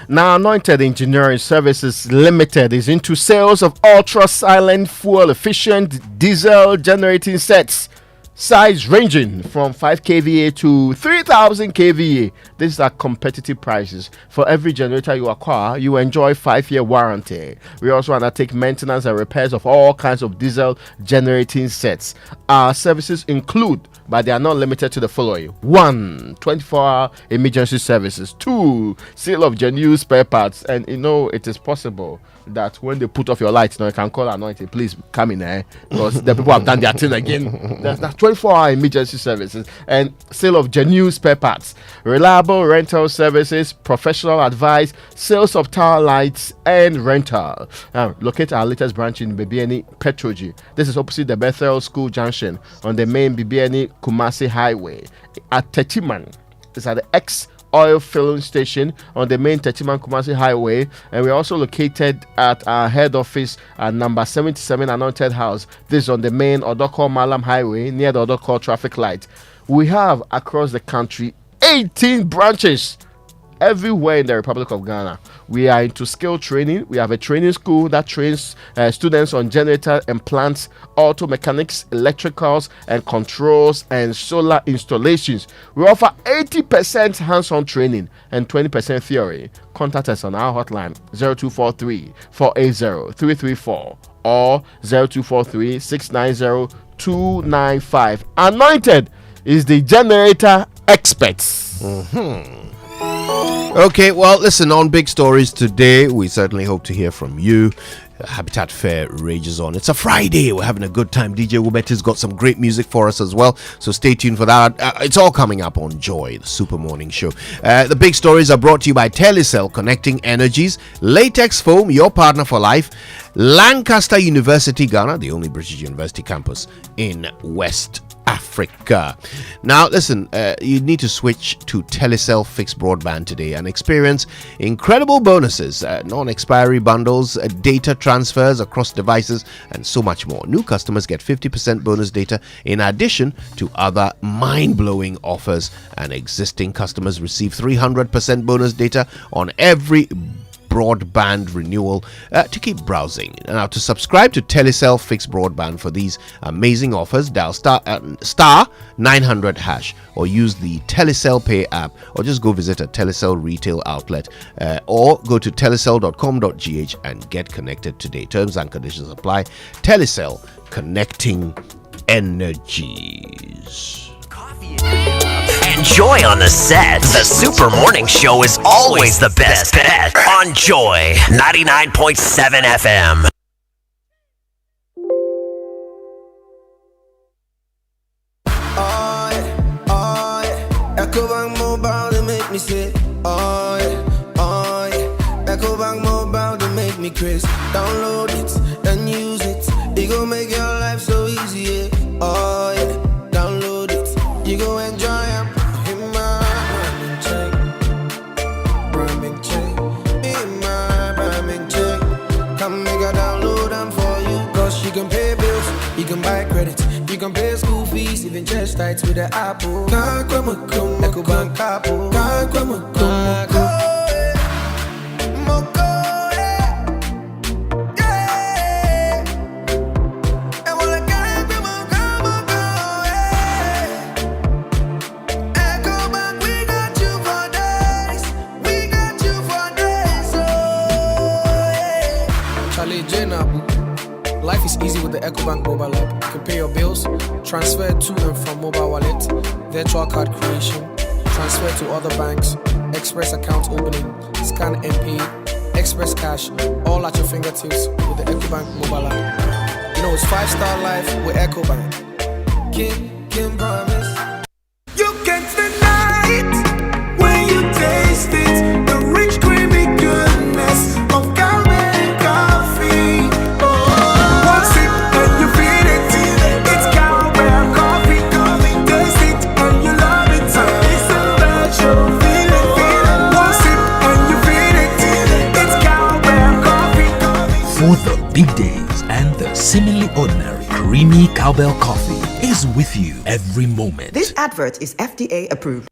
Speaker 1: Now, Anointed Engineering Services Limited is into sales of ultra-silent, fuel-efficient diesel generating sets. Size ranging from 5 kVA to 3000 kVA. These are competitive prices. For every generator you acquire, you enjoy 5-year warranty. We also undertake maintenance and repairs of all kinds of diesel generating sets. Our services include, but they are not limited to, the following: 1. 24-hour emergency services. 2. Sale of genuine spare parts. And you know, it is possible that when they put off your lights, you can call Anointed, please come in there, because the people have done their thing again. That's 24-hour emergency services and sale of genuine spare parts, reliable rental services, professional advice, sales of tower lights and rental. Locate our latest branch in Bibiani Petroji. This is opposite the Bethel School Junction on the main Bibiani Kumasi Highway. At Techiman, it's at the oil filling station on the main Techiman Kumasi Highway, and we're also located at our head office at number 77 Anointed House. This is on the main Odoko Malam Highway near the Odoko traffic light. We have across the country 18 branches everywhere in the Republic of Ghana. We are into skill training. We have a training school that trains students on generator and plants, auto mechanics, electricals and controls, and solar installations. We offer 80% hands-on training and 20% theory. Contact us on our hotline 0243 480 334 or 0243 690 295. Anointed is the generator experts.
Speaker 23: Okay, well, listen, on Big Stories today, we certainly hope to hear from you. Habitat Fair rages on. It's a Friday. We're having a good time. DJ Wubeti's got some great music for us as well, so stay tuned for that. It's all coming up on Joy, the Super Morning Show. The Big Stories are brought to you by Telecel, connecting energies, Latex Foam, your partner for life, Lancaster University, Ghana, the only British university campus in West Africa. Now listen, you need to switch to Telecel fixed broadband today and experience incredible bonuses, non-expiry bundles, data transfers across devices, and so much more. New customers get 50% bonus data in addition to other mind-blowing offers, and existing customers receive 300% bonus data on every broadband renewal to keep browsing. Now, to subscribe to Telecel fixed broadband for these amazing offers, dial star 900 hash or use the Telecel Pay app, or just go visit a Telecel retail outlet or go to telecel.com.gh and get connected today. Terms and conditions apply. Telecel, connecting energies.
Speaker 17: Enjoy on the set. The Super Morning Show is always the best bet on Joy 99.7 FM.
Speaker 8: Ecobank Mobile, they make me say, oh yeah. Ecobank Mobile, they make me crazy. Download it and use it. It gon' make your life so easy, yeah. Oh yeah. Download it. You go enjoy it. You can pay bills, you can buy credit, you can pay school fees, even church tights with the Apple. Ecobank Apple.
Speaker 18: Life is easy with the Ecobank mobile app. You can pay your bills, transfer to and from mobile wallet, virtual card creation, transfer to other banks, express account opening, scan and pay, express cash, all at your fingertips with the Ecobank mobile app. You know, it's 5-star life with Ecobank. Can promise.
Speaker 8: You can't deny it when you taste it. The rich creamy goodness of Cowbell coffee. One sip and you feel it. It's Cowbell coffee. Taste it and you love it. It's a special feeling. One sip and you feel it. It's Cowbell coffee.
Speaker 22: For the big days and the seemingly ordinary, creamy Cowbell coffee is with you every moment.
Speaker 24: This advert is FDA approved.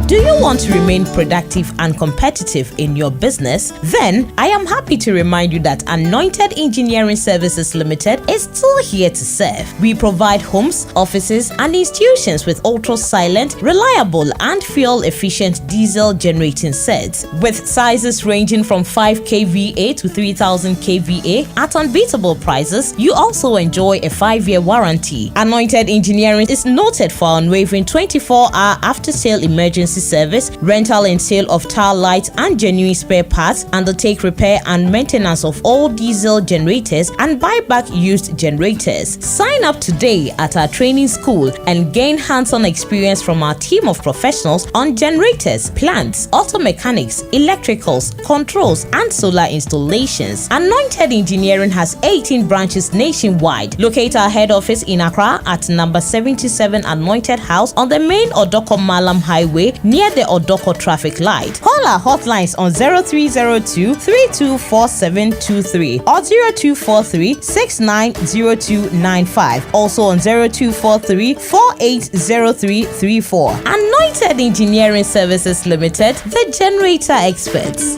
Speaker 25: Do
Speaker 3: you want to remain productive and competitive in your business? Then I am happy to remind you that Anointed Engineering Services Limited is still here to serve. We provide homes, offices, and institutions with ultra-silent, reliable, and fuel-efficient diesel generating sets with sizes ranging from 5 kVA to 3000 kVA at unbeatable prices. You also enjoy a 5-year warranty. Anointed Engineering is noted for unwavering 24-hour after-sale emergency service, rental and sale of tile lights and genuine spare parts, undertake repair and maintenance of all diesel generators, and buy back used generators. Sign up today at our training school and gain hands-on experience from our team of professionals on generators, plants, auto mechanics, electricals, controls, and solar installations. Anointed Engineering has 18 branches nationwide. Locate our head office in Accra at number 77 Anointed House on the main Odoko Malam Highway near the Odoko traffic light. Call our hotlines on 0302 324723 or 0243 690295. Also on 0243 480334. Anointed Engineering Services Limited, the generator experts.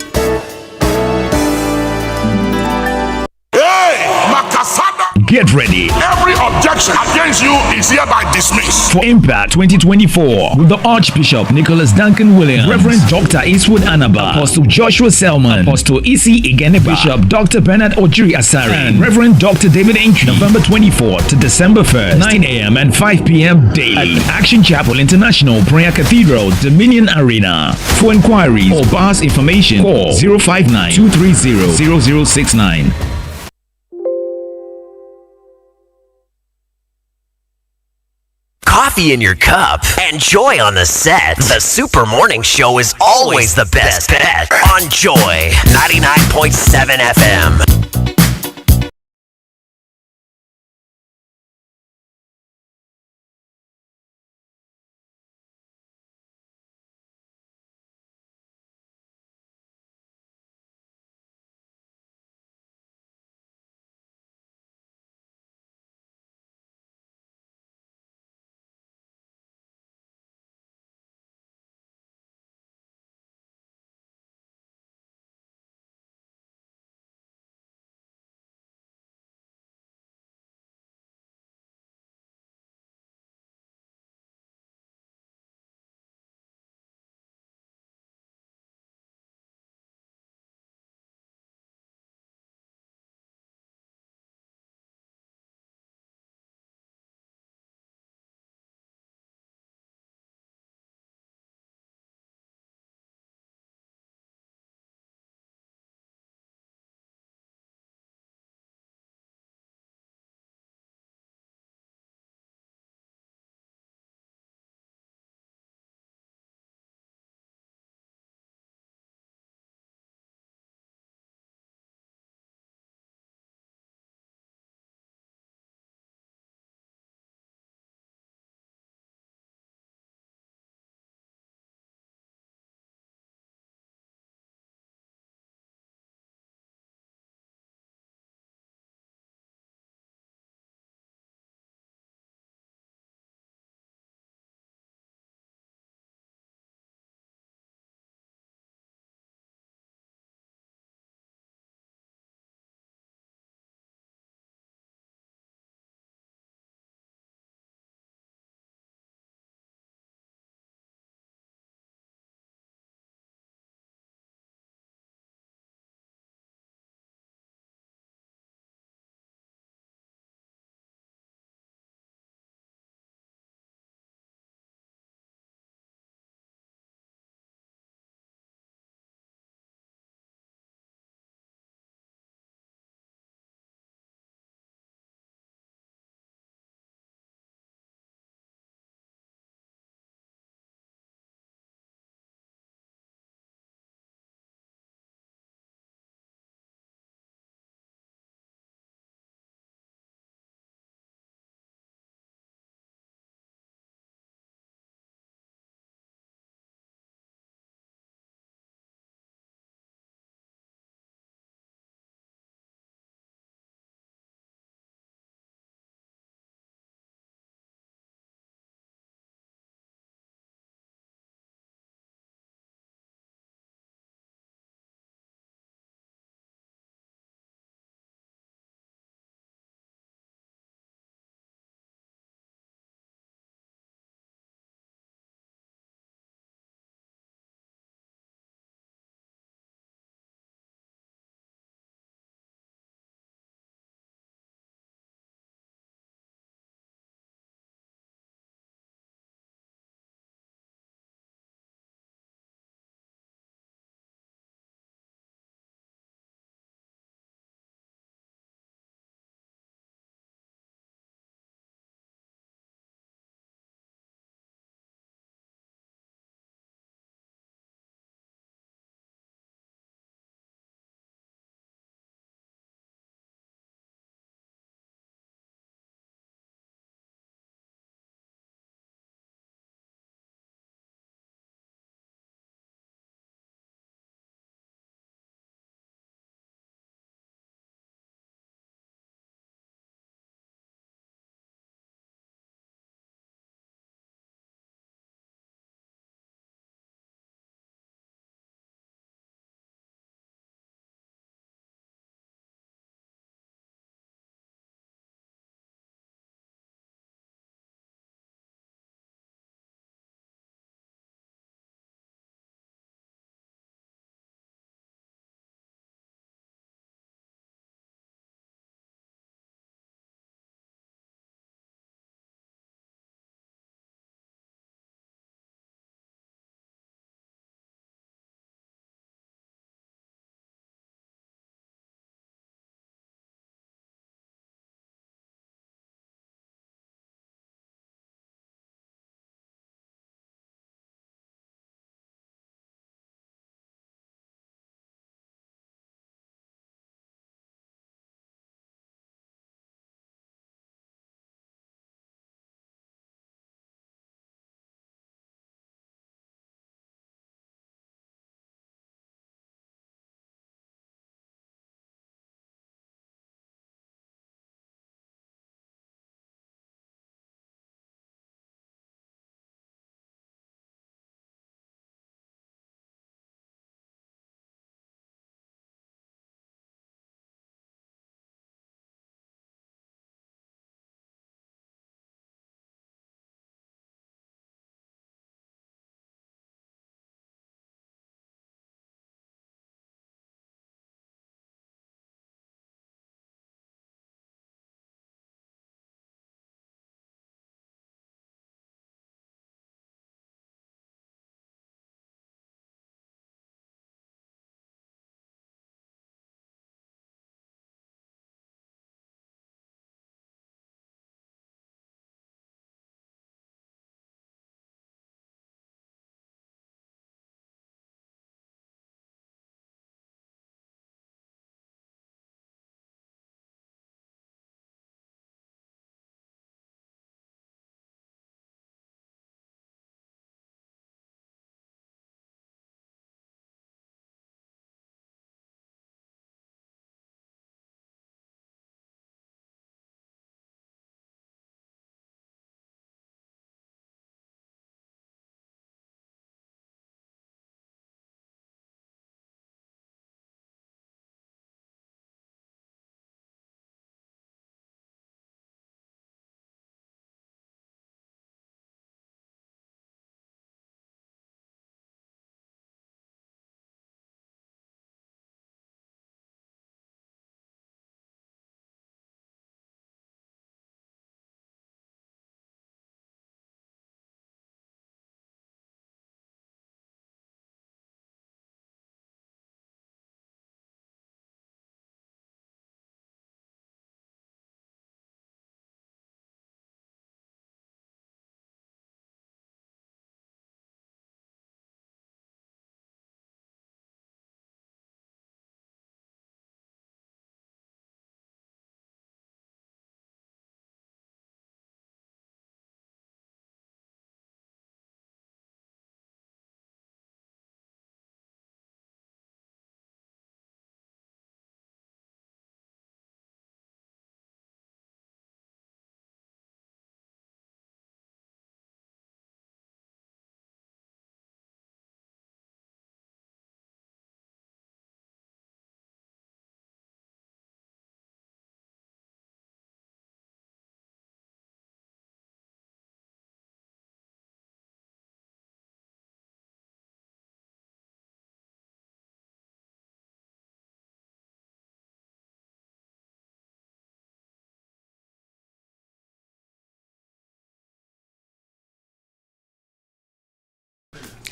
Speaker 12: Get ready.
Speaker 14: Every objection against you is hereby dismissed.
Speaker 12: For Impact 2024 with the Archbishop Nicholas Duncan Williams, Reverend Dr. Eastwood Anaba, Apostle Joshua Selman, Apostle Isi Igeneba, Bishop Dr. Bernard Ojiri Asari, and Reverend Dr. David Entry, November 24th to December 1st, 9 a.m. and 5 p.m. daily at Action Chapel International Prayer Cathedral, Dominion Arena. For inquiries or bars information, call 059 230 0069.
Speaker 17: Coffee in your cup and joy on the set. The Super Morning Show is always the best bet on Joy 99.7 FM.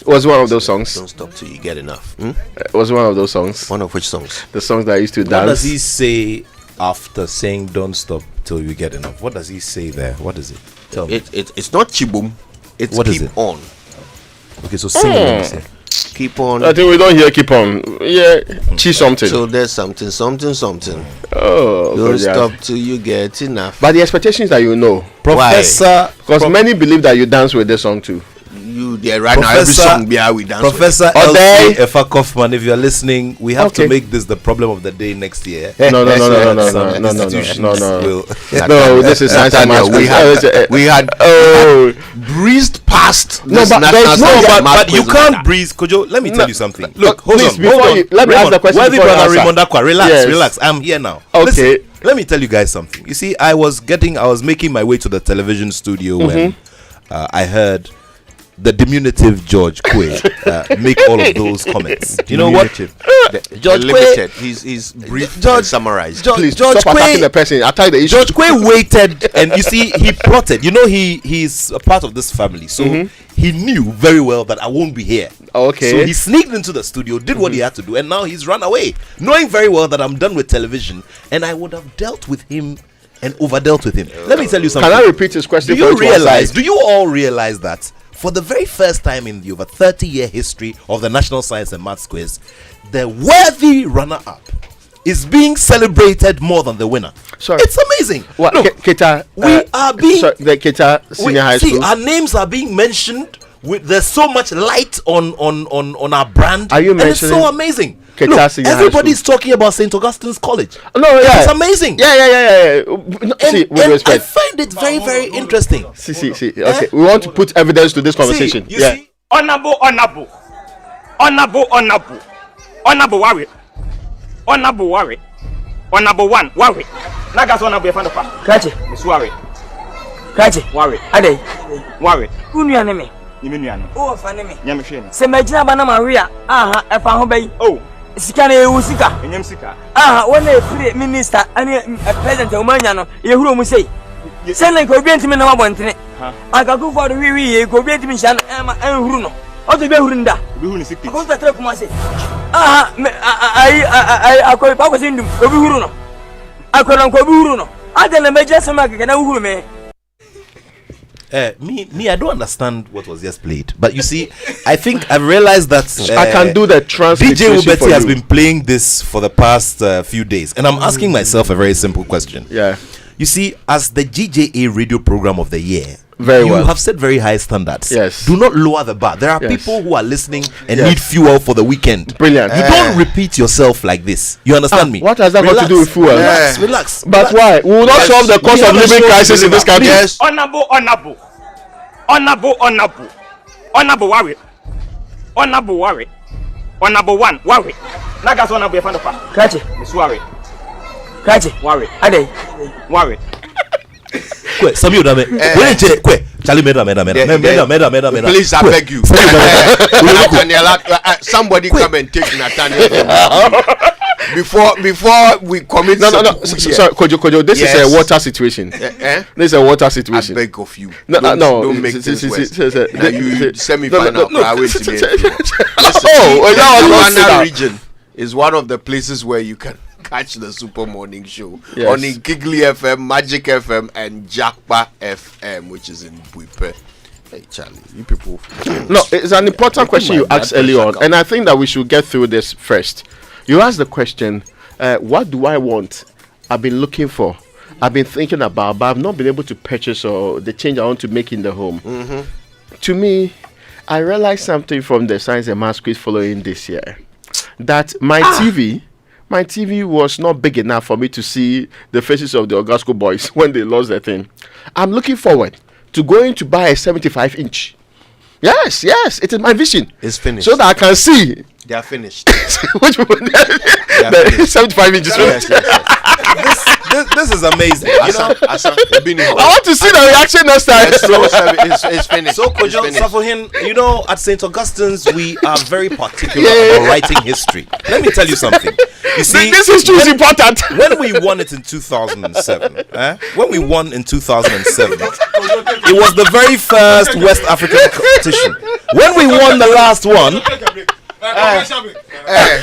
Speaker 1: Was one of those songs?
Speaker 23: Don't stop till you get enough.
Speaker 1: Was one of those songs?
Speaker 23: One of which songs?
Speaker 1: The songs that I used to dance.
Speaker 23: What does he say after saying "Don't stop till you get enough"? What does he say there? What is it? Tell me. It's not chibum. It's what keep is it? on. Okay, so sing it. Keep on.
Speaker 1: I think we don't hear keep on. Yeah, cheese something.
Speaker 23: So there's something.
Speaker 1: Oh,
Speaker 23: don't stop till you get enough.
Speaker 1: But the expectation is that you know,
Speaker 23: Professor,
Speaker 1: because many believe that you dance with this song too.
Speaker 23: You there right now. Every song we dance.
Speaker 9: Professor L.C. Efa Kaufman, if you are listening, we have to make this the problem of the day next year.
Speaker 1: No. This is science and maths.
Speaker 23: We had breezed past.
Speaker 9: But you can't breeze. Kojo, let me tell you something. Look, hold on.
Speaker 1: Let me ask the question.
Speaker 9: Relax. I'm here now.
Speaker 1: Okay.
Speaker 9: Listen, let me tell you guys something. You see, I was making my way to the television studio when I heard the diminutive George Quay make all of those comments. You know what?
Speaker 23: George Quay, he's brief and summarized.
Speaker 1: Please stop attacking the person. Attack the issue.
Speaker 9: George Quay waited, and you see, he plotted. You know, he's a part of this family, so he knew very well that I won't be here.
Speaker 1: Okay.
Speaker 9: So he sneaked into the studio, did what he had to do, and now he's run away, knowing very well that I'm done with television, and I would have dealt with him and overdealt with him. Let me tell you something.
Speaker 1: Can I repeat his question?
Speaker 9: Do you all realize that for the very first time in the over 30-year history of the National Science and Maths Quiz, the worthy runner-up is being celebrated more than the winner?
Speaker 1: Sorry.
Speaker 9: It's amazing.
Speaker 1: What?
Speaker 9: Look,
Speaker 1: Kita,
Speaker 9: we are being...
Speaker 1: the Kita Senior High School.
Speaker 9: See, our names are being mentioned. There's so much light on our brand.
Speaker 1: Are you
Speaker 9: mentioning? And it's so amazing. Look, everybody's talking about St. Augustine's College.
Speaker 1: No, yeah.
Speaker 9: It's amazing.
Speaker 1: Yeah. No, see, with respect.
Speaker 9: I find it very, very interesting.
Speaker 1: See. Okay, we want to put evidence to this conversation.
Speaker 15: See, honorable worry. Honorable one, worry. Nagas honorable Fanopa.
Speaker 20: Kachi.
Speaker 15: Miss worry.
Speaker 20: Worry. Ade.
Speaker 15: Worry.
Speaker 20: Who knew enemy?
Speaker 15: Niminuano.
Speaker 20: Oh, Fanemy.
Speaker 15: Yamshin.
Speaker 20: Semajina Bana Maria. If I obey.
Speaker 15: Oh.
Speaker 20: Sikane Usika.
Speaker 15: Yamsika.
Speaker 20: When a free minister and a president of Maniano, you will say. Send like a bent in our one. I can go for the wee, go bent me, Shan, and Bruno. Or the Berunda. I want to talk myself. I call Papas in Bruno. I call Uncle Bruno. I tell a major Samaka can know me.
Speaker 9: Me, I don't understand what was just played. But you see, I think I've realized that
Speaker 1: I can do the translation.
Speaker 9: DJ Ubeti has been playing this for the past few days, and I'm asking myself a very simple question.
Speaker 1: Yeah.
Speaker 9: You see, as the GJA radio program of the year,
Speaker 1: you
Speaker 9: have set very high standards.
Speaker 1: Yes.
Speaker 9: Do not lower the bar. There are people who are listening and need fuel for the weekend.
Speaker 1: Brilliant.
Speaker 9: You don't repeat yourself like this. You understand me?
Speaker 1: What has that got to do with fuel?
Speaker 9: Relax.
Speaker 1: But why? We will not solve the cost of living crisis in this country.
Speaker 15: Yes. Honorable worry. Honorable worry. Honorable one, worry. Nagas honorable Fanopa.
Speaker 20: Kachi.
Speaker 15: Miss worry. Worry.
Speaker 20: Ade.
Speaker 15: Worry.
Speaker 9: Some of them.
Speaker 23: Please, I beg you. Somebody come and take Nathaniel before we commit.
Speaker 1: No. Sorry, Kojo. This is a water situation. This is a water situation.
Speaker 23: I beg of you.
Speaker 1: No.
Speaker 23: Don't make this worse. You semi-final.
Speaker 1: Oh,
Speaker 23: region is one of the places where you can catch the Super Morning Show on Kigli FM, Magic FM, and Jakpa FM, which is in Buipe. Hey, Charlie, you people.
Speaker 1: No, it's an important question you asked earlier on, and I think that we should get through this first. You asked the question, what do I want? I've been looking for. I've been thinking about, but I've not been able to purchase or the change I want to make in the home. To me, I realized something from the Science and Maths Quiz following this year, that my TV was not big enough for me to see the faces of the Ogasco boys when they lost their thing. I'm looking forward to going to buy a 75-inch. Yes, it is my vision.
Speaker 23: It's finished.
Speaker 1: So that I can see.
Speaker 23: They are finished.
Speaker 1: Which one? The 75 inches.
Speaker 23: Yes.
Speaker 9: This is amazing.
Speaker 1: I want to see the reaction next time.
Speaker 23: It's finished.
Speaker 9: So, Kojo Safohin, you know, at St. Augustine's, we are very particular about writing history. Let me tell you something. You see,
Speaker 1: this history is important.
Speaker 9: When we won it in 2007, it was the very first West African competition when we won the last one,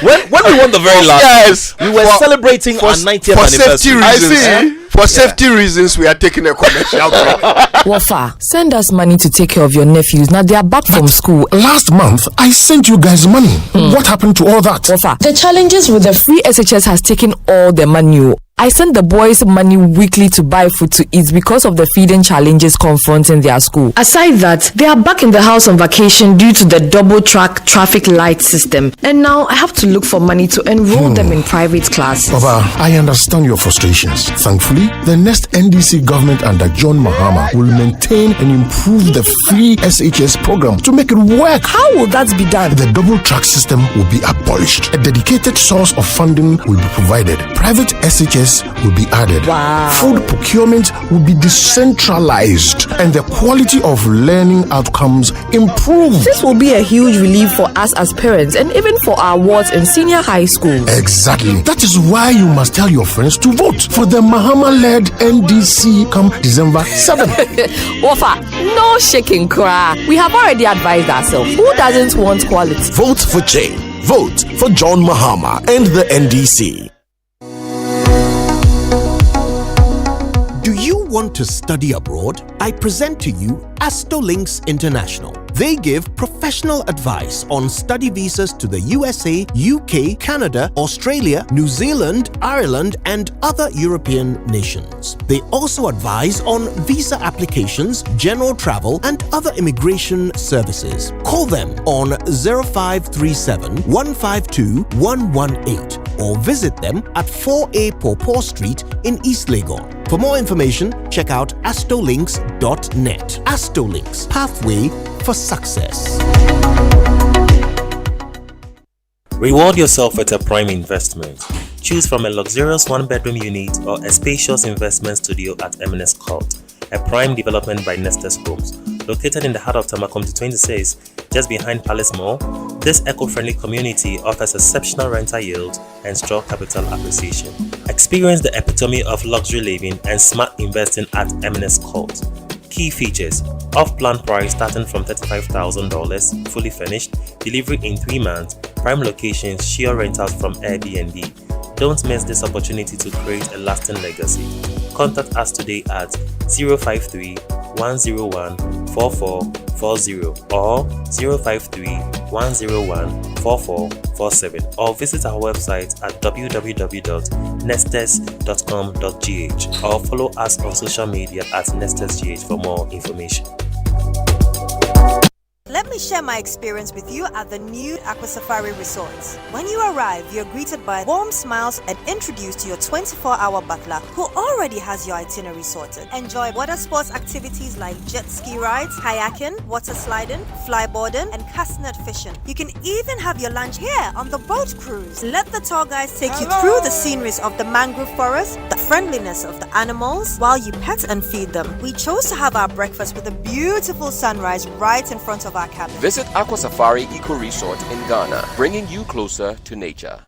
Speaker 9: when we won the very last, we were celebrating our 90th anniversary.
Speaker 14: I see. For safety reasons, we are taking a commercial break.
Speaker 4: Wafa, send us money to take care of your nephews. Now they are back from school.
Speaker 14: Last month, I sent you guys money. What happened to all that?
Speaker 4: Wafa, the challenges with the free SHS has taken all the money. I sent the boys money weekly to buy food to eat because of the feeding challenges confronting their school. Aside that, they are back in the house on vacation due to the double track traffic light system. And now I have to look for money to enroll them in private classes.
Speaker 14: Baba, I understand your frustrations. Thankfully, the next NDC government under John Mahama will maintain and improve the free SHS program to make it work.
Speaker 4: How will that be done?
Speaker 14: The double track system will be abolished. A dedicated source of funding will be provided. Private SHS will be added.
Speaker 4: Wow.
Speaker 14: Food procurement will be decentralized and the quality of learning outcomes improved.
Speaker 4: This will be a huge relief for us as parents and even for our wards in senior high schools.
Speaker 14: Exactly. That is why you must tell your friends to vote for the Mahama-led NDC come December 7th.
Speaker 4: Wafa, no shaking cry. We have already advised ourselves. Who doesn't want quality?
Speaker 11: Vote for change. Vote for John Mahama and the NDC. Do you want to study abroad? I present to you Astolinks International. They give professional advice on study visas to the USA, UK, Canada, Australia, New Zealand, Ireland, and other European nations. They also advise on visa applications, general travel, and other immigration services. Call them on 0537 152 118 or visit them at 4A Pawpaw Street in East Legon. For more information, check out astolinks.net. Astolinks, pathway for success.
Speaker 21: Reward yourself with a prime investment. Choose from a luxurious one-bedroom unit or a spacious investment studio at M&S Court, a prime development by Nestus Homes. Located in the heart of Tamakomti 26, just behind Palace Mall, this eco-friendly community offers exceptional rental yield and strong capital appreciation. Experience the epitome of luxury living and smart investing at M&S Court. Key features: off-plan price starting from $35,000, fully furnished, delivery in 3 months, prime locations, sure rentals from Airbnb. Don't miss this opportunity to create a lasting legacy. Contact us today at 053 101 4440 or 053 101 4447 or visit our website at www.nestes.com.gh or follow us on social media at NestesGH for more information.
Speaker 24: Let me share my experience with you at the new Aqua Safari Resorts. When you arrive, you're greeted by warm smiles and introduced to your 24-hour butler who already has your itinerary sorted. Enjoy water sports activities like jet ski rides, kayaking, water sliding, flyboarding, and castnet fishing. You can even have your lunch here on the boat cruise. Let the tour guides take you through the sceneries of the mangrove forest, the friendliness of the animals, while you pet and feed them. We chose to have our breakfast with a beautiful sunrise right in front of our cabin.
Speaker 25: Visit Aqua Safari Eco Resort in Ghana, bringing you closer to nature.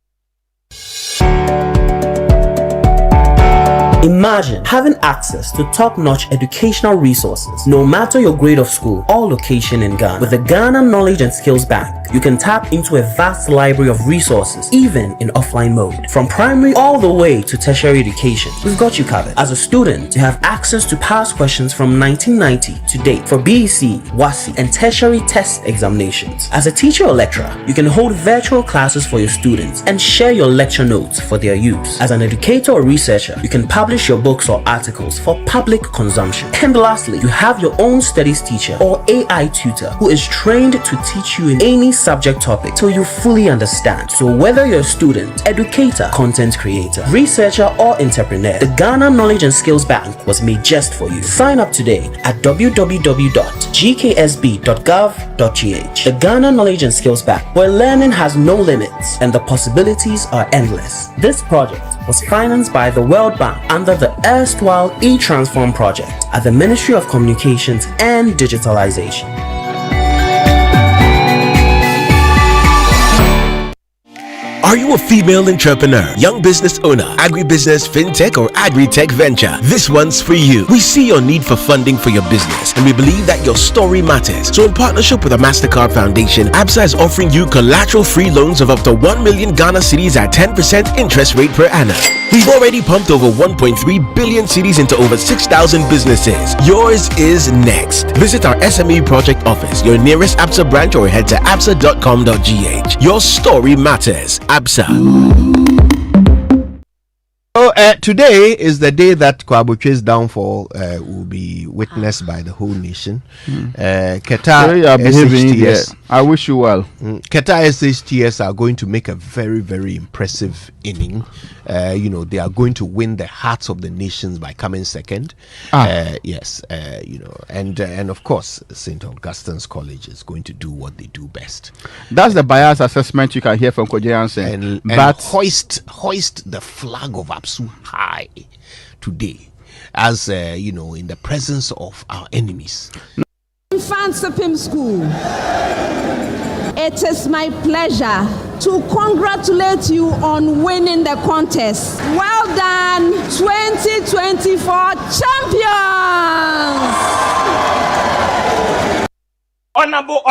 Speaker 26: Imagine having access to top-notch educational resources, no matter your grade of school or location in Ghana. With the Ghana Knowledge and Skills Bank, you can tap into a vast library of resources, even in offline mode. From primary all the way to tertiary education, we've got you covered. As a student, you have access to past questions from 1990 to date for BEC, WASI, and tertiary test examinations. As a teacher or lecturer, you can hold virtual classes for your students and share your lecture notes for their use. As an educator or researcher, you can publish your books or articles for public consumption. And lastly, you have your own studies teacher or AI tutor who is trained to teach you in any subject topic till you fully understand. So whether you're a student, educator, content creator, researcher, or entrepreneur, the Ghana Knowledge and Skills Bank was made just for you. Sign up today at www.gksb.gov.gh. The Ghana Knowledge and Skills Bank, where learning has no limits and the possibilities are endless. This project was financed by the World Bank under the erstwhile e-Transform project at the Ministry of Communications and Digitalization.
Speaker 2: Are you a female entrepreneur, young business owner, agribusiness, fintech, or agri-tech venture? This one's for you. We see your need for funding for your business, and we believe that your story matters. So in partnership with the MasterCard Foundation, ABSA is offering you collateral-free loans of up to 1 million Ghana cedis at 10% interest rate per annum. We've already pumped over 1.3 billion cedis into over 6,000 businesses. Yours is next. Visit our SME project office, your nearest ABSA branch, or head to absa.com.gh. Your story matters. ABSA.
Speaker 23: So today is the day that Kwabuche's downfall will be witnessed by the whole nation. Keta SHTS,
Speaker 1: I wish you well.
Speaker 23: Keta SHTS are going to make a very, very impressive inning. They are going to win the hearts of the nations by coming second. Yes, and of course, St. Augustine's College is going to do what they do best.
Speaker 1: That's the bias assessment you can hear from Koje Jansen.
Speaker 23: But hoist the flag of ABSU high today, as in the presence of our enemies.
Speaker 5: Infantsipim School, it is my pleasure to congratulate you on winning the contest. Well done, 2024 champions!
Speaker 15: Honorable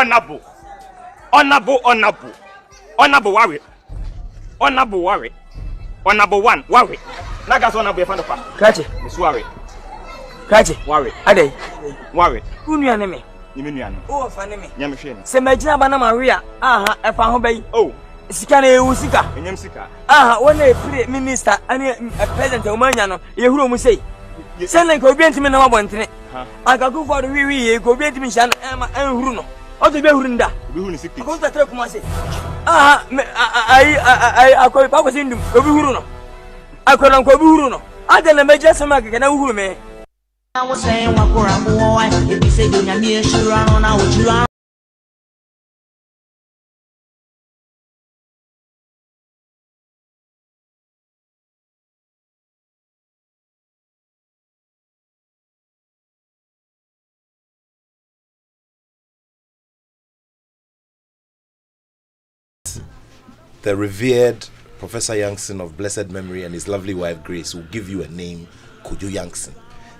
Speaker 15: worry. Honorable one, worry. Nagas honorable Fanopa.
Speaker 20: Kachi.
Speaker 15: Miss worry.
Speaker 20: Kachi.
Speaker 15: Worry.
Speaker 20: Ade.
Speaker 15: Worry.
Speaker 20: Unya neme.
Speaker 15: Niminuano.
Speaker 20: Oh, faneme.
Speaker 15: Nyamisheni.
Speaker 20: Se majina bana Maria. Aha, efa ho bayi.
Speaker 15: Oh.
Speaker 20: Sika na ewu sika.
Speaker 15: Enyam sika.
Speaker 20: Aha, wona e minister ani president omanya no. Ye huro mu sei. Se na ko obi ntimi na mabɔntene. Agagu for wi ye ko obi ntimi hia no huru no. Oto be huru nda.
Speaker 15: Obi huru ni sika.
Speaker 20: Ko ta tre kuma sei. Aha, ai akoy pa ko sindum. Obi huru no. Akoran ko obi huru no. Ade na meje sama keke na huru me. I was saying what boy, if you say you na sure on now what you are.
Speaker 9: The revered Professor Youngson of blessed memory and his lovely wife Grace will give you a name, Kojo Youngson.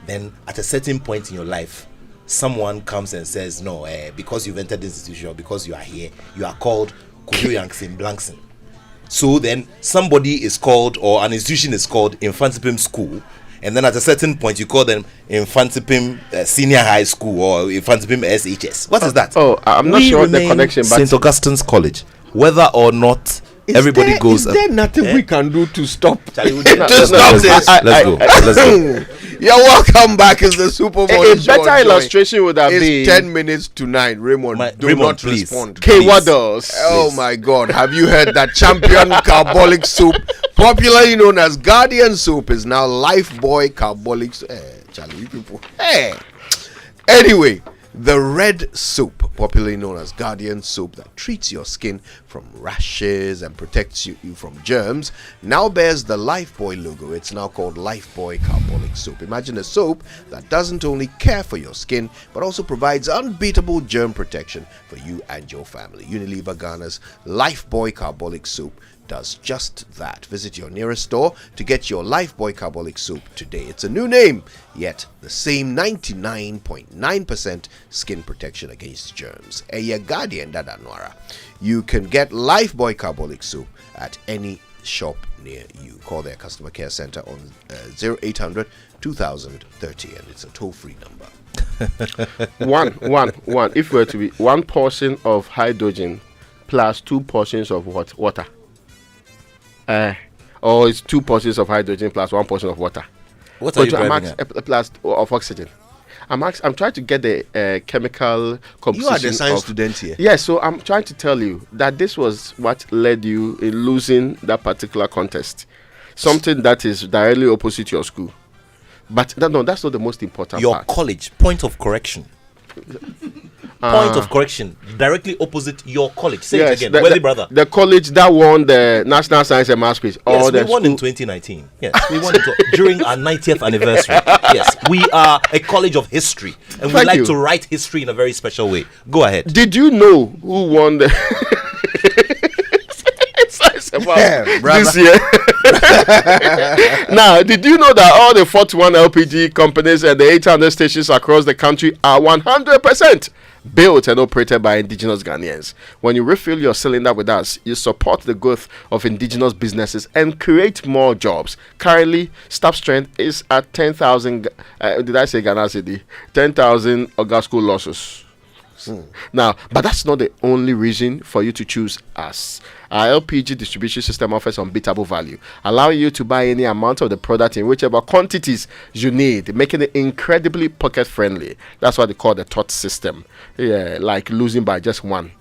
Speaker 9: Then at a certain point in your life, someone comes and says, no, because you've entered this institution or because you are here, you are called Kojo Youngson Blankson. So then somebody is called, or an institution is called Infantsipim School, and then at a certain point you call them Infantsipim Senior High School or Infantsipim SHS. What is that?
Speaker 1: Oh, I'm not sure the connection, but
Speaker 9: St. Augustine's College. Whether or not everybody goes.
Speaker 23: Is there nothing we can do to stop
Speaker 9: Let's
Speaker 23: this?
Speaker 9: Let's go.
Speaker 23: You're welcome back. It's the Super Bowl.
Speaker 1: A better illustration would have been
Speaker 23: 10 minutes to 9. Raymond, do
Speaker 9: Raymond,
Speaker 23: not
Speaker 9: please.
Speaker 23: respond.
Speaker 1: K Waddles.
Speaker 23: Oh my God! Have you heard that champion carbolic soup, popularly known as Guardian soup, is now Lifebuoy carbolic soup? Charlie, people. Hey. Anyway. The red soup, popularly known as Guardian soap, that treats your skin from rashes and protects you from germs, now bears the Lifebuoy logo. It's now called Lifebuoy Carbolic Soap. Imagine a soap that doesn't only care for your skin, but also provides unbeatable germ protection for you and your family. Unilever Ghana's Lifebuoy Carbolic Soap does just that. Visit your nearest store to get your Lifebuoy Carbolic Soap today. It's a new name, yet the same 99.9% skin protection against germs. Eya Guardian Dada Noara. You can get Lifebuoy Carbolic Soap at any shop near you. Call their customer care center on 0800 2030, and it's a toll-free number.
Speaker 1: one. If we were to be 1 portion of hydrogen plus 2 portions of water. Or it's 2 portions of hydrogen plus 1 portion of water.
Speaker 9: What are you driving at?
Speaker 1: Plus of oxygen. I'm trying to get the chemical composition.
Speaker 23: You are the science student here.
Speaker 1: Yes, so I'm trying to tell you that this was what led you in losing that particular contest. Something that is directly opposite your school. But no, that's not the most important
Speaker 9: your
Speaker 1: part.
Speaker 9: College, point of correction. Point of correction, directly opposite your college. Say it again, Worthy brother.
Speaker 1: The college that won the National Science and Maths Quiz.
Speaker 9: Yes, we won in 2019. Yes, we won it during our 90th anniversary. Yes, we are a college of history, and we like to write history in a very special way. Go ahead.
Speaker 1: Did you know who won the Science and this year. Now, did you know that all the 41 LPG companies and the 800 stations across the country are 100% built and operated by indigenous Ghanaians? When you refill your cylinder with us, you support the growth of indigenous businesses and create more jobs. Currently, staff strength is at 10,000. Did I say Ghana City? 10,000 Ogasco losses. Now, but that's not the only reason for you to choose us. Our LPG distribution system offers unbeatable value, allowing you to buy any amount of the product in whichever quantities you need, making it incredibly pocket friendly. That's what they call the TOT system. Yeah, like losing by just one.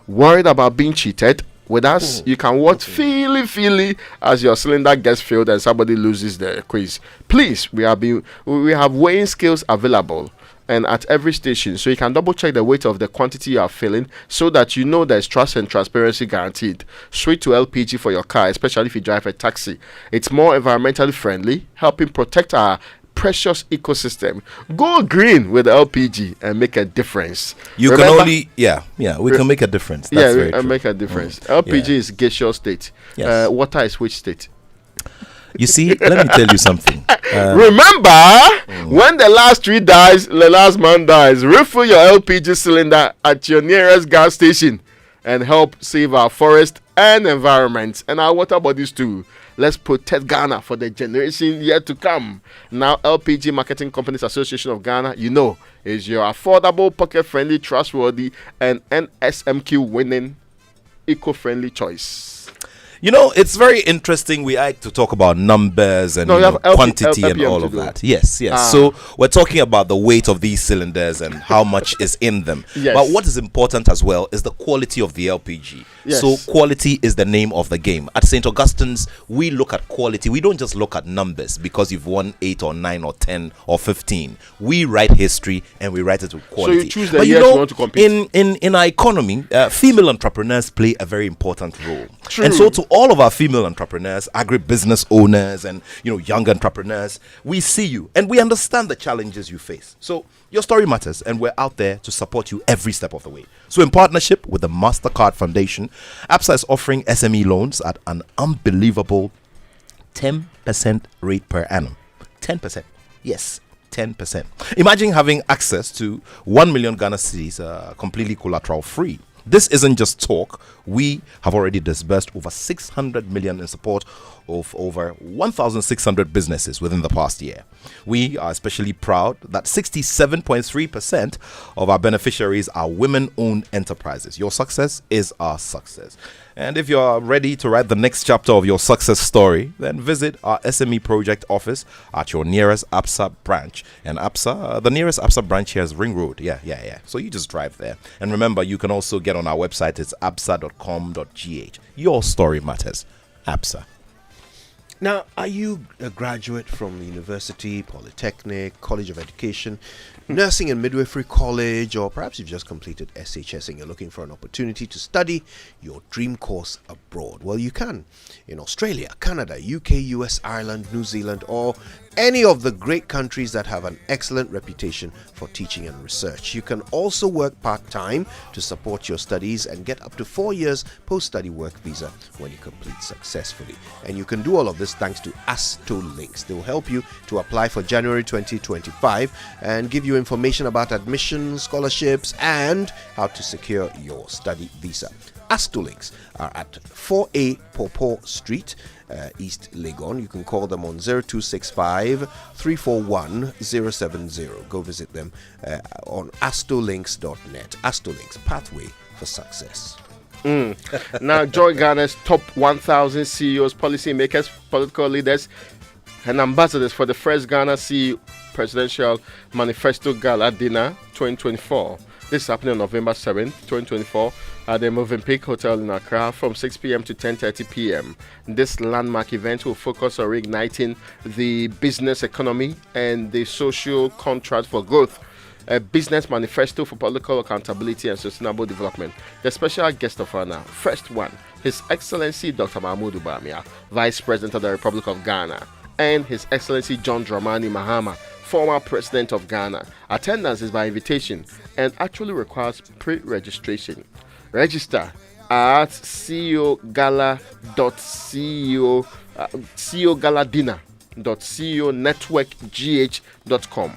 Speaker 1: Worried about being cheated? With us, you can watch feely as your cylinder gets filled and somebody loses the quiz. Please, we have weighing scales available and at every station, so you can double check the weight of the quantity you are filling, so that you know there's trust and transparency guaranteed. Switch to LPG for your car, especially if you drive a taxi. It's more environmentally friendly, helping protect our precious ecosystem. Go green with LPG and make a difference.
Speaker 9: We can make a difference. That's very true.
Speaker 1: Make a difference. LPG is gaseous state.
Speaker 9: Yes.
Speaker 1: Water is which state?
Speaker 9: You see, let me tell you something.
Speaker 1: Remember, when the last tree dies, the last man dies. Refill your LPG cylinder at your nearest gas station and help save our forest and environment and our water bodies too. Let's protect Ghana for the generation yet to come. Now, LPG Marketing Companies Association of Ghana, is your affordable, pocket-friendly, trustworthy, and NSMQ winning eco-friendly choice.
Speaker 9: It's very interesting. We like to talk about numbers and quantity and all of that. Yes. So we're talking about the weight of these cylinders and how much is in them.
Speaker 1: Yes.
Speaker 9: But what is important as well is the quality of the LPG.
Speaker 1: Yes.
Speaker 9: So quality is the name of the game. At St. Augustine's, we look at quality. We don't just look at numbers because you've won 8 or 9 or 10 or 15. We write history and we write it with quality.
Speaker 1: So you choose the year you want to compete.
Speaker 9: In our economy, female entrepreneurs play a very important role.
Speaker 1: True.
Speaker 9: And so to all of our female entrepreneurs, agribusiness owners, and young entrepreneurs, we see you and we understand the challenges you face. So your story matters, and we're out there to support you every step of the way. So in partnership with the MasterCard Foundation, ABSA is offering SME loans at an unbelievable 10% rate per annum. 10%. Yes. 10%. Imagine having access to 1 million Ghana cedis completely collateral free. This isn't just talk. We have already disbursed over 600 million in support of over 1,600 businesses within the past year. We are especially proud that 67.3% of our beneficiaries are women-owned enterprises. Your success is our success. And if you're ready to write the next chapter of your success story, then visit our SME project office at your nearest ABSA branch. And ABSA, the nearest ABSA branch here is Ring Road. Yeah. So you just drive there. And remember, you can also get on our website. It's absa.com.gh. Your story matters. ABSA.
Speaker 23: Now, are you a graduate from university, polytechnic, college of education, nursing and midwifery college, or perhaps you've just completed SHS and you're looking for an opportunity to study your dream course abroad? Well, you can in Australia, Canada, UK, US, Ireland, New Zealand, or any of the great countries that have an excellent reputation for teaching and research. You can also work part-time to support your studies and get up to 4 years post-study work visa when you complete successfully. And you can do all of this thanks to ASTO Links. They will help you to apply for January 2025 and give you information about admissions, scholarships, and how to secure your study visa. ASTO Links are at 4A Popo Street, East Legon. You can call them on 0265 341 070. Go visit them on astolinks.net. ASTOLinks, pathway for success.
Speaker 1: Now, join Ghana's top 1,000 CEOs, policymakers, political leaders, and ambassadors for the first Ghana CEO Presidential Manifesto Gala Dinner 2024. This is happening on November 7th, 2024 at the Movenpick Hotel in Accra from 6 p.m. to 10:30 p.m. This landmark event will focus on reigniting the business economy and the social contract for growth, a business manifesto for political accountability and sustainable development. The special guest of honor, first one, His Excellency Dr. Mahmoud Bawumia, Vice President of the Republic of Ghana, and His Excellency John Dramani Mahama, former President of Ghana. Attendance is by invitation and actually requires pre-registration. Register at ceogala.co ceogaladinner.co networkgh.com.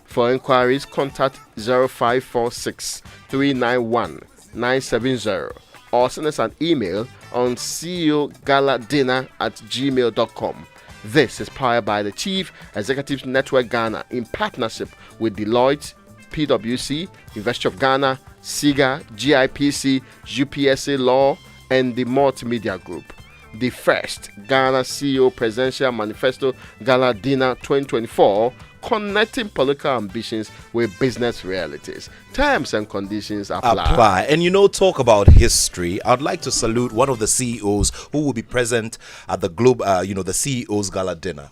Speaker 1: For inquiries, contact 0546 391 970 or send us an email on ceogaladinner@gmail.com. This is powered by the Chief Executive Network Ghana in partnership with Deloitte, PwC, University of Ghana, SIGA, GIPC, UPSA Law, and the Multimedia Group. The first Ghana CEO Presidential Manifesto Gala Dinner 2024, connecting political ambitions with business realities. Terms and conditions apply.
Speaker 9: And talk about history. I'd like to salute one of the CEOs who will be present at the Globe, the CEO's Gala Dinner.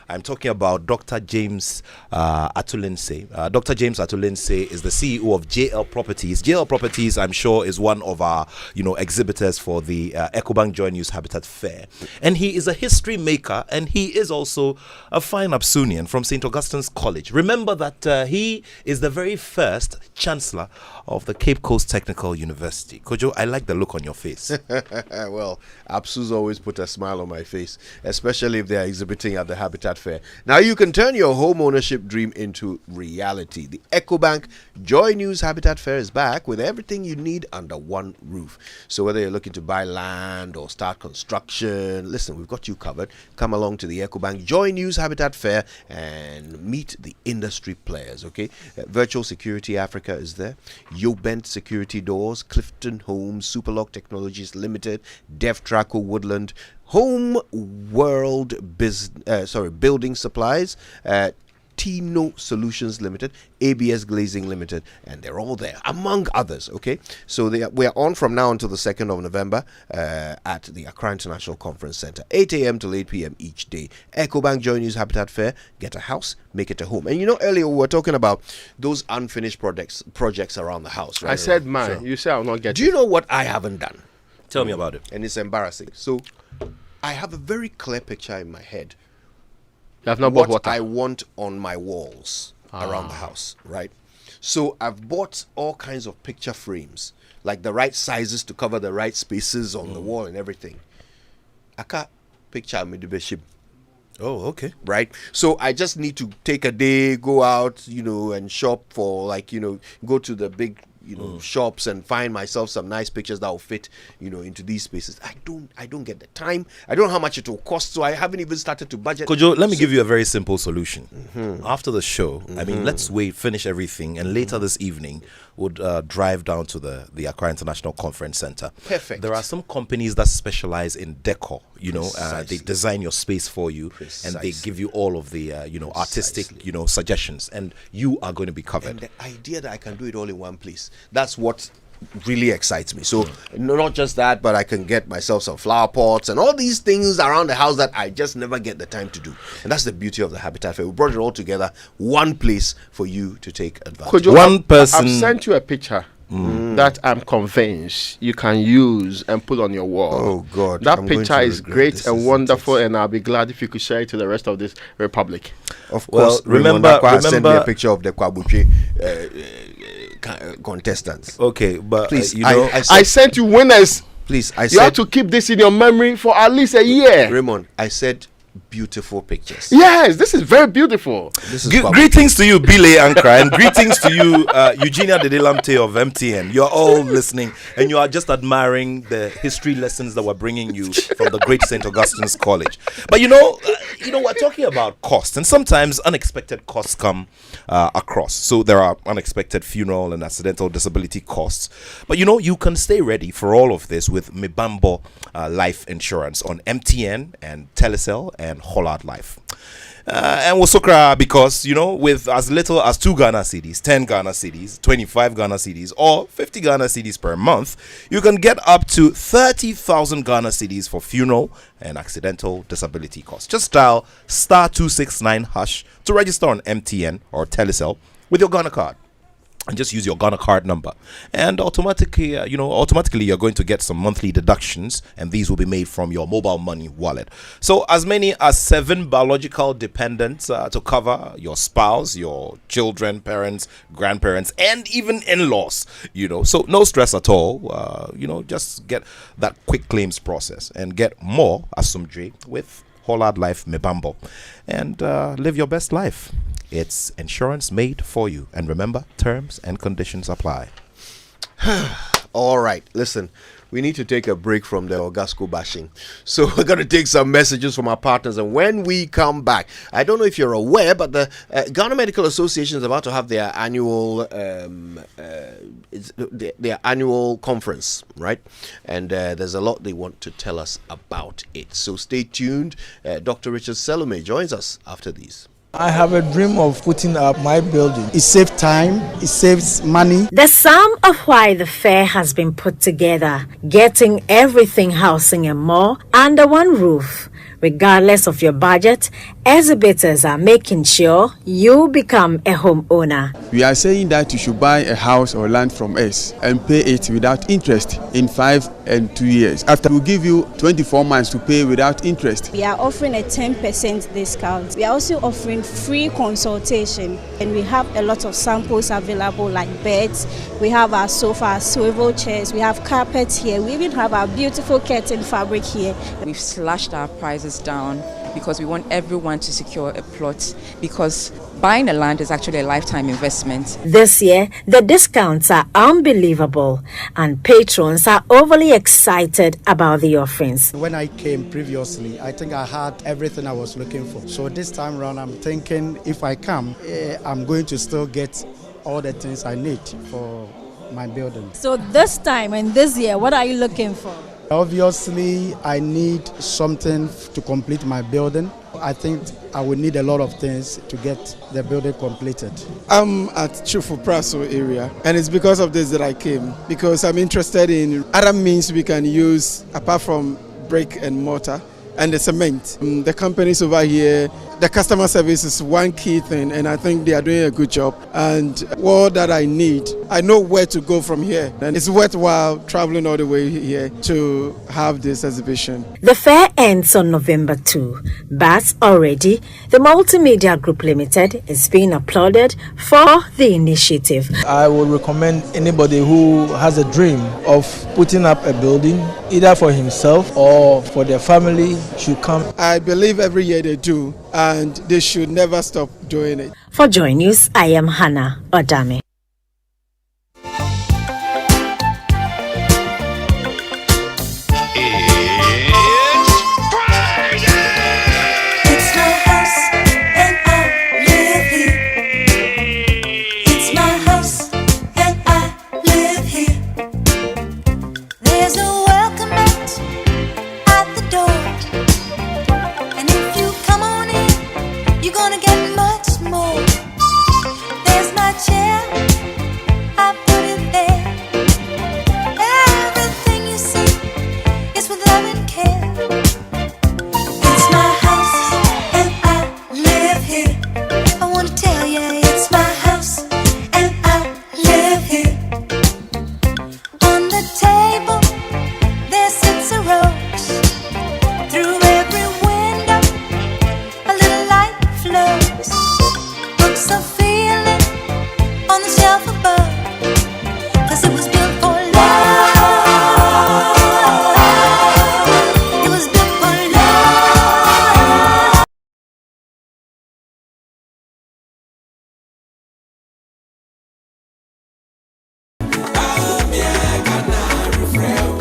Speaker 9: I'm talking about Dr. James Atulinse. Dr. James Atulinse is the CEO of JL Properties. JL Properties, I'm sure, is one of our, exhibitors for the Ecobank Joy News Habitat Fair. And he is a history maker, and he is also a fine Absunian from St. Augustine's College. Remember that he is the very first Chancellor of the Cape Coast Technical University. Kojo, I like the look on your face.
Speaker 23: Well, Absus always put a smile on my face, especially if they are exhibiting at the Habitat Fair. Now you can turn your home ownership dream into reality. The Ecobank Joy News Habitat Fair is back with everything you need under one roof. So whether you're looking to buy land or start construction, listen, we've got you covered. Come along to the Ecobank Joy News Habitat Fair and meet the industry players, okay? Virtual Security Africa is there. Yobent Security Doors, Clifton Homes, Superlock Technologies Limited, Devtraco Woodland, Home World Building Supplies, Tino Solutions Limited, ABS Glazing Limited, and they're all there, among others, okay? So we are on from now until the 2nd of November at the Accra International Conference Center, 8 a.m. till 8 p.m. each day. Ecobank Joy News Habitat Fair, get a house, make it a home. And earlier we were talking about those unfinished projects around the house, right?
Speaker 1: I said mine. Sure. You said I'll not get it.
Speaker 23: Do you know what I haven't done?
Speaker 9: Tell me about it.
Speaker 23: And it's embarrassing. So I have a very clear picture in my head.
Speaker 1: You have not bought
Speaker 23: what
Speaker 1: water?
Speaker 23: I want on my walls around the house, right? So I've bought all kinds of picture frames, like the right sizes to cover the right spaces on the wall and everything. I can't picture me the ship.
Speaker 9: Oh, okay.
Speaker 23: Right? So I just need to take a day, go out, and shop for go to the big shops and find myself some nice pictures that will fit into these spaces. I don't get the time. I don't know how much it will cost, so I haven't even started to budget.
Speaker 9: Kojo, let me give you a very simple solution. After the show, let's finish everything, and later this evening would drive down to the Accra International Conference Center.
Speaker 23: Perfect.
Speaker 9: There are some companies that specialize in decor. They design your space for you, and they give you all of the artistic suggestions, and you are going to be covered.
Speaker 23: And the idea that I can do it all in one place, that's what really excites me. So not just that, but I can get myself some flower pots and all these things around the house that I just never get the time to do. And that's the beauty of the Habitat Fair. We brought it all together, one place for you to take advantage.
Speaker 1: I've sent you a picture that I'm convinced you can use and put on your wall.
Speaker 23: Oh God,
Speaker 1: that picture is great and wonderful, and I'll be glad if you could share it to the rest of this republic.
Speaker 23: Of course, remember send me a picture of the Kwabuche contestants.
Speaker 9: Okay, but
Speaker 23: please,
Speaker 1: I sent you winners.
Speaker 23: Please,
Speaker 1: you have to keep this in your memory for at least a year.
Speaker 23: Raymond, I said beautiful pictures.
Speaker 1: Yes, this is very beautiful.
Speaker 9: Greetings to you, Billy Ankra, and greetings to you, Eugenia Dedelamte of MTN. You're all listening, and you are just admiring the history lessons that we're bringing you from the great St. Augustine's College. But we're talking about costs, and sometimes unexpected costs come across. So there are unexpected funeral and accidental disability costs. But you can stay ready for all of this with Mibambo Life Insurance on MTN and Telecel and Hollard Life. And Wosokra, because with as little as 2 Ghana cedis, 10 Ghana cedis, 25 Ghana cedis, or 50 Ghana cedis per month, you can get up to 30,000 Ghana cedis for funeral and accidental disability costs. Just dial *269# to register on MTN or Telecel with your Ghana card. and just use your Ghana card number, and automatically you're going to get some monthly deductions, and these will be made from your mobile money wallet. So as many as 7 biological dependents to cover your spouse, your children, parents, grandparents, and even in-laws. So no stress at all. Just get that quick claims process and get more Asumdre with Whole Hard Life Mebambo, and live your best life. It's insurance made for you. And remember, terms and conditions apply.
Speaker 23: All right, listen, we need to take a break from the Ogasco bashing. So we're going to take some messages from our partners. And when we come back, I don't know if you're aware, but the Ghana Medical Association is about to have their annual their annual conference, right? And there's a lot they want to tell us about it. So stay tuned. Dr. Richard Salome joins us after these.
Speaker 6: I have a dream of putting up my building. It saves time, it saves money.
Speaker 7: The sum of why the fair has been put together, getting everything, housing and more under one roof. Regardless of your budget, exhibitors are making sure you become a homeowner.
Speaker 6: We are saying that you should buy a house or land from us and pay it without interest in 5 and 2 years. After we give you 24 months to pay without interest.
Speaker 10: We are offering a 10% discount. We are also offering free consultation, and we have a lot of samples available like beds. We have our sofa, swivel chairs, we have carpets here. We even have our beautiful curtain fabric here.
Speaker 13: We've slashed our prices down because we want everyone to secure a plot, because buying a land is actually a lifetime investment.
Speaker 7: This year, the discounts are unbelievable and patrons are overly excited about the offerings.
Speaker 16: When I came previously, I think I had everything I was looking for. So this time around, I'm thinking if I come, I'm going to still get all the things I need for my building.
Speaker 19: So this time and this year, what are you looking for?
Speaker 16: Obviously, I need something to complete my building. I think I will need a lot of things to get the building completed.
Speaker 6: I'm at Chufu Praso area, and it's because of this that I came, because I'm interested in other means we can use apart from brick and mortar and the cement. The companies over here, the customer service is one key thing, and I think they are doing a good job. And all that I need, I know where to go from here. And it's worthwhile traveling all the way here to have this exhibition.
Speaker 7: The fair ends on November 2, but already the Multimedia Group Limited is being applauded for the initiative.
Speaker 6: I would recommend anybody who has a dream of putting up a building, either for himself or for their family, should come. I believe every year they do, and they should never stop doing it.
Speaker 7: For Joy News, I am Hannah Odame.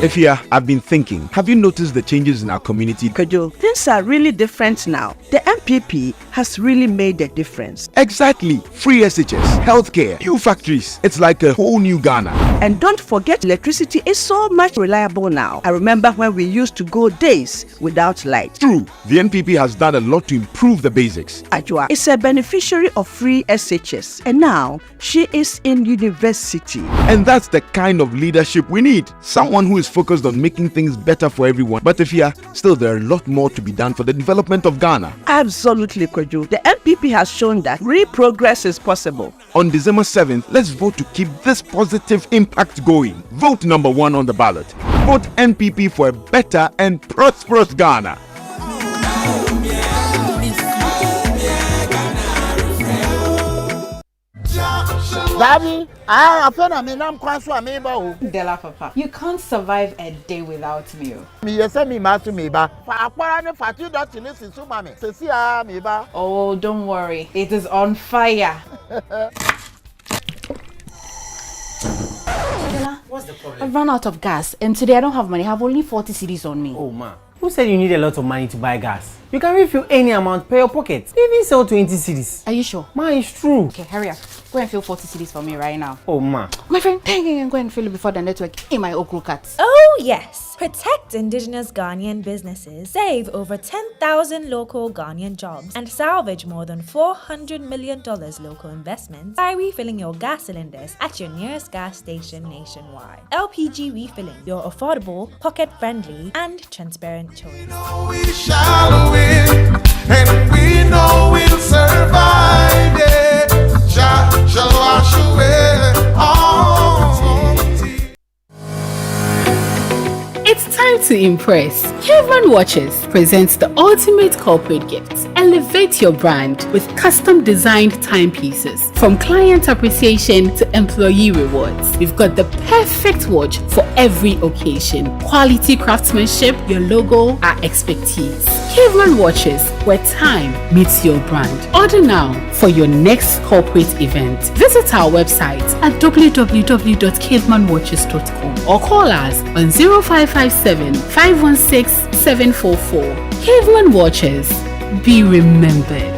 Speaker 27: Efia, I've been thinking, have you noticed the changes in our community?
Speaker 28: Kajo, things are really different now. The MPP has really made a difference.
Speaker 27: Exactly. Free SHS, healthcare, new factories. It's like a whole new Ghana.
Speaker 28: And don't forget, electricity is so much reliable now. I remember when we used to go days without light.
Speaker 27: True. The NPP has done a lot to improve the basics.
Speaker 28: Ajua is a beneficiary of free SHS, and now she is in university.
Speaker 27: And that's the kind of leadership we need. Someone who is focused on making things better for everyone. But if you are still, there are a lot more to be done for the development of Ghana.
Speaker 28: Absolutely, Kojo. The MPP has shown that real progress is possible.
Speaker 27: On December 7th, let's vote to keep this positive impact going. Vote number 1 on the ballot. Vote NPP for a better and prosperous Ghana.
Speaker 3: Daddy, I feel I mean I'm quite sure me ba.
Speaker 4: Della Papa, you can't survive a day without me.
Speaker 3: Me you say me ma to me ba. For akwara ne fatu dot listen to mama. See me ba.
Speaker 4: Oh, don't worry. It is on fire. Della, what's the problem? I've run out of gas and today I don't have money. I have only 40 cedis on me.
Speaker 8: Oh ma. Who said you need a lot of money to buy gas? You can refill any amount per your pocket. Even sell 20 cedis.
Speaker 4: Are you sure?
Speaker 8: Ma, it's true.
Speaker 4: Okay, hurry up. Go and fill 40 cedis for me right now.
Speaker 8: Oh ma.
Speaker 4: My friend, go and fill it before the network in my okra cuts.
Speaker 12: Oh yes. Protect indigenous Ghanaian businesses, save over 10,000 local Ghanaian jobs, and salvage more than $400 million local investments by refilling your gas cylinders at your nearest gas station nationwide. LPG Refilling, your affordable, pocket-friendly, and transparent choice.
Speaker 14: We know we shall win, and we know we'll survive. Yeah, shall wash away all.
Speaker 17: It's time to impress. Caveman Watches presents the ultimate corporate gift. Elevate your brand with custom designed timepieces. From client appreciation to employee rewards, we've got the perfect watch for every occasion. Quality craftsmanship, your logo, our expertise. Caveman Watches, where time meets your brand. Order now for your next corporate event. Visit our website at www.cavemanwatches.com or call us on 0557 516 744. Caveman Watches. Be remembered.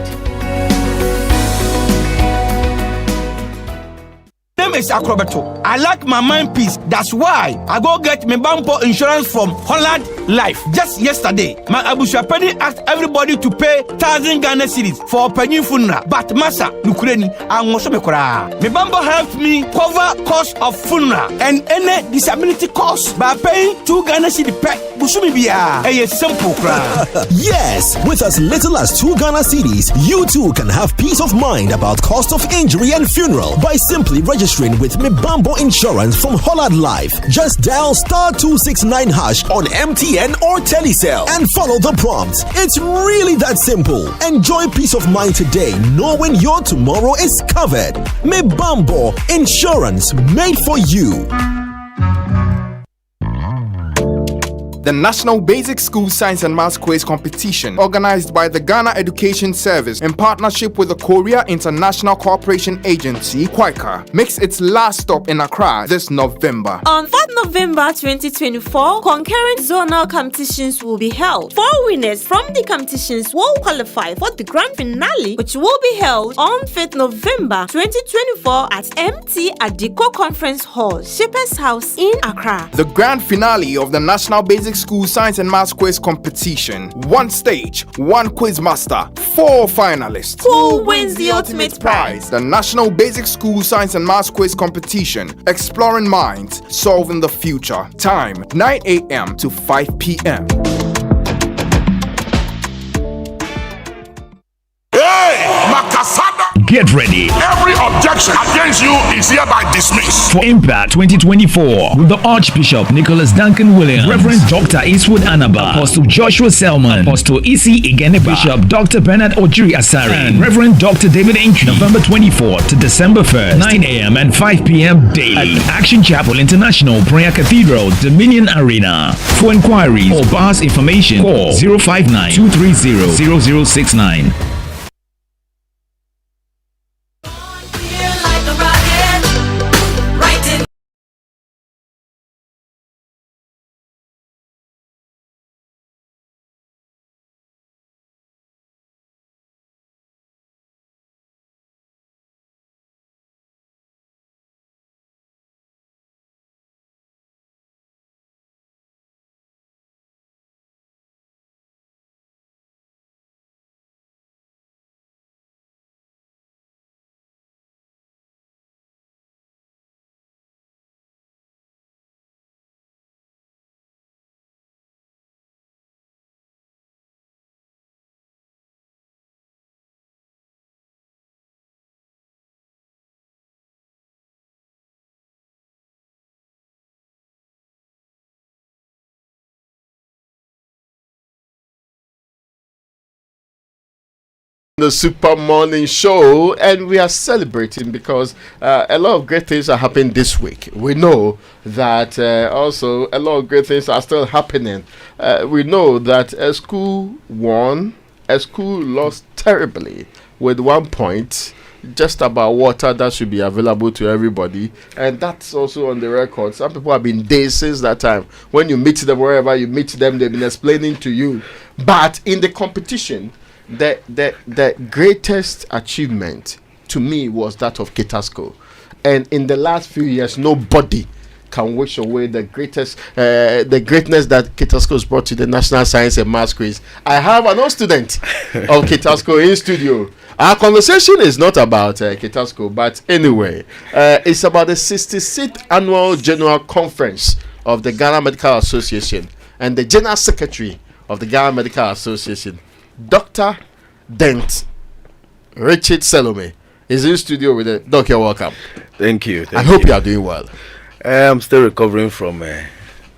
Speaker 18: I like my mind peace. That's why I go get my bumper insurance from Holland Life. Just yesterday, my Abusha Penny asked everybody to pay 1,000 Ghana cedis for a penny funeral. But Masa Nukreni, I was me kora. My bumper helped me cover cost of funeral and any disability cost by paying 2 Ghana cedis per Busumi Bia. A simple cry.
Speaker 2: Yes, with as little as 2 Ghana cedis, you too can have peace of mind about cost of injury and funeral by simply registering with Mibambo Insurance from Holland Life. Just dial *269# on MTN or Telecel and follow the prompts. It's really that simple. Enjoy peace of mind today, knowing your tomorrow is covered. Mibambo Insurance, made for you.
Speaker 22: The National Basic School Science and Maths Quiz Competition, organized by the Ghana Education Service in partnership with the Korea International Cooperation Agency, (KOICA), makes its last stop in Accra this November.
Speaker 29: On 4th November 2024, concurrent zonal competitions will be held. 4 winners from the competitions will qualify for the grand finale, which will be held on 5th November 2024 at MT Adiko Conference Hall, Shippers House in Accra.
Speaker 22: The grand finale of the National Basic School Science and Maths Quiz Competition. 1 stage, 1 quiz master, 4 finalists.
Speaker 29: Who wins the ultimate prize?
Speaker 22: The National Basic School Science and Maths Quiz Competition. Exploring minds, solving the future. Time 9 a.m. to 5 p.m.
Speaker 30: Get ready.
Speaker 14: Every objection against you is hereby dismissed.
Speaker 30: For Impact 2024 with the Archbishop Nicholas Duncan Williams, Reverend Dr. Eastwood Anaba, Apostle Joshua Selman, Apostle Isi Igeneba, Bishop Dr. Bernard Ojiri Asari, and Reverend Dr. David Inkri. November 24th to December 1st, 9 a.m. and 5 p.m. daily at Action Chapel International Prayer Cathedral, Dominion Arena. For inquiries or bars information, call 059 230 0069.
Speaker 1: The Super Morning Show, and we are celebrating because a lot of great things are happening this week. We know that also a lot of great things are still happening. We know that a school won, a school lost terribly with 1 point, just about water that should be available to everybody, and that's also on the record. Some people have been there since that time. When you meet them, wherever you meet them, they've been explaining to you. But in the competition, the greatest achievement to me was that of Kitasco, and in the last few years nobody can wish away the greatness that Kitasco has brought to the National Science and Maths Quiz. I have an old student of Kitasco in studio. Our conversation is not about Kitasco, but anyway, it's about the 66th annual General Conference of the Ghana Medical Association, and the General Secretary of the Ghana Medical Association, Dr. Dent Richard Salome, is in studio with us. Doc, you're welcome.
Speaker 5: Thank you.
Speaker 1: I hope you are doing well.
Speaker 5: I'm still recovering from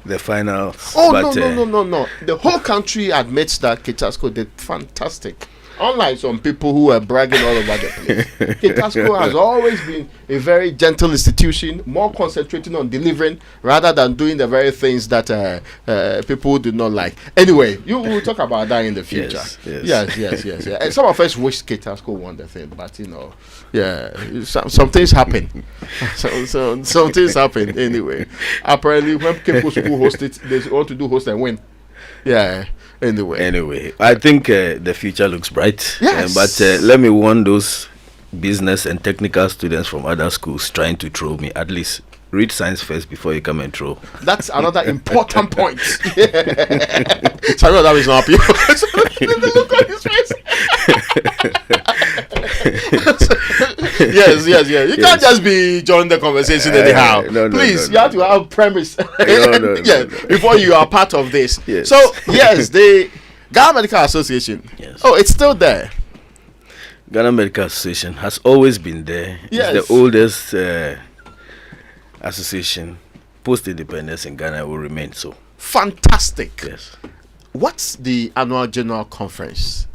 Speaker 5: the final.
Speaker 1: Oh, but, no. The whole country admits that Kitasco did fantastic. Unlike some people who are bragging all over the place. Kitasco has always been a very gentle institution, more concentrating on delivering rather than doing the very things that people do not like. Anyway, you will talk about that in the future. Yes. And some of us wish Kitasco won the thing, but some things happen. Some things happen anyway. Apparently, when people school host it, they want to do host and win. Yeah. Anyway,
Speaker 5: I think the future looks bright.
Speaker 1: Yes.
Speaker 5: But let me warn those business and technical students from other schools trying to throw me. At least read science first before you come and throw.
Speaker 1: That's another important point. Sorry, that was not happy. Look at his face. Yes. You can't just be joining the conversation anyhow. Please, you have to have premise. Before you are part of this.
Speaker 5: Yes.
Speaker 1: So, yes, the Ghana Medical Association.
Speaker 5: Yes.
Speaker 1: Oh, it's still there.
Speaker 5: Ghana Medical Association has always been there.
Speaker 1: Yes.
Speaker 5: It's the oldest association post-independence in Ghana. Will remain so.
Speaker 1: Fantastic.
Speaker 5: Yes.
Speaker 1: What's the annual general conference?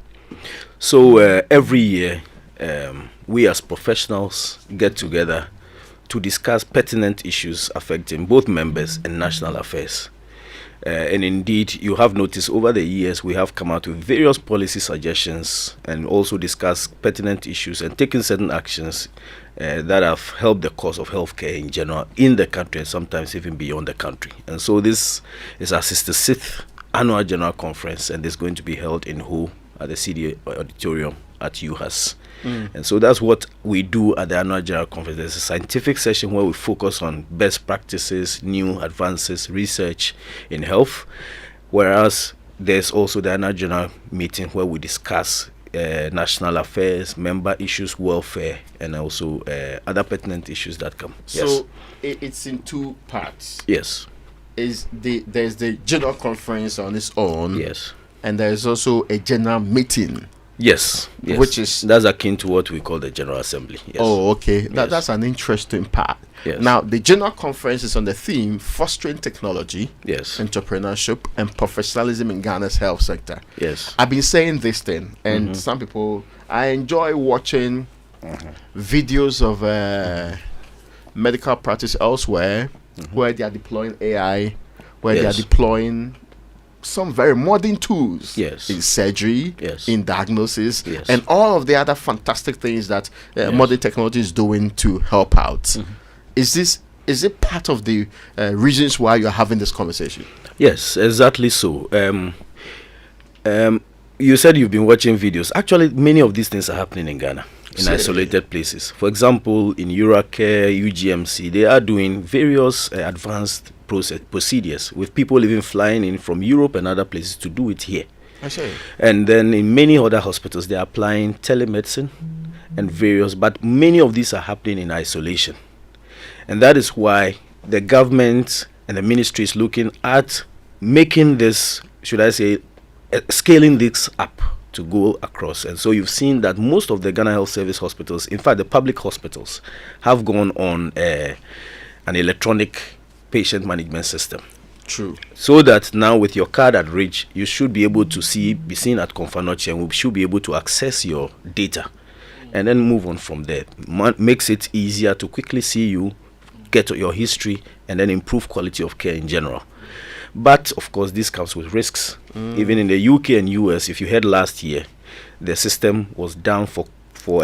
Speaker 5: So every year, we as professionals get together to discuss pertinent issues affecting both members and national affairs. And indeed, you have noticed over the years, we have come out with various policy suggestions and also discussed pertinent issues and taken certain actions that have helped the cause of healthcare in general in the country and sometimes even beyond the country. And so this is our 66th annual general conference, and it's going to be held in Ho at the CD auditorium at UHAS. And so that's what we do at the annual general conference. There's a scientific session where we focus on best practices, new advances, research in health, whereas there's also the annual general meeting where we discuss national affairs, member issues, welfare, and also other pertinent issues that come.
Speaker 1: So it's in two parts.
Speaker 5: Yes.
Speaker 1: There's the general conference on its own.
Speaker 5: Yes.
Speaker 1: And there's also a general meeting.
Speaker 5: Yes.
Speaker 1: Which is
Speaker 5: that's akin to what we call the General Assembly. Yes.
Speaker 1: Oh, okay. That's an interesting part.
Speaker 5: Yes.
Speaker 1: Now, the general conference is on the theme fostering technology,
Speaker 5: yes,
Speaker 1: entrepreneurship, and professionalism in Ghana's health sector.
Speaker 5: Yes.
Speaker 1: I've been saying this thing, and some people, I enjoy watching videos of medical practice elsewhere where they are deploying AI, where they are deploying some very modern tools in surgery, in diagnosis, and all of the other fantastic things that modern technology is doing to help out. Is it part of the reasons why you're having this conversation?
Speaker 5: Yes, exactly so. You said you've been watching videos. Actually, many of these things are happening in Ghana, in isolated places. For example, in Uracare, UGMC, they are doing various advanced procedures with people even flying in from Europe and other places to do it here.
Speaker 1: I see.
Speaker 5: And then in many other hospitals, they are applying telemedicine and various, but many of these are happening in isolation. And that is why the government and the ministry is looking at making this, should I say, scaling this up to go across. And so you've seen that most of the Ghana Health Service hospitals, in fact the public hospitals, have gone on an electronic patient management system.
Speaker 1: True.
Speaker 5: So that now with your card at reach, you should be able to be seen at Confanoche, and we should be able to access your data and then move on from there. Makes it easier to quickly see you, get your history, and then improve quality of care in general. But of course, this comes with risks. Even in the UK and US, if you heard last year, the system was down for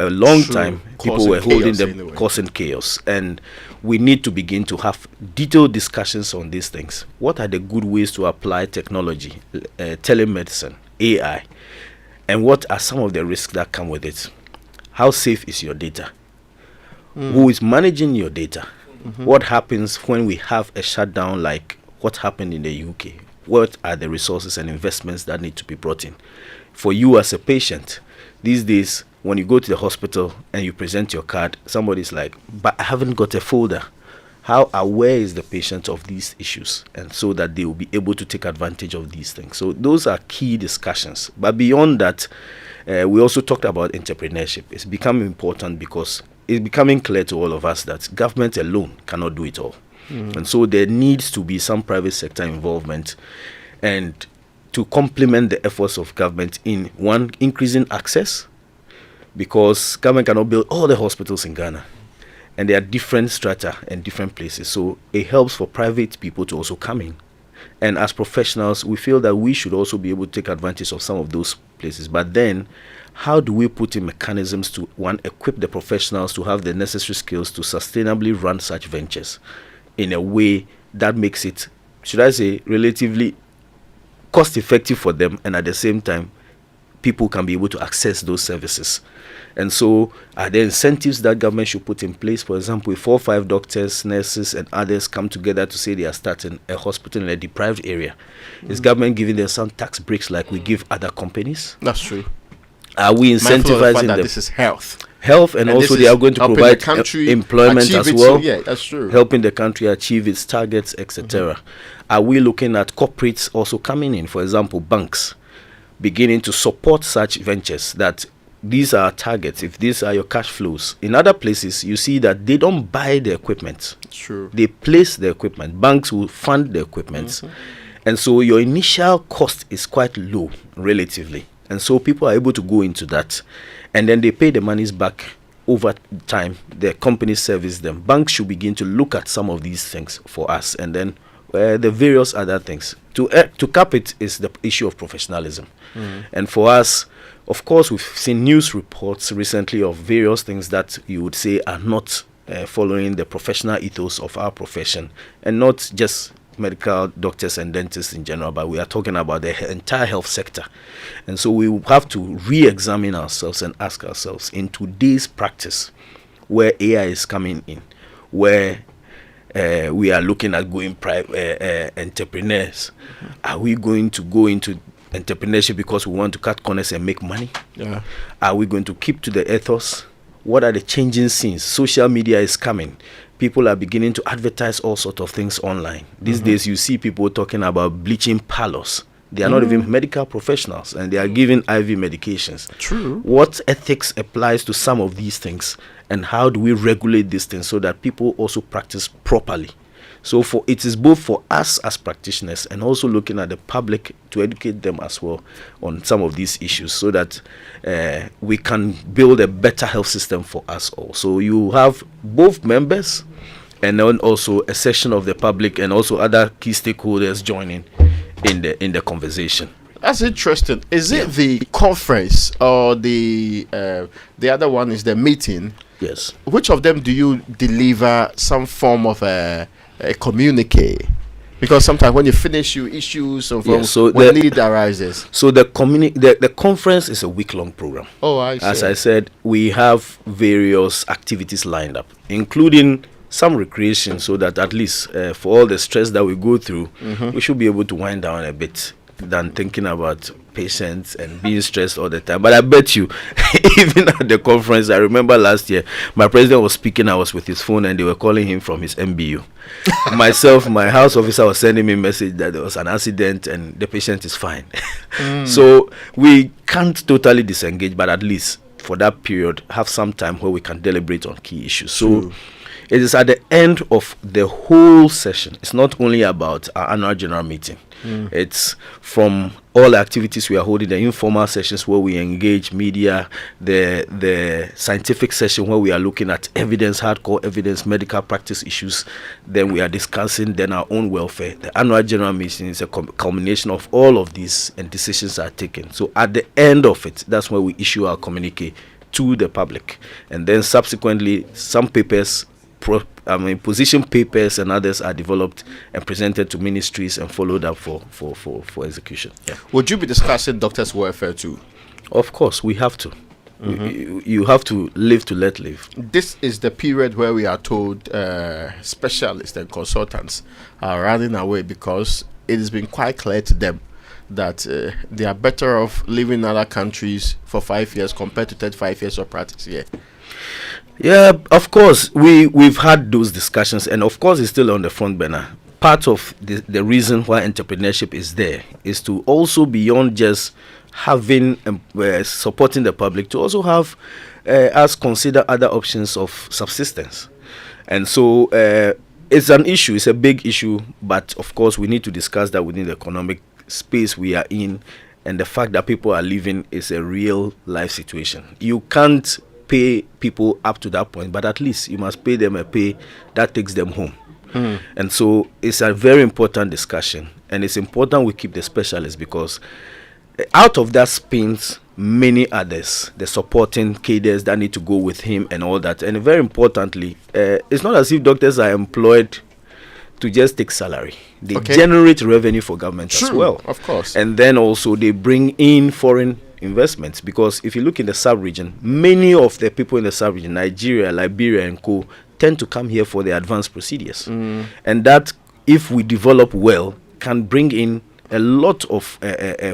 Speaker 5: a long time. People were holding them, anyway, causing chaos. And we need to begin to have detailed discussions on these things. What are the good ways to apply technology, telemedicine, AI, and what are some of the risks that come with it? How safe is your data? Who is managing your data? What happens when we have a shutdown like what happened in the UK? What are the resources and investments that need to be brought in? For you as a patient, these days, when you go to the hospital and you present your card, somebody's like, but I haven't got a folder. How aware is the patient of these issues? And so that they will be able to take advantage of these things. So those are key discussions. But beyond that, we also talked about entrepreneurship. It's becoming important because it's becoming clear to all of us that government alone cannot do it all. And so there needs to be some private sector involvement and to complement the efforts of government in one, increasing access, because government cannot build all the hospitals in Ghana, and there are different strata and different places. So it helps for private people to also come in. And as professionals, we feel that we should also be able to take advantage of some of those places. But then, how do we put in mechanisms to, one, equip the professionals to have the necessary skills to sustainably run such ventures in a way that makes it, should I say, relatively cost effective for them, and at the same time, people can be able to access those services. And so are there incentives that government should put in place? For example, if 4 or 5 doctors, nurses, and others come together to say they are starting a hospital in a deprived area, is government giving them some tax breaks like we give other companies?
Speaker 1: That's true.
Speaker 5: Are we incentivizing them?
Speaker 1: This is health,
Speaker 5: and also they are going to provide employment as well.
Speaker 1: Yeah, that's true.
Speaker 5: Helping the country achieve its targets, etc. Are we looking at corporates also coming in? For example, banks beginning to support such ventures, that these are targets, if these are your cash flows. In other places, you see that they don't buy the equipment.
Speaker 1: True.
Speaker 5: They place the equipment. Banks will fund the equipment. And so your initial cost is quite low, relatively. And so people are able to go into that. And then they pay the monies back over time. The company service them. Banks should begin to look at some of these things for us. And then the various other things. To cap it is the issue of professionalism. And for us, of course, we've seen news reports recently of various things that you would say are not following the professional ethos of our profession, and not just medical doctors and dentists in general, but we are talking about the entire health sector. And so we have to re-examine ourselves and ask ourselves, in today's practice, where AI is coming in, where we are looking at going private entrepreneurs, are we going to go into entrepreneurship because we want to cut corners and make money?
Speaker 1: Yeah.
Speaker 5: Are we going to keep to the ethos? What are the changing scenes? Social media is coming. People are beginning to advertise all sorts of things online. These days you see people talking about bleaching parlors. They are not even medical professionals, and they are giving IV medications.
Speaker 1: True.
Speaker 5: What ethics applies to some of these things, and how do we regulate these things so that people also practice properly? So it is both for us as practitioners and also looking at the public to educate them as well on some of these issues, so that we can build a better health system for us all. So you have both members and then also a section of the public and also other key stakeholders joining in the conversation.
Speaker 1: That's interesting. Is it the conference or the other one is the meeting?
Speaker 5: Yes.
Speaker 1: Which of them do you deliver some form of a communique? Because sometimes when you finish, you issue some form when need arises.
Speaker 5: So the conference is a week-long program.
Speaker 1: Oh, I see.
Speaker 5: As I said, we have various activities lined up, including some recreation, so that at least for all the stress that we go through, we should be able to wind down a bit than thinking about patients and being stressed all the time. But I bet you, even at the conference, I remember last year, my president was speaking, I was with his phone, and they were calling him from his MBU. Myself, my house officer was sending me a message that there was an accident and the patient is fine. So we can't totally disengage, but at least for that period, have some time where we can deliberate on key issues. So It is at the end of the whole session. It's not only about our annual general meeting. It's from all the activities we are holding, the informal sessions where we engage media, the scientific session where we are looking at evidence, hardcore evidence, medical practice issues. Then we are discussing then our own welfare. The annual general meeting is a culmination of all of these, and decisions are taken. So at the end of it, that's where we issue our communique to the public, and then subsequently some papers, position papers and others are developed and presented to ministries and followed up for execution. Yeah.
Speaker 1: Would you be discussing doctors' welfare too?
Speaker 5: Of course, we have to. You have to live to let live.
Speaker 1: This is the period where we are told specialists and consultants are running away because it has been quite clear to them that they are better off living in other countries for 5 years compared to 35 years of practice here.
Speaker 5: Yeah, of course, we've had those discussions, and of course it's still on the front burner. Part of the reason why entrepreneurship is there is to also, beyond just having supporting the public, to also have us consider other options of subsistence. And so it's an issue, it's a big issue, but of course we need to discuss that within the economic space we are in, and the fact that people are living is a real life situation. You can't pay people up to that point, but at least you must pay them a pay that takes them home. And so it's a very important discussion, and it's important we keep the specialists, because out of that spins many others, the supporting cadres that need to go with him and all that. And very importantly, it's not as if doctors are employed to just take salary. They generate revenue for government as well.
Speaker 1: Of course.
Speaker 5: And then also they bring in foreign investments, because if you look in the sub-region, many of the people in the sub-region, Nigeria, Liberia and co, tend to come here for the advanced procedures. And that, if we develop well, can bring in a lot of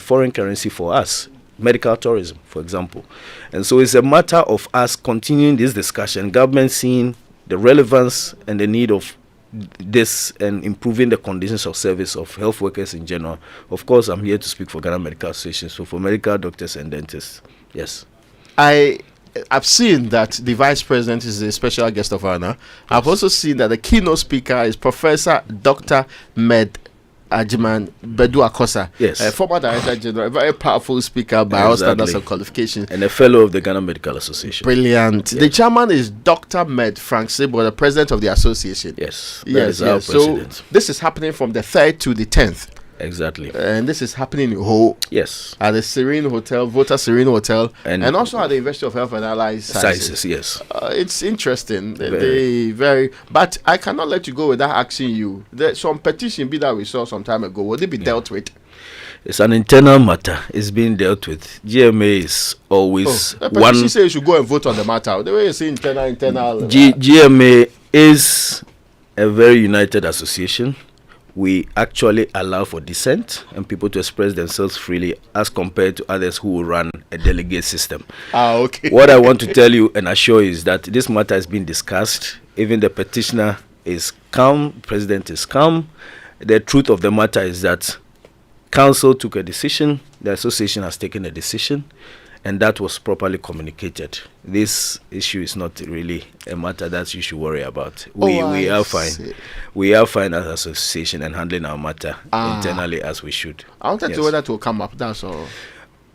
Speaker 5: foreign currency for us, medical tourism, for example. And so it's a matter of us continuing this discussion, government seeing the relevance and the need of this and improving the conditions of service of health workers in general. Of course, I'm here to speak for Ghana Medical Association, so for medical doctors and dentists, yes.
Speaker 1: I've seen that the vice president is a special guest of honor. I've also seen that the keynote speaker is Professor Dr. Med Ajiman Bedu Akosa, former Director General, a very powerful speaker by all standards of qualification,
Speaker 5: and a fellow of the Ghana Medical Association.
Speaker 1: Brilliant. The chairman is Dr. Med Frank Sebo, the president of the association.
Speaker 5: Yes,
Speaker 1: our president. So this is happening from the 3rd to the 10th.
Speaker 5: Exactly.
Speaker 1: And this is happening in Ho.
Speaker 5: Yes.
Speaker 1: At the Serene Hotel, Volta Serene Hotel, and also at the University of Health and Allied Sciences.
Speaker 5: Yes.
Speaker 1: It's interesting. They but I cannot let you go without asking you. There's some petition that we saw some time ago. Will it be dealt with?
Speaker 5: It's an internal matter. It's being dealt with. GMA is always
Speaker 1: the petition says you should go and vote on the matter. The way you say internal.
Speaker 5: GMA is a very united association. We actually allow for dissent and people to express themselves freely, as compared to others who will run a delegate system.
Speaker 1: Okay.
Speaker 5: What I want to tell you and assure you is that this matter has been discussed. Even the petitioner is calm, president is calm. The truth of the matter is that council took a decision, the association has taken a decision, and that was properly communicated. This issue is not really a matter that you should worry about. We are fine. We are fine as an association and handling our matter internally as we should.
Speaker 1: I wanted to know whether it will come up. That's all.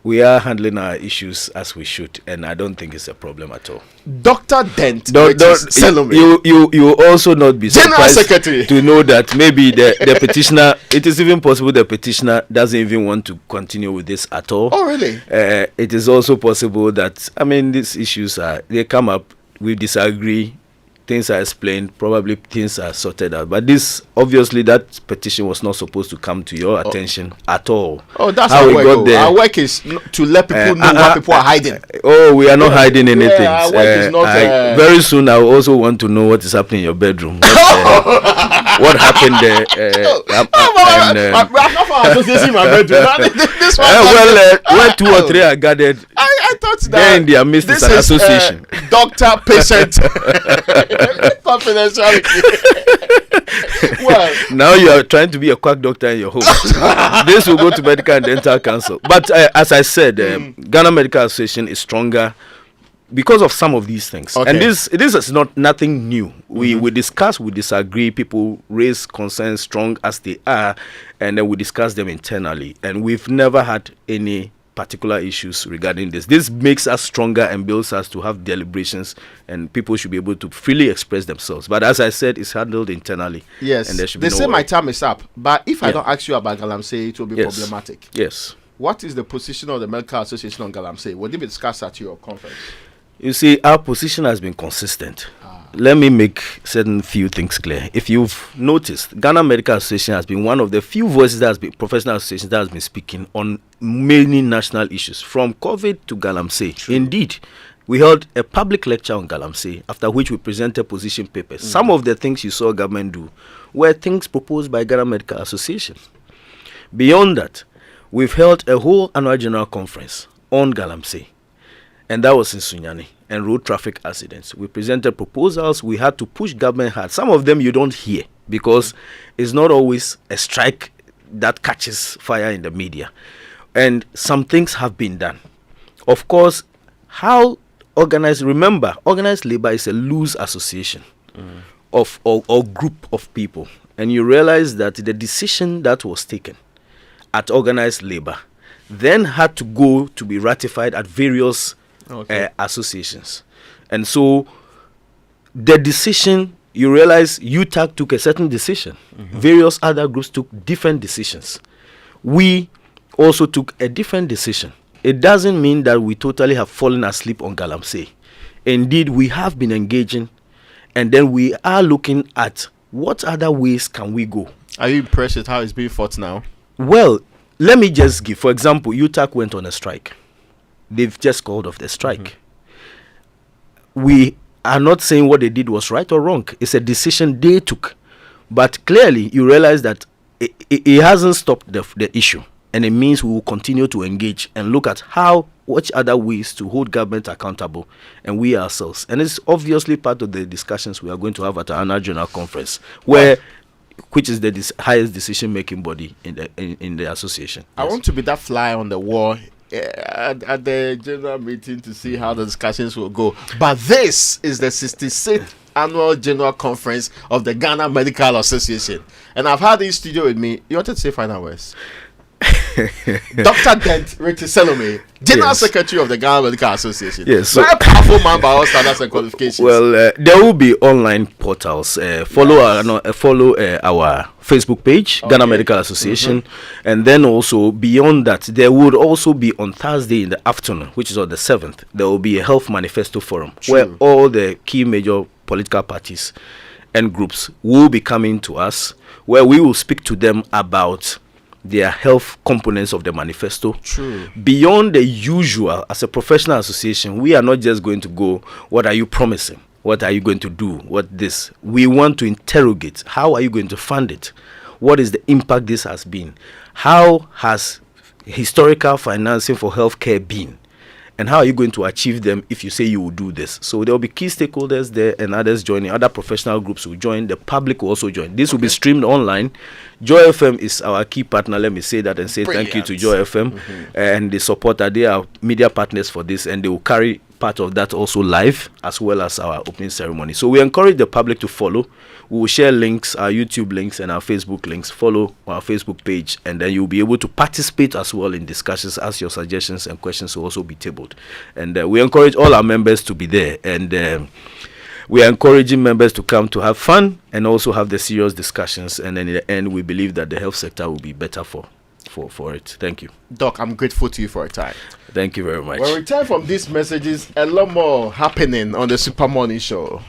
Speaker 5: We are handling our issues as we should, and I don't think it's a problem at all.
Speaker 1: Dr. Dent,
Speaker 5: you also not be surprised
Speaker 1: Secretary
Speaker 5: to know that maybe the petitioner, it is even possible the petitioner doesn't even want to continue with this at all.
Speaker 1: Oh, really?
Speaker 5: It is also possible that, these issues they come up, we disagree, things are explained, probably things are sorted out. But this, obviously, that petition was not supposed to come to your attention at all.
Speaker 1: Oh, that's how we got there. Our work is to let people know what people are hiding.
Speaker 5: Oh, we are not hiding anything.
Speaker 1: Our work is not,
Speaker 5: very soon, I will also want to know what is happening in your bedroom. What happened there?
Speaker 1: I'm not for association in my bedroom.
Speaker 5: When 2 or 3 are gathered,
Speaker 1: I thought that
Speaker 5: then they are missed as an association.
Speaker 1: Doctor-patient confidentiality. Well,
Speaker 5: now you are trying to be a quack doctor in your home. This will go to Medical and Dental Council. But as I said, Ghana Medical Association is stronger because of some of these things.
Speaker 1: Okay.
Speaker 5: And this is not nothing new. We discuss, we disagree, people raise concerns strong as they are, and then we discuss them internally. And we've never had any particular issues regarding this. This makes us stronger and builds us to have deliberations, and people should be able to freely express themselves. But as I said, it's handled internally.
Speaker 1: Yes.
Speaker 5: And there should be
Speaker 1: they
Speaker 5: no
Speaker 1: say
Speaker 5: worry.
Speaker 1: my time is up, but if I don't ask you about Galamsey, it will be problematic.
Speaker 5: Yes.
Speaker 1: What is the position of the Medical Association on Galamsey? Will it be discussed at your conference?
Speaker 5: You see, our position has been consistent. Let me make certain few things clear. If you've noticed, Ghana Medical Association has been one of the few voices that has been, professional associations that has been speaking on many national issues, from COVID to Galamsey. Indeed, we held a public lecture on Galamsey, after which we presented position papers. Some of the things you saw government do were things proposed by Ghana Medical Association. Beyond that, we've held a whole annual general conference on Galamsey, and that was in Sunyani, and road traffic accidents. We presented proposals. We had to push government hard. Some of them you don't hear because it's not always a strike that catches fire in the media. And some things have been done. Of course, how organized labor is a loose association of or group of people. And you realize that the decision that was taken at organized labor then had to go to be ratified at various associations. And so the decision, you realize UTAC took a certain decision. Various other groups took different decisions. We also took a different decision. It doesn't mean that we totally have fallen asleep on Galamsey. Indeed, we have been engaging, and then we are looking at what other ways can we go.
Speaker 1: Are you impressed with how it's being fought now?
Speaker 5: Well, let me just give, for example, UTAC went on a strike. They've just called off the strike. We are not saying what they did was right or wrong. It's a decision they took. But clearly, you realize that it hasn't stopped the issue. And it means we will continue to engage and look at which other ways to hold government accountable, and we ourselves. And it's obviously part of the discussions we are going to have at our annual general conference, which is the highest decision-making body in the association.
Speaker 1: I want to be that fly on the wall at the general meeting to see how the discussions will go. But this is the 66th annual general conference of the Ghana Medical Association, and I've had in studio with me. You wanted to say final words? Dr. Dent Richard Salome, General Secretary of the Ghana Medical Association.
Speaker 5: Yes, so
Speaker 1: very powerful man by all standards and qualifications.
Speaker 5: Well, there will be online portals. Follow our Facebook page, Ghana Medical Association, and then also beyond that, there would also be on Thursday in the afternoon, which is on the 7th, there will be a health manifesto forum where all the key major political parties and groups will be coming to us, where we will speak to them about their health components of the manifesto. Beyond the usual, as a professional association, we are not just going to go, what are you promising? What are you going to do? What this? We want to interrogate, how are you going to fund it? What is the impact this has been? How has historical financing for healthcare been? And how are you going to achieve them if you say you will do this? So there will be key stakeholders there and others joining. Other professional groups will join. The public will also join. This will be streamed online. Joy FM is our key partner. Let me say that and say thank you to Joy FM and the supporter. They are media partners for this, and they will carry part of that also live, as well as our opening ceremony. So we encourage the public to follow. We will share links, our YouTube links and our Facebook links. Follow our Facebook page, and then you'll be able to participate as well in discussions, as your suggestions and questions will also be tabled. And we encourage all our members to be there, and we are encouraging members to come to have fun and also have the serious discussions. And then in the end, we believe that the health sector will be better for it. Thank you.
Speaker 1: Doc, I'm grateful to you for your time.
Speaker 5: Thank you very much.
Speaker 1: When we return from these messages, a lot more happening on the Super Morning Show.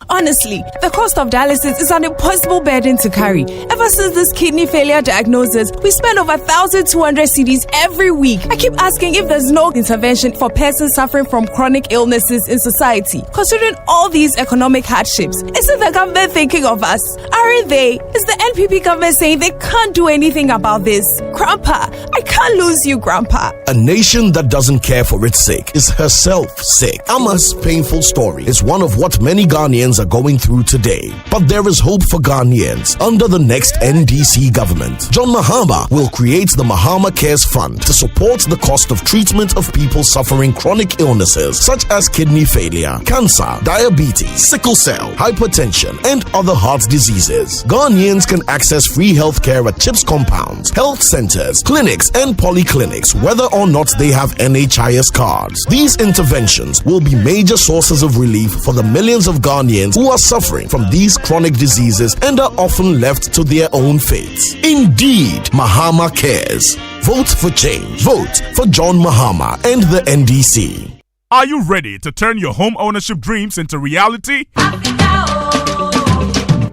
Speaker 9: Honestly, the cost of dialysis is an impossible burden to carry. Ever since this kidney failure diagnosis, we spend over 1,200 cedis every week. I keep asking if there's no intervention for persons suffering from chronic illnesses in society. Considering all these economic hardships, isn't the government thinking of us? Aren't they? Is the NPP government saying they can't do anything about this? Grandpa, I can't lose you, Grandpa.
Speaker 10: A nation that doesn't care for its sick is herself sick. Ama's painful story is one of what many Ghanaians Ghanaians are going through today. But there is hope for Ghanaians under the next NDC government. John Mahama will create the Mahama Cares Fund to support the cost of treatment of people suffering chronic illnesses such as kidney failure, cancer, diabetes, sickle cell, hypertension, and other heart diseases. Ghanaians can access free healthcare at CHIPS compounds, health centers, clinics, and polyclinics, whether or not they have NHIS cards. These interventions will be major sources of relief for the millions of Ghanaians who are suffering from these chronic diseases and are often left to their own fates. Indeed, Mahama cares. Vote for change. Vote for John Mahama and the NDC.
Speaker 11: Are you ready to turn your home ownership dreams into reality?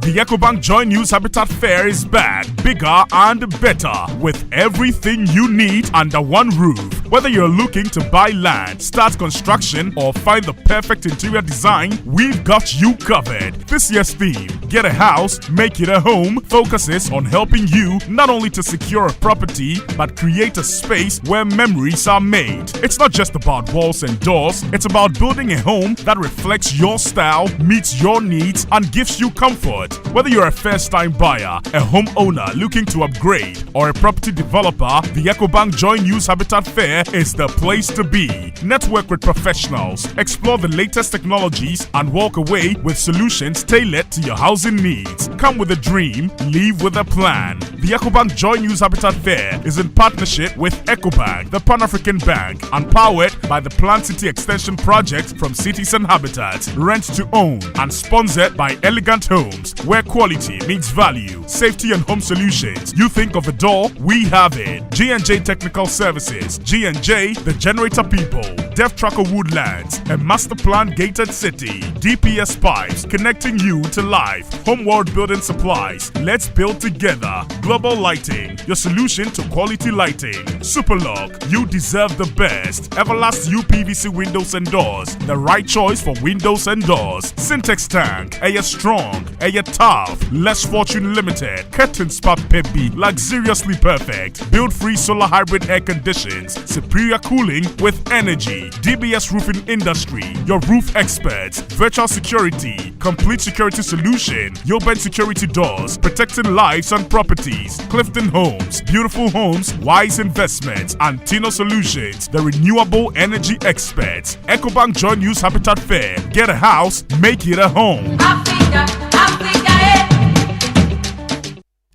Speaker 11: The Ecobank Joy News Habitat Fair is back, bigger and better, with everything you need under one roof. Whether you're looking to buy land, start construction, or find the perfect interior design, we've got you covered. This year's theme, Get a House, Make It a Home, focuses on helping you not only to secure a property, but create a space where memories are made. It's not just about walls and doors, it's about building a home that reflects your style, meets your needs, and gives you comfort. Whether you're a first-time buyer, a homeowner looking to upgrade, or a property developer, the Ecobank Joy News Habitat Fair is the place to be. Network with professionals, explore the latest technologies, and walk away with solutions tailored to your housing needs. Come with a dream, leave with a plan. The Ecobank Joy News Habitat Fair is in partnership with Ecobank, the Pan-African Bank, and powered by the Plant City Extension Project from Cities and Habitats, Rent to Own, and sponsored by Elegant Homes, where quality meets value. Safety and home solutions. You think of a door, we have it. G&J Technical Services, G&J, the Generator People, Deaf Tracker Woodlands, a master plan gated city, DPS Pipes, connecting you to life, Homeworld Building Supplies, let's build together, Global Lighting, your solution to quality lighting, Superlock, you deserve the best, Everlast UPVC windows and doors, the right choice for windows and doors, Syntex Tank, Air Strong, Air Tough, Less Fortune Limited, Curtain Spa Peppy, luxuriously perfect, build free solar hybrid air conditions, superior cooling with energy, DBS Roofing Industry, your roof experts, virtual security, complete security solution, Yoben Security Doors, protecting lives and properties, Clifton Homes, Beautiful Homes, Wise Investments, and Tino Solutions, the renewable energy experts. Ecobank Joy News Habitat Fair. Get a house, make it a home.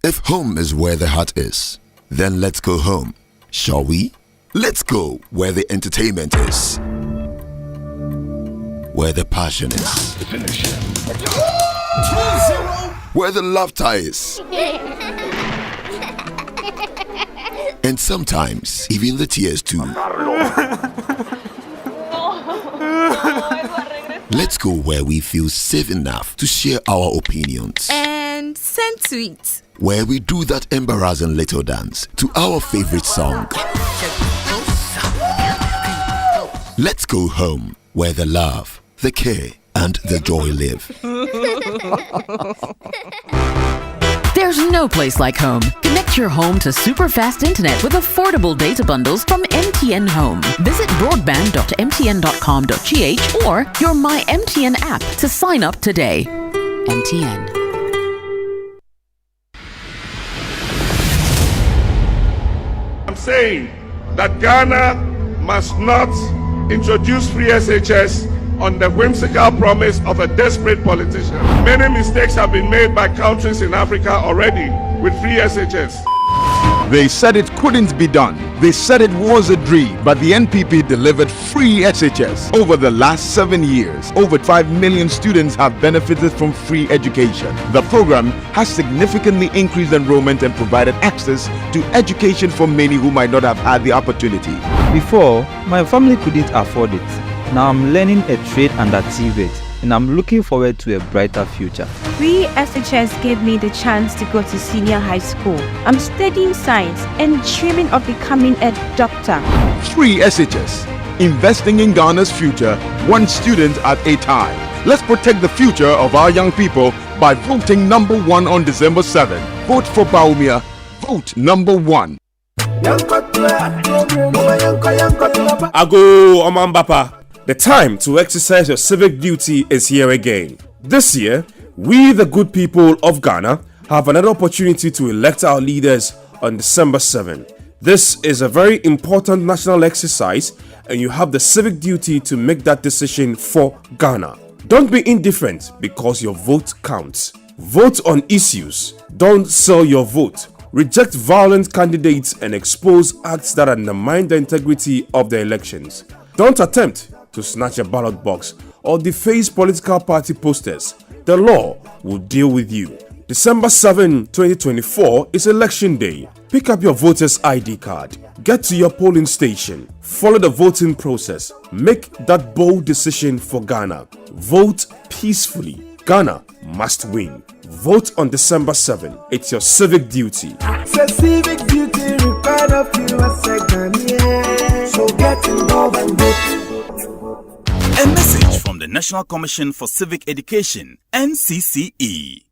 Speaker 13: If home is where the heart is, then let's go home, shall we? Let's go where the entertainment is, where the passion is, where the laughter is, and sometimes even the tears too. Let's go where we feel safe enough to share our opinions
Speaker 9: and send tweets,
Speaker 13: where we do that embarrassing little dance to our favorite song. Let's go home where the love, the care, and the joy live.
Speaker 15: There's no place like home. Connect your home to super fast internet with affordable data bundles from MTN Home. Visit broadband.mtn.com.gh or your My MTN app to sign up today. MTN.
Speaker 20: I'm saying that Ghana must not introduce free SHS on the whimsical promise of a desperate politician. Many mistakes have been made by countries in Africa already with free SHS.
Speaker 27: They said it couldn't be done. They said it was a dream, but the NPP delivered free SHS. Over the last 7 years, over 5 million students have benefited from free education. The program has significantly increased enrollment and provided access to education for many who might not have had the opportunity.
Speaker 21: Before, my family couldn't afford it. Now I'm learning a trade under TVET, and I'm looking forward to a brighter future.
Speaker 23: Free SHS gave me the chance to go to senior high school. I'm studying science and dreaming of becoming a doctor.
Speaker 27: Free SHS, investing in Ghana's future, one student at a time. Let's protect the future of our young people by voting number 1 on December 7th. Vote for Baumia. Vote number 1.
Speaker 24: Ago Omambapa. The time to exercise your civic duty is here again.
Speaker 3: This year, we the good people of Ghana have another opportunity to elect our leaders on December 7. This is a very important national exercise and you have the civic duty to make that decision for Ghana. Don't be indifferent because your vote counts. Vote on issues. Don't sell your vote. Reject violent candidates and expose acts that undermine the integrity of the elections. Don't attempt to snatch a ballot box or deface political party posters. The law will deal with you. December 7, 2024 is election day. Pick up your voter's ID card. Get to your polling station. Follow the voting process. Make that bold decision for Ghana. Vote peacefully. Ghana must win. Vote on December 7. It's your civic duty.
Speaker 14: Civic duty required of you as a Ghanaian. So get involved and vote.
Speaker 6: A message from the National Commission for Civic Education, NCCE.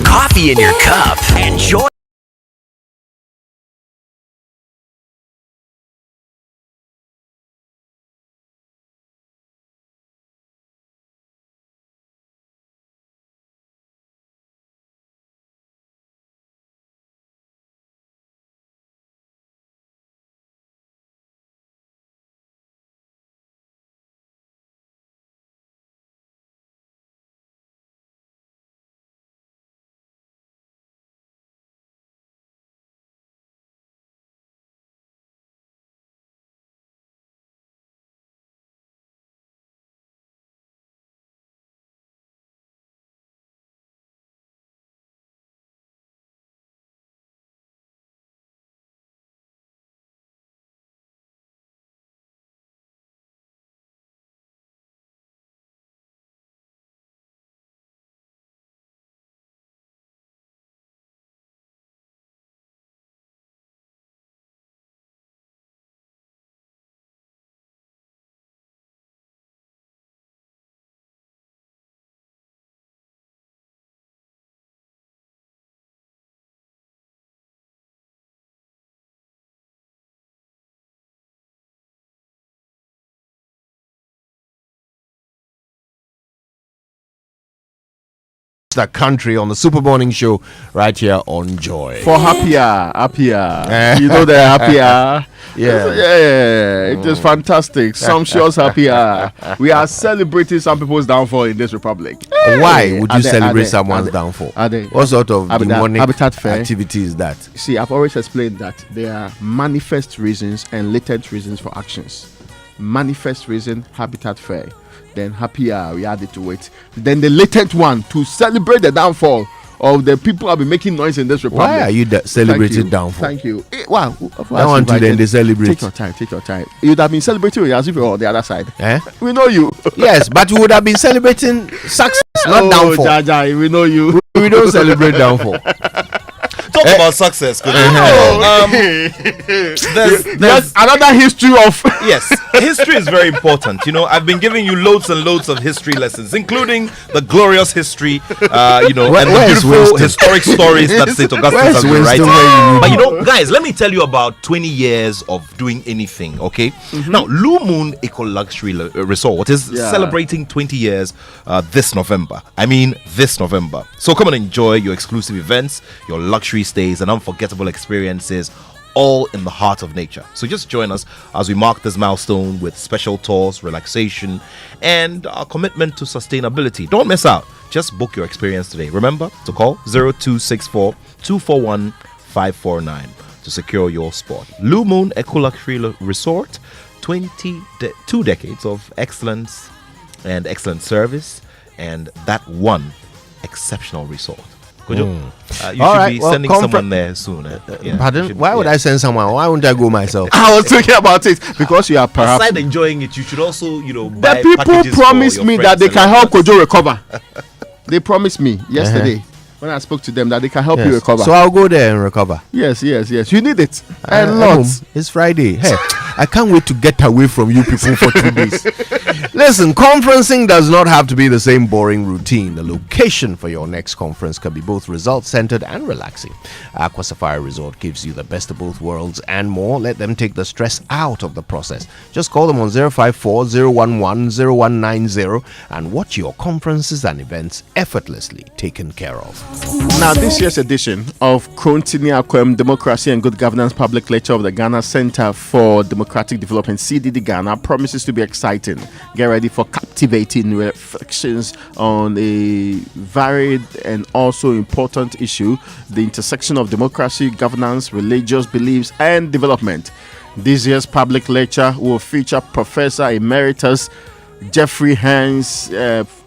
Speaker 7: Coffee in your cup. Enjoy.
Speaker 8: That country on the Super Morning Show right here on Joy.
Speaker 1: For happier. You know they're happier.
Speaker 8: Yeah.
Speaker 1: It is fantastic. Some shows happier. We are celebrating some people's downfall in this republic.
Speaker 8: Why would you celebrate someone's downfall? What sort of demonic activity is that?
Speaker 1: See, I've always explained that there are manifest reasons and latent reasons for actions. Manifest reason, habitat fair. Then happier, we added to it. Then the latent one, to celebrate the downfall of the people who have been making noise in this republic.
Speaker 8: Why are you celebrating downfall?
Speaker 1: Thank you. Wow.
Speaker 8: I want to then they celebrate.
Speaker 1: Take your time. You'd have been celebrating as if you were on the other side. We know you.
Speaker 8: Yes, but you would have been celebrating success, not downfall.
Speaker 1: Jaja, we know you.
Speaker 8: We don't celebrate downfall.
Speaker 16: Talk about success.
Speaker 1: There's another history of
Speaker 16: yes, history is very important. You know, I've been giving you loads and loads of history lessons, including the glorious history, and the beautiful historic stories that St. Augustine has been writing. But you know, guys, let me tell you about 20 years of doing anything. Okay, now Blue Moon Eco Luxury Resort is celebrating 20 years this November. This November. So come and enjoy your exclusive events, your luxury stays, and unforgettable experiences, all in the heart of nature. So just join us as we mark this milestone with special tours, relaxation, and our commitment to sustainability. Don't miss out. Just book your experience today. Remember to call 0264 241 549 to secure your spot. Blue Moon Eco Luxury Resort, 2 decades of excellence and excellent service, and that one exceptional resort. You should be sending someone there soon.
Speaker 8: Pardon? Why would I send someone? Why wouldn't I go myself?
Speaker 1: I was thinking about it because you are perhaps.
Speaker 16: Aside enjoying it, you should also,
Speaker 1: buy the people promised me that they can help Kojo recover. They promised me yesterday when I spoke to them that they can help you recover.
Speaker 8: So I'll go there and recover.
Speaker 1: Yes. You need it. And lots.
Speaker 8: It's Friday. Hey, I can't wait to get away from you people for 2 days. Listen, conferencing does not have to be the same boring routine. The location for your next conference can be both result-centered and relaxing. Aqua Safari Resort gives you the best of both worlds and more. Let them take the stress out of the process. Just call them on 054-011-0190 and watch your conferences and events effortlessly taken care of.
Speaker 1: Now, this year's edition of Krontini Akwem Democracy and Good Governance Public Lecture of the Ghana Center for Democratic Development, CDD Ghana, promises to be exciting. Get ready for captivating reflections on a varied and also important issue, the intersection of democracy, governance, religious beliefs, and development. This year's public lecture will feature Professor Emeritus Jeffrey Haynes,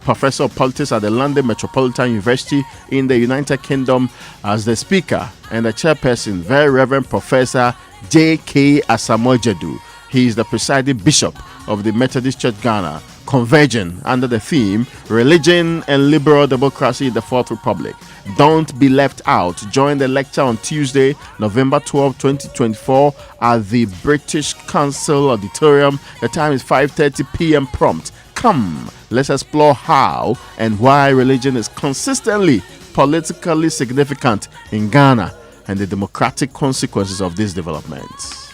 Speaker 1: Professor of Politics at the London Metropolitan University in the United Kingdom, as the speaker, and the chairperson, Very Reverend Professor J.K. Asamoah-Jadu. He is the presiding bishop of the Methodist Church Ghana, converging under the theme Religion and Liberal Democracy in the Fourth Republic. Don't be left out. Join the lecture on Tuesday, November 12, 2024 at the British Council Auditorium. The time is 5:30 p.m. prompt. Come, let's explore how and why religion is consistently politically significant in Ghana and the democratic consequences of these developments.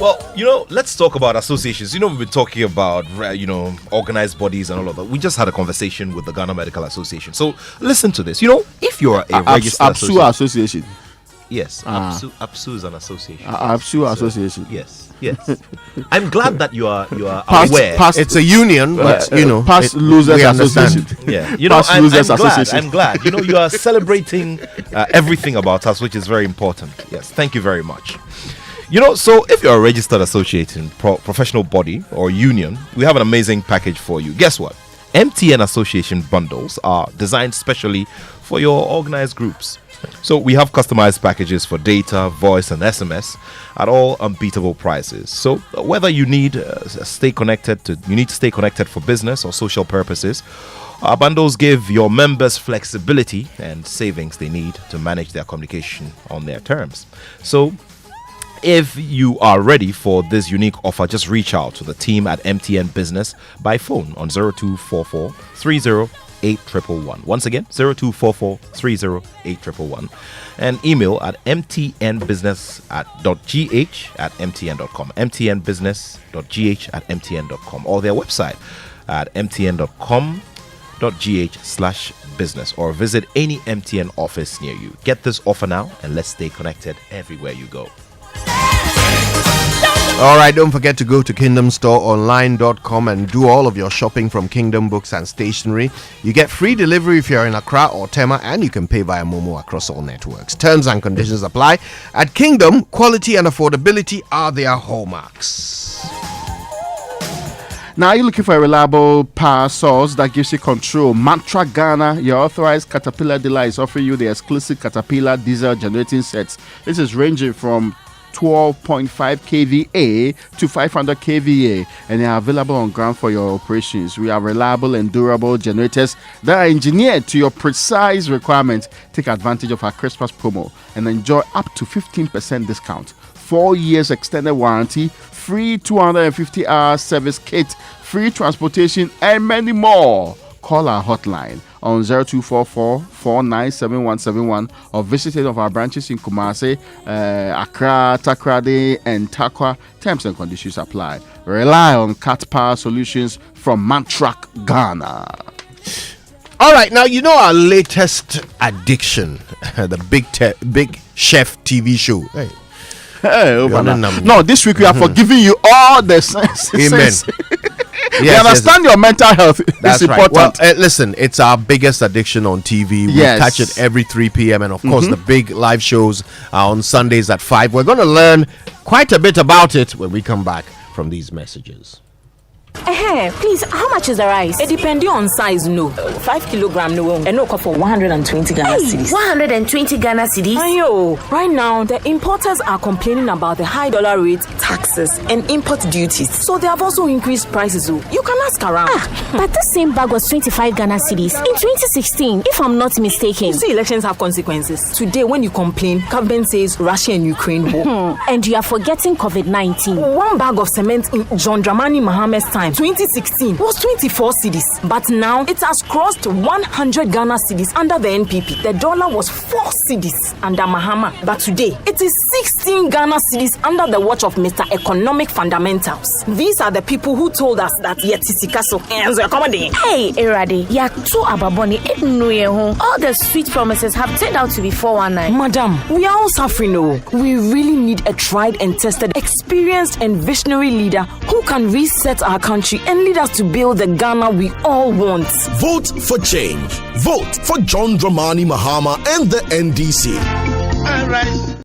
Speaker 16: Well, let's talk about associations. We've been talking about, organized bodies and all of that. We just had a conversation with the Ghana Medical Association. So listen to this. If you're a registered
Speaker 1: association.
Speaker 16: Yes, APSU is an association.
Speaker 1: APSU association.
Speaker 16: Yes. I'm glad that you are aware.
Speaker 8: It's a union, but
Speaker 1: past losers association.
Speaker 16: Yeah, I'm glad. You are celebrating everything about us, which is very important. Yes, thank you very much. So if you're a registered association, professional body or union, we have an amazing package for you. Guess what? MTN association bundles are designed specially for your organized groups. So we have customized packages for data, voice, and SMS at all unbeatable prices. So whether you need to stay connected for business or social purposes, our bundles give your members flexibility and savings they need to manage their communication on their terms. So if you are ready for this unique offer, just reach out to the team at MTN Business by phone on 0244 308111. Once again, 0244 308111. And email at mtnbusiness@gh@mtn.com. mtnbusiness.gh@mtn.com, or their website at mtn.com.gh/business, or visit any MTN office near you. Get this offer now and let's stay connected everywhere you go.
Speaker 8: All right, don't forget to go to kingdomstoreonline.com and do all of your shopping from Kingdom Books and Stationery. You get free delivery if you're in Accra or Tema, and you can pay via Momo across all networks. Terms and conditions apply. At Kingdom, quality and affordability are their hallmarks.
Speaker 1: Now, are you looking for a reliable power source that gives you control? Mantra Ghana, your authorized Caterpillar dealer, is offering you the exclusive Caterpillar diesel generating sets. This is ranging from 12.5 kVA to 500 kVA, and they are available on ground for your operations. We are reliable and durable generators that are engineered to your precise requirements. Take advantage of our Christmas promo and enjoy up to 15% discount, 4 years extended warranty, free 250-hour service kit, free transportation, and many more. Call our hotline on 0244-497171 or visit any of our branches in Kumasi, Accra, Takoradi, and Takwa. Terms and conditions apply. Rely on Cat Power Solutions from Mantrak Ghana.
Speaker 8: All right, now our latest addiction, the Big Chef TV show.
Speaker 1: No, this week we are forgiving you all the sins.
Speaker 8: Amen.
Speaker 1: We understand your mental health. That's important.
Speaker 8: Well, listen, it's our biggest addiction on TV. We catch it every 3 p.m. and of course the big live shows are on Sundays at 5. We're going to learn quite a bit about it when we come back from these messages.
Speaker 2: Please, how much is the rice?
Speaker 4: It depends on size, no. 5 kilogram, no. And no, for 120 Ghana cedis.
Speaker 2: 120 Ghana cedis?
Speaker 4: Ayo, right now, the importers are complaining about the high dollar rates, taxes, and import duties. So they have also increased prices. You can ask around.
Speaker 2: But this same bag was 25 Ghana cedis in 2016, if I'm not mistaken.
Speaker 4: You see, elections have consequences. Today, when you complain, government says Russia and Ukraine war.
Speaker 2: And you are forgetting COVID-19.
Speaker 4: One bag of cement in John Dramani Mahama's time, 2016, was 24 cedis. But now it has crossed 100 Ghana cedis under the NPP. The dollar was 4 cedis under Mahama. But today, it is 16 Ghana cedis under the watch of Mr. Economic Fundamentals. These are the people who told us that Yetisikaso and accommodate.
Speaker 2: Hey, Erade, you are too ababoni. All the sweet promises have turned out to be 419.
Speaker 4: Madam, we are all suffering. We really need a tried and tested, experienced and visionary leader who can reset our country and lead us to build the Ghana we all want.
Speaker 10: Vote for change. Vote for John Dramani Mahama and the NDC.
Speaker 14: All right.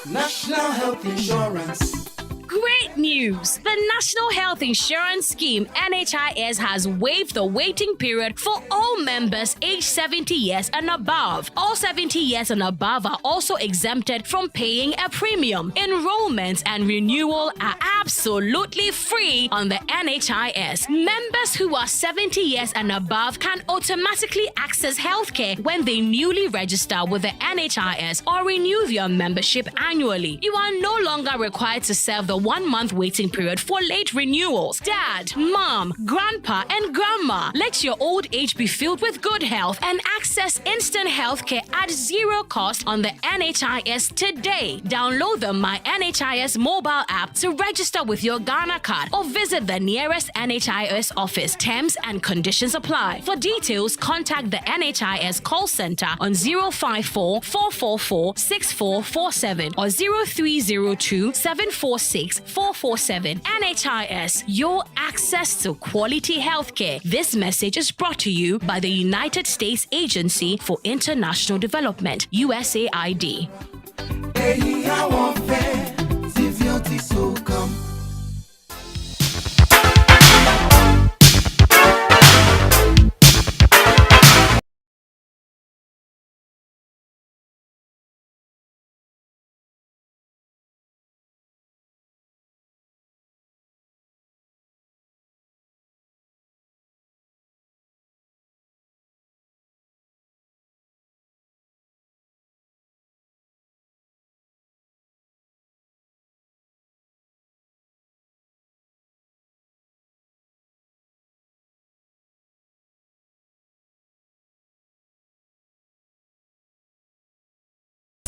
Speaker 14: National Health Insurance.
Speaker 12: Great news! The National Health Insurance Scheme (NHIS) has waived the waiting period for all members aged 70 years and above. All 70 years and above are also exempted from paying a premium. Enrollment and renewal are absolutely free on the NHIS. Members who are 70 years and above can automatically access healthcare when they newly register with the NHIS or renew their membership annually. You are no longer required to serve the 1-month waiting period for late renewals. Dad, mom, grandpa, and grandma, let your old age be filled with good health and access instant healthcare at zero cost on the NHIS today. Download the My NHIS mobile app to register with your Ghana card or visit the nearest NHIS office. Terms and conditions apply. For details, contact the NHIS call center on 054 444 6447 or 0302 746 447. NHIS, your access to quality healthcare. This message is brought to you by the United States Agency for International Development, USAID.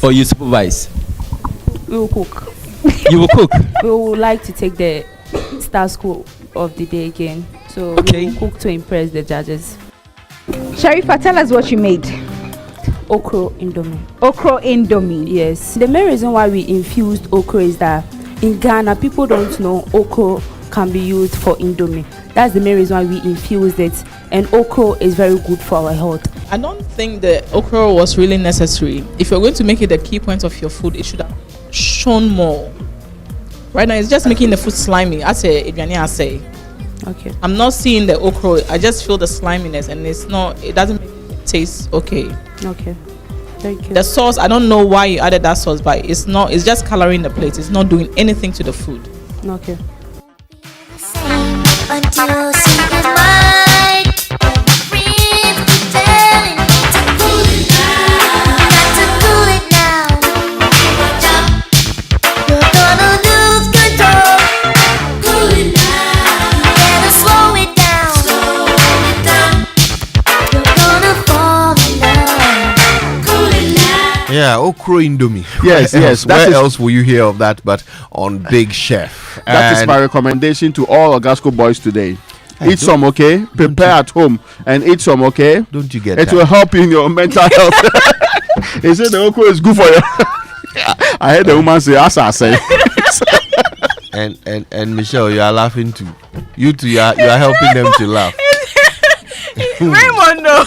Speaker 17: Or you supervise?
Speaker 23: We will cook.
Speaker 17: You will cook?
Speaker 23: We would like to take the star school of the day again. So we will cook to impress the judges.
Speaker 18: Sharifa, tell us what you made.
Speaker 23: Okro indomie.
Speaker 18: Okro indomie.
Speaker 23: Yes. The main reason why we infused okro is that in Ghana, people don't know okro can be used for indomie. That's the main reason why we infused it. And okro is very good for our health.
Speaker 19: I don't think the okra was really necessary. If you're going to make it the key point of your food, it should have shown more. Right now, it's just making the food slimy. I say.
Speaker 23: Okay.
Speaker 19: I'm not seeing the okra. I just feel the sliminess, and it doesn't make it taste okay.
Speaker 23: Okay. Thank you.
Speaker 19: The sauce, I don't know why you added that sauce, but it's just coloring the plate. It's not doing anything to the food.
Speaker 23: Okay.
Speaker 24: Until
Speaker 8: Yeah, okro indomie.
Speaker 1: Yes, yes.
Speaker 8: Where else will you hear of that but on Big Chef?
Speaker 1: That is my recommendation to all Ogasco boys today. Eat some, okay? Prepare at home and eat some, okay?
Speaker 8: Don't you get
Speaker 1: it? It will help you in your mental health. He said the okro is good for you. I heard the woman say, as I say.
Speaker 8: And Michelle, you are laughing too. You too, you are helping them to laugh.
Speaker 4: Raymond, no.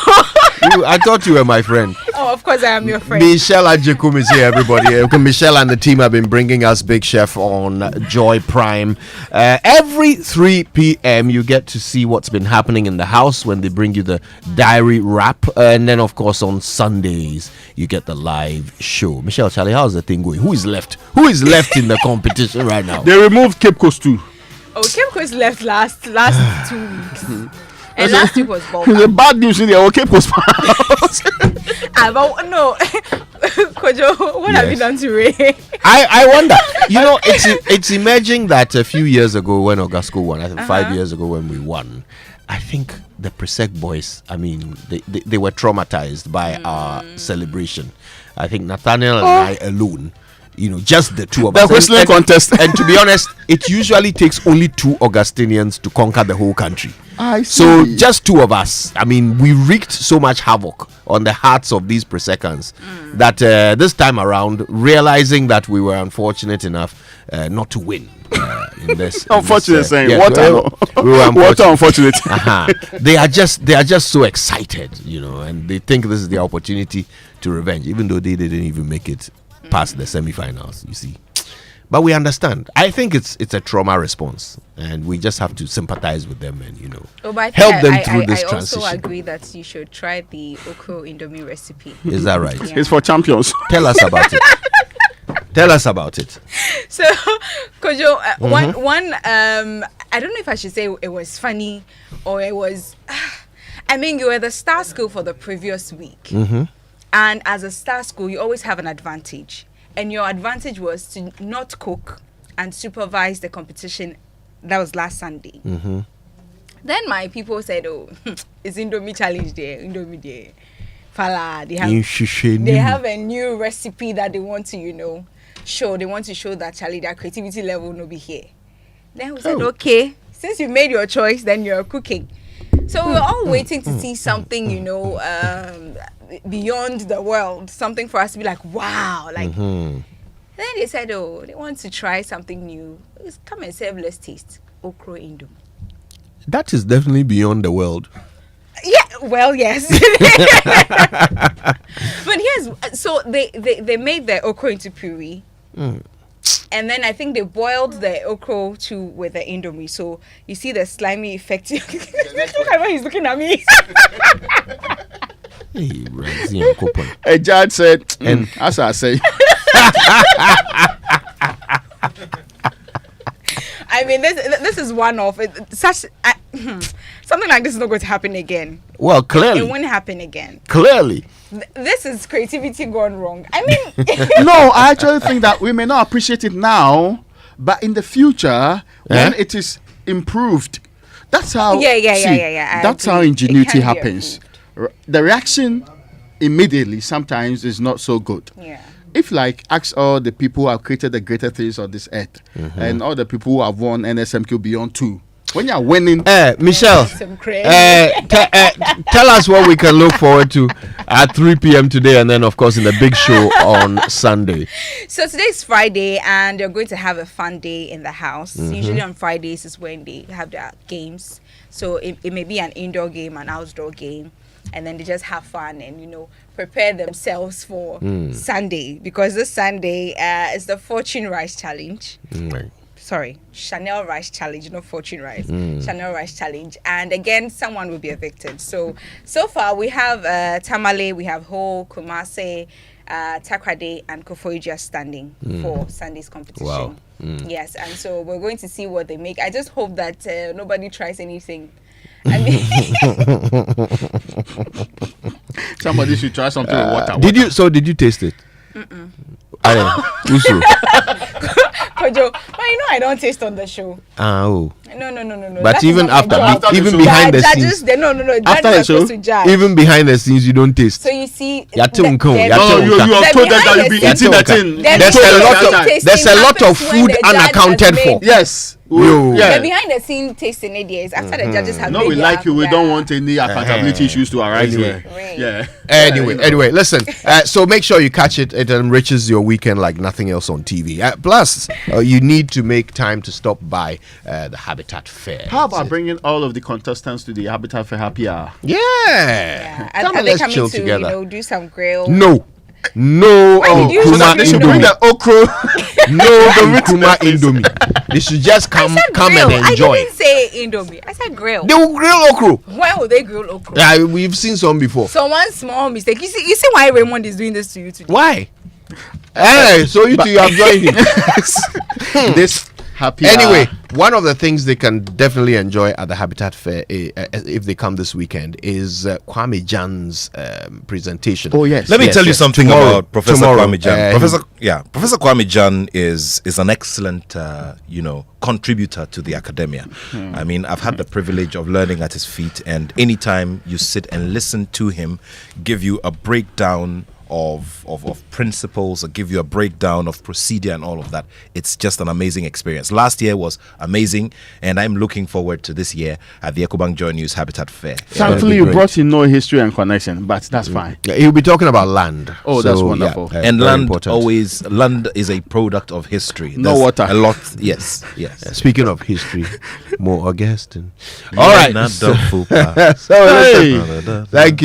Speaker 8: I thought you were my friend.
Speaker 4: Oh, of course I am your friend.
Speaker 8: Michelle Ajekum is here, everybody. Michelle and the team have been bringing us Big Chef on Joy Prime. Every 3 p.m. you get to see what's been happening in the house when they bring you the diary wrap. And then, of course, on Sundays, you get the live show. Michelle, Charlie, how's the thing going? Who is left? Who is left in the competition right now?
Speaker 27: They removed Cape Coast too.
Speaker 4: Oh, Cape Coast left last 2 weeks. And last week was Bob.
Speaker 27: The bad news in there. Cape Coast.
Speaker 4: No, Kojo, what have you done to Ray?
Speaker 8: I wonder. It's emerging that a few years ago when Ogasco won, I think 5 years ago when we won, I think the Presec boys, I mean, they were traumatized by our celebration. I think Nathaniel and I alone, just the two of us.
Speaker 27: The whistling contest.
Speaker 8: And to be honest, it usually takes only 2 Augustinians to conquer the whole country.
Speaker 27: I see.
Speaker 8: So just 2 of us. I mean, we wreaked so much havoc on the hearts of these Presecans that this time around, realizing that we were unfortunate enough not to win. In this,
Speaker 27: unfortunate saying,
Speaker 8: yeah,
Speaker 27: what unfortunate.
Speaker 8: They are just so excited, and they think this is the opportunity to revenge, even though they didn't even make it past the semi-finals. You see, but we understand. I think it's a trauma response, and we just have to sympathize with them and help them through this transition.
Speaker 4: I also agree that you should try the okro indomie recipe.
Speaker 8: Is that right?
Speaker 27: Yeah. It's for champions.
Speaker 8: Tell us about it. Tell us about it.
Speaker 4: So, Kojo, one I don't know if I should say it was funny or it was. I mean, you were the star school for the previous week, and as a star school, you always have an advantage, and your advantage was to not cook and supervise the competition. That was last Sunday. Then my people said, "Oh, it's Indomie challenge there, Indomie there." Fala, they have a new recipe that they want to, show. They want to show that Charlie, their creativity level will not be here. Then we said, okay, since you made your choice, then you're cooking. So we're all waiting to see something, beyond the world, something for us to be like, wow, like. Then they said, oh, they want to try something new. Let's come and serve, let's taste okro indomie.
Speaker 8: That is definitely beyond the world.
Speaker 4: Yeah, well, yes. But so they made the okro into puree. And then I think they boiled the okro too with the indomie. So you see the slimy effect. Look at what he's looking at me.
Speaker 27: A judge said, and as I say.
Speaker 4: I mean, this is one of such. Something like this is not going to happen again.
Speaker 8: Well, clearly.
Speaker 4: It won't happen again.
Speaker 8: Clearly.
Speaker 4: This is creativity gone wrong. I mean...
Speaker 27: No, I actually think that we may not appreciate it now, but in the future, when it is improved, that's how...
Speaker 4: Yeah.
Speaker 27: That's how ingenuity happens. The reaction immediately sometimes is not so good.
Speaker 4: Yeah.
Speaker 27: If ask all the people who have created the greater things on this earth and all the people who have won NSMQ Beyond 2, when you're winning,
Speaker 8: Michelle, tell us what we can look forward to at 3 p.m. today, and then of course in the big show on Sunday.
Speaker 4: So today's Friday, and they're going to have a fun day in the house. Usually on Fridays is when they have their games. So it may be an indoor game, an outdoor game, and then they just have fun and prepare themselves for Sunday, because this Sunday is the Fortune Rice Challenge. Sorry, Chanel Rice Challenge, not Fortune Rice. Chanel Rice Challenge. And again, someone will be evicted. So far we have Tamale, we have Ho, Kumase, Takrade, and Koforidua standing for Sunday's competition.
Speaker 8: Wow.
Speaker 4: Yes, and so we're going to see what they make. I just hope that nobody tries anything. I mean,
Speaker 27: somebody should try something with water.
Speaker 8: Did you taste it?
Speaker 4: Kojo, but I don't taste on the show.
Speaker 8: No.
Speaker 27: But
Speaker 8: that even after behind the scenes,
Speaker 27: after the show,
Speaker 8: even behind the scenes, you don't taste.
Speaker 4: So you see,
Speaker 27: you are told that you'll be eating the thing.
Speaker 8: There's a lot of food unaccounted for.
Speaker 27: Yes.
Speaker 4: The behind the scene tasting ideas after the judges have.
Speaker 27: No, we like you. We don't want any accountability issues to arise here.
Speaker 1: Yeah.
Speaker 8: Anyway, listen. So make sure you catch it. It enriches your weekend like nothing else on TV. Plus, you need to make time to stop by the Habitat Fair.
Speaker 1: How about bringing all of the contestants to the Habitat Fair happy hour?
Speaker 8: Yeah.
Speaker 5: Are they
Speaker 8: let's
Speaker 5: coming
Speaker 8: chill
Speaker 5: to
Speaker 8: together.
Speaker 5: do some grill?
Speaker 8: No.
Speaker 5: Why did you
Speaker 8: Kuma
Speaker 1: They should bring
Speaker 8: Indomie.
Speaker 1: the okro.
Speaker 8: No Kuma Indomie. They should just come and enjoy.
Speaker 5: I didn't say Indomie. I said grill.
Speaker 8: They will grill okro.
Speaker 5: Why would they grill okra?
Speaker 8: Yeah, we've seen some before.
Speaker 5: So one small mistake. You see why Raymond is doing this to you today?
Speaker 8: Why? Hey, so you have joined him.
Speaker 1: This happy
Speaker 8: Anyway, one of the things they can definitely enjoy at the Habitat Fair if they come this weekend is Kwame Jan's presentation.
Speaker 1: Oh yes.
Speaker 16: Let me tell you something about Professor
Speaker 8: tomorrow.
Speaker 16: Kwame Jan. Professor Kwame Jan is an excellent contributor to the academia. I mean, I've had the privilege of learning at his feet, and anytime you sit and listen to him give you a breakdown of principles, or give you a breakdown of procedure and all of that, it's just an amazing experience. Last year was amazing, and I'm looking forward to this year at the Ecobank Joy News Habitat Fair.
Speaker 1: Thankfully, you brought in no history and connection, but that's fine.
Speaker 8: Yeah, he'll be talking about land.
Speaker 1: Oh, that's wonderful.
Speaker 8: Yeah,
Speaker 16: and land
Speaker 8: important.
Speaker 16: land is a product of history.
Speaker 1: No
Speaker 16: There's
Speaker 1: water.
Speaker 16: A lot. Yes.
Speaker 8: Speaking of history, more Augustine. All right. Thank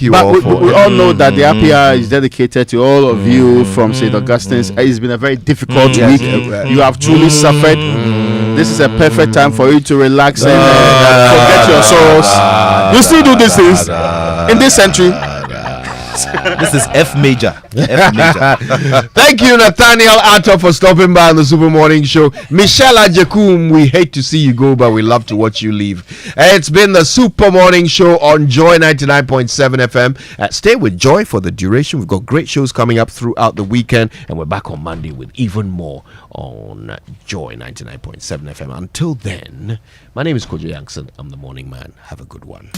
Speaker 8: you
Speaker 1: But
Speaker 8: all.
Speaker 1: we all know that the happy hour is dedicated to all of you from St. Augustine's. It's been a very difficult week. You have truly suffered. This is a perfect time for you to relax and forget your sorrows. You still do these things in this century.
Speaker 16: This is F major.
Speaker 8: Thank you, Nathaniel Ato, for stopping by on the Super Morning Show. Michelle Ajekum, we hate to see you go, but we love to watch you leave. It's been the Super Morning Show on Joy 99.7 FM. Stay with Joy for the duration. We've got great shows coming up throughout the weekend, and we're back on Monday with even more on Joy 99.7 FM. Until then, my name is Kojo Yankson. I'm the morning man. Have a good one.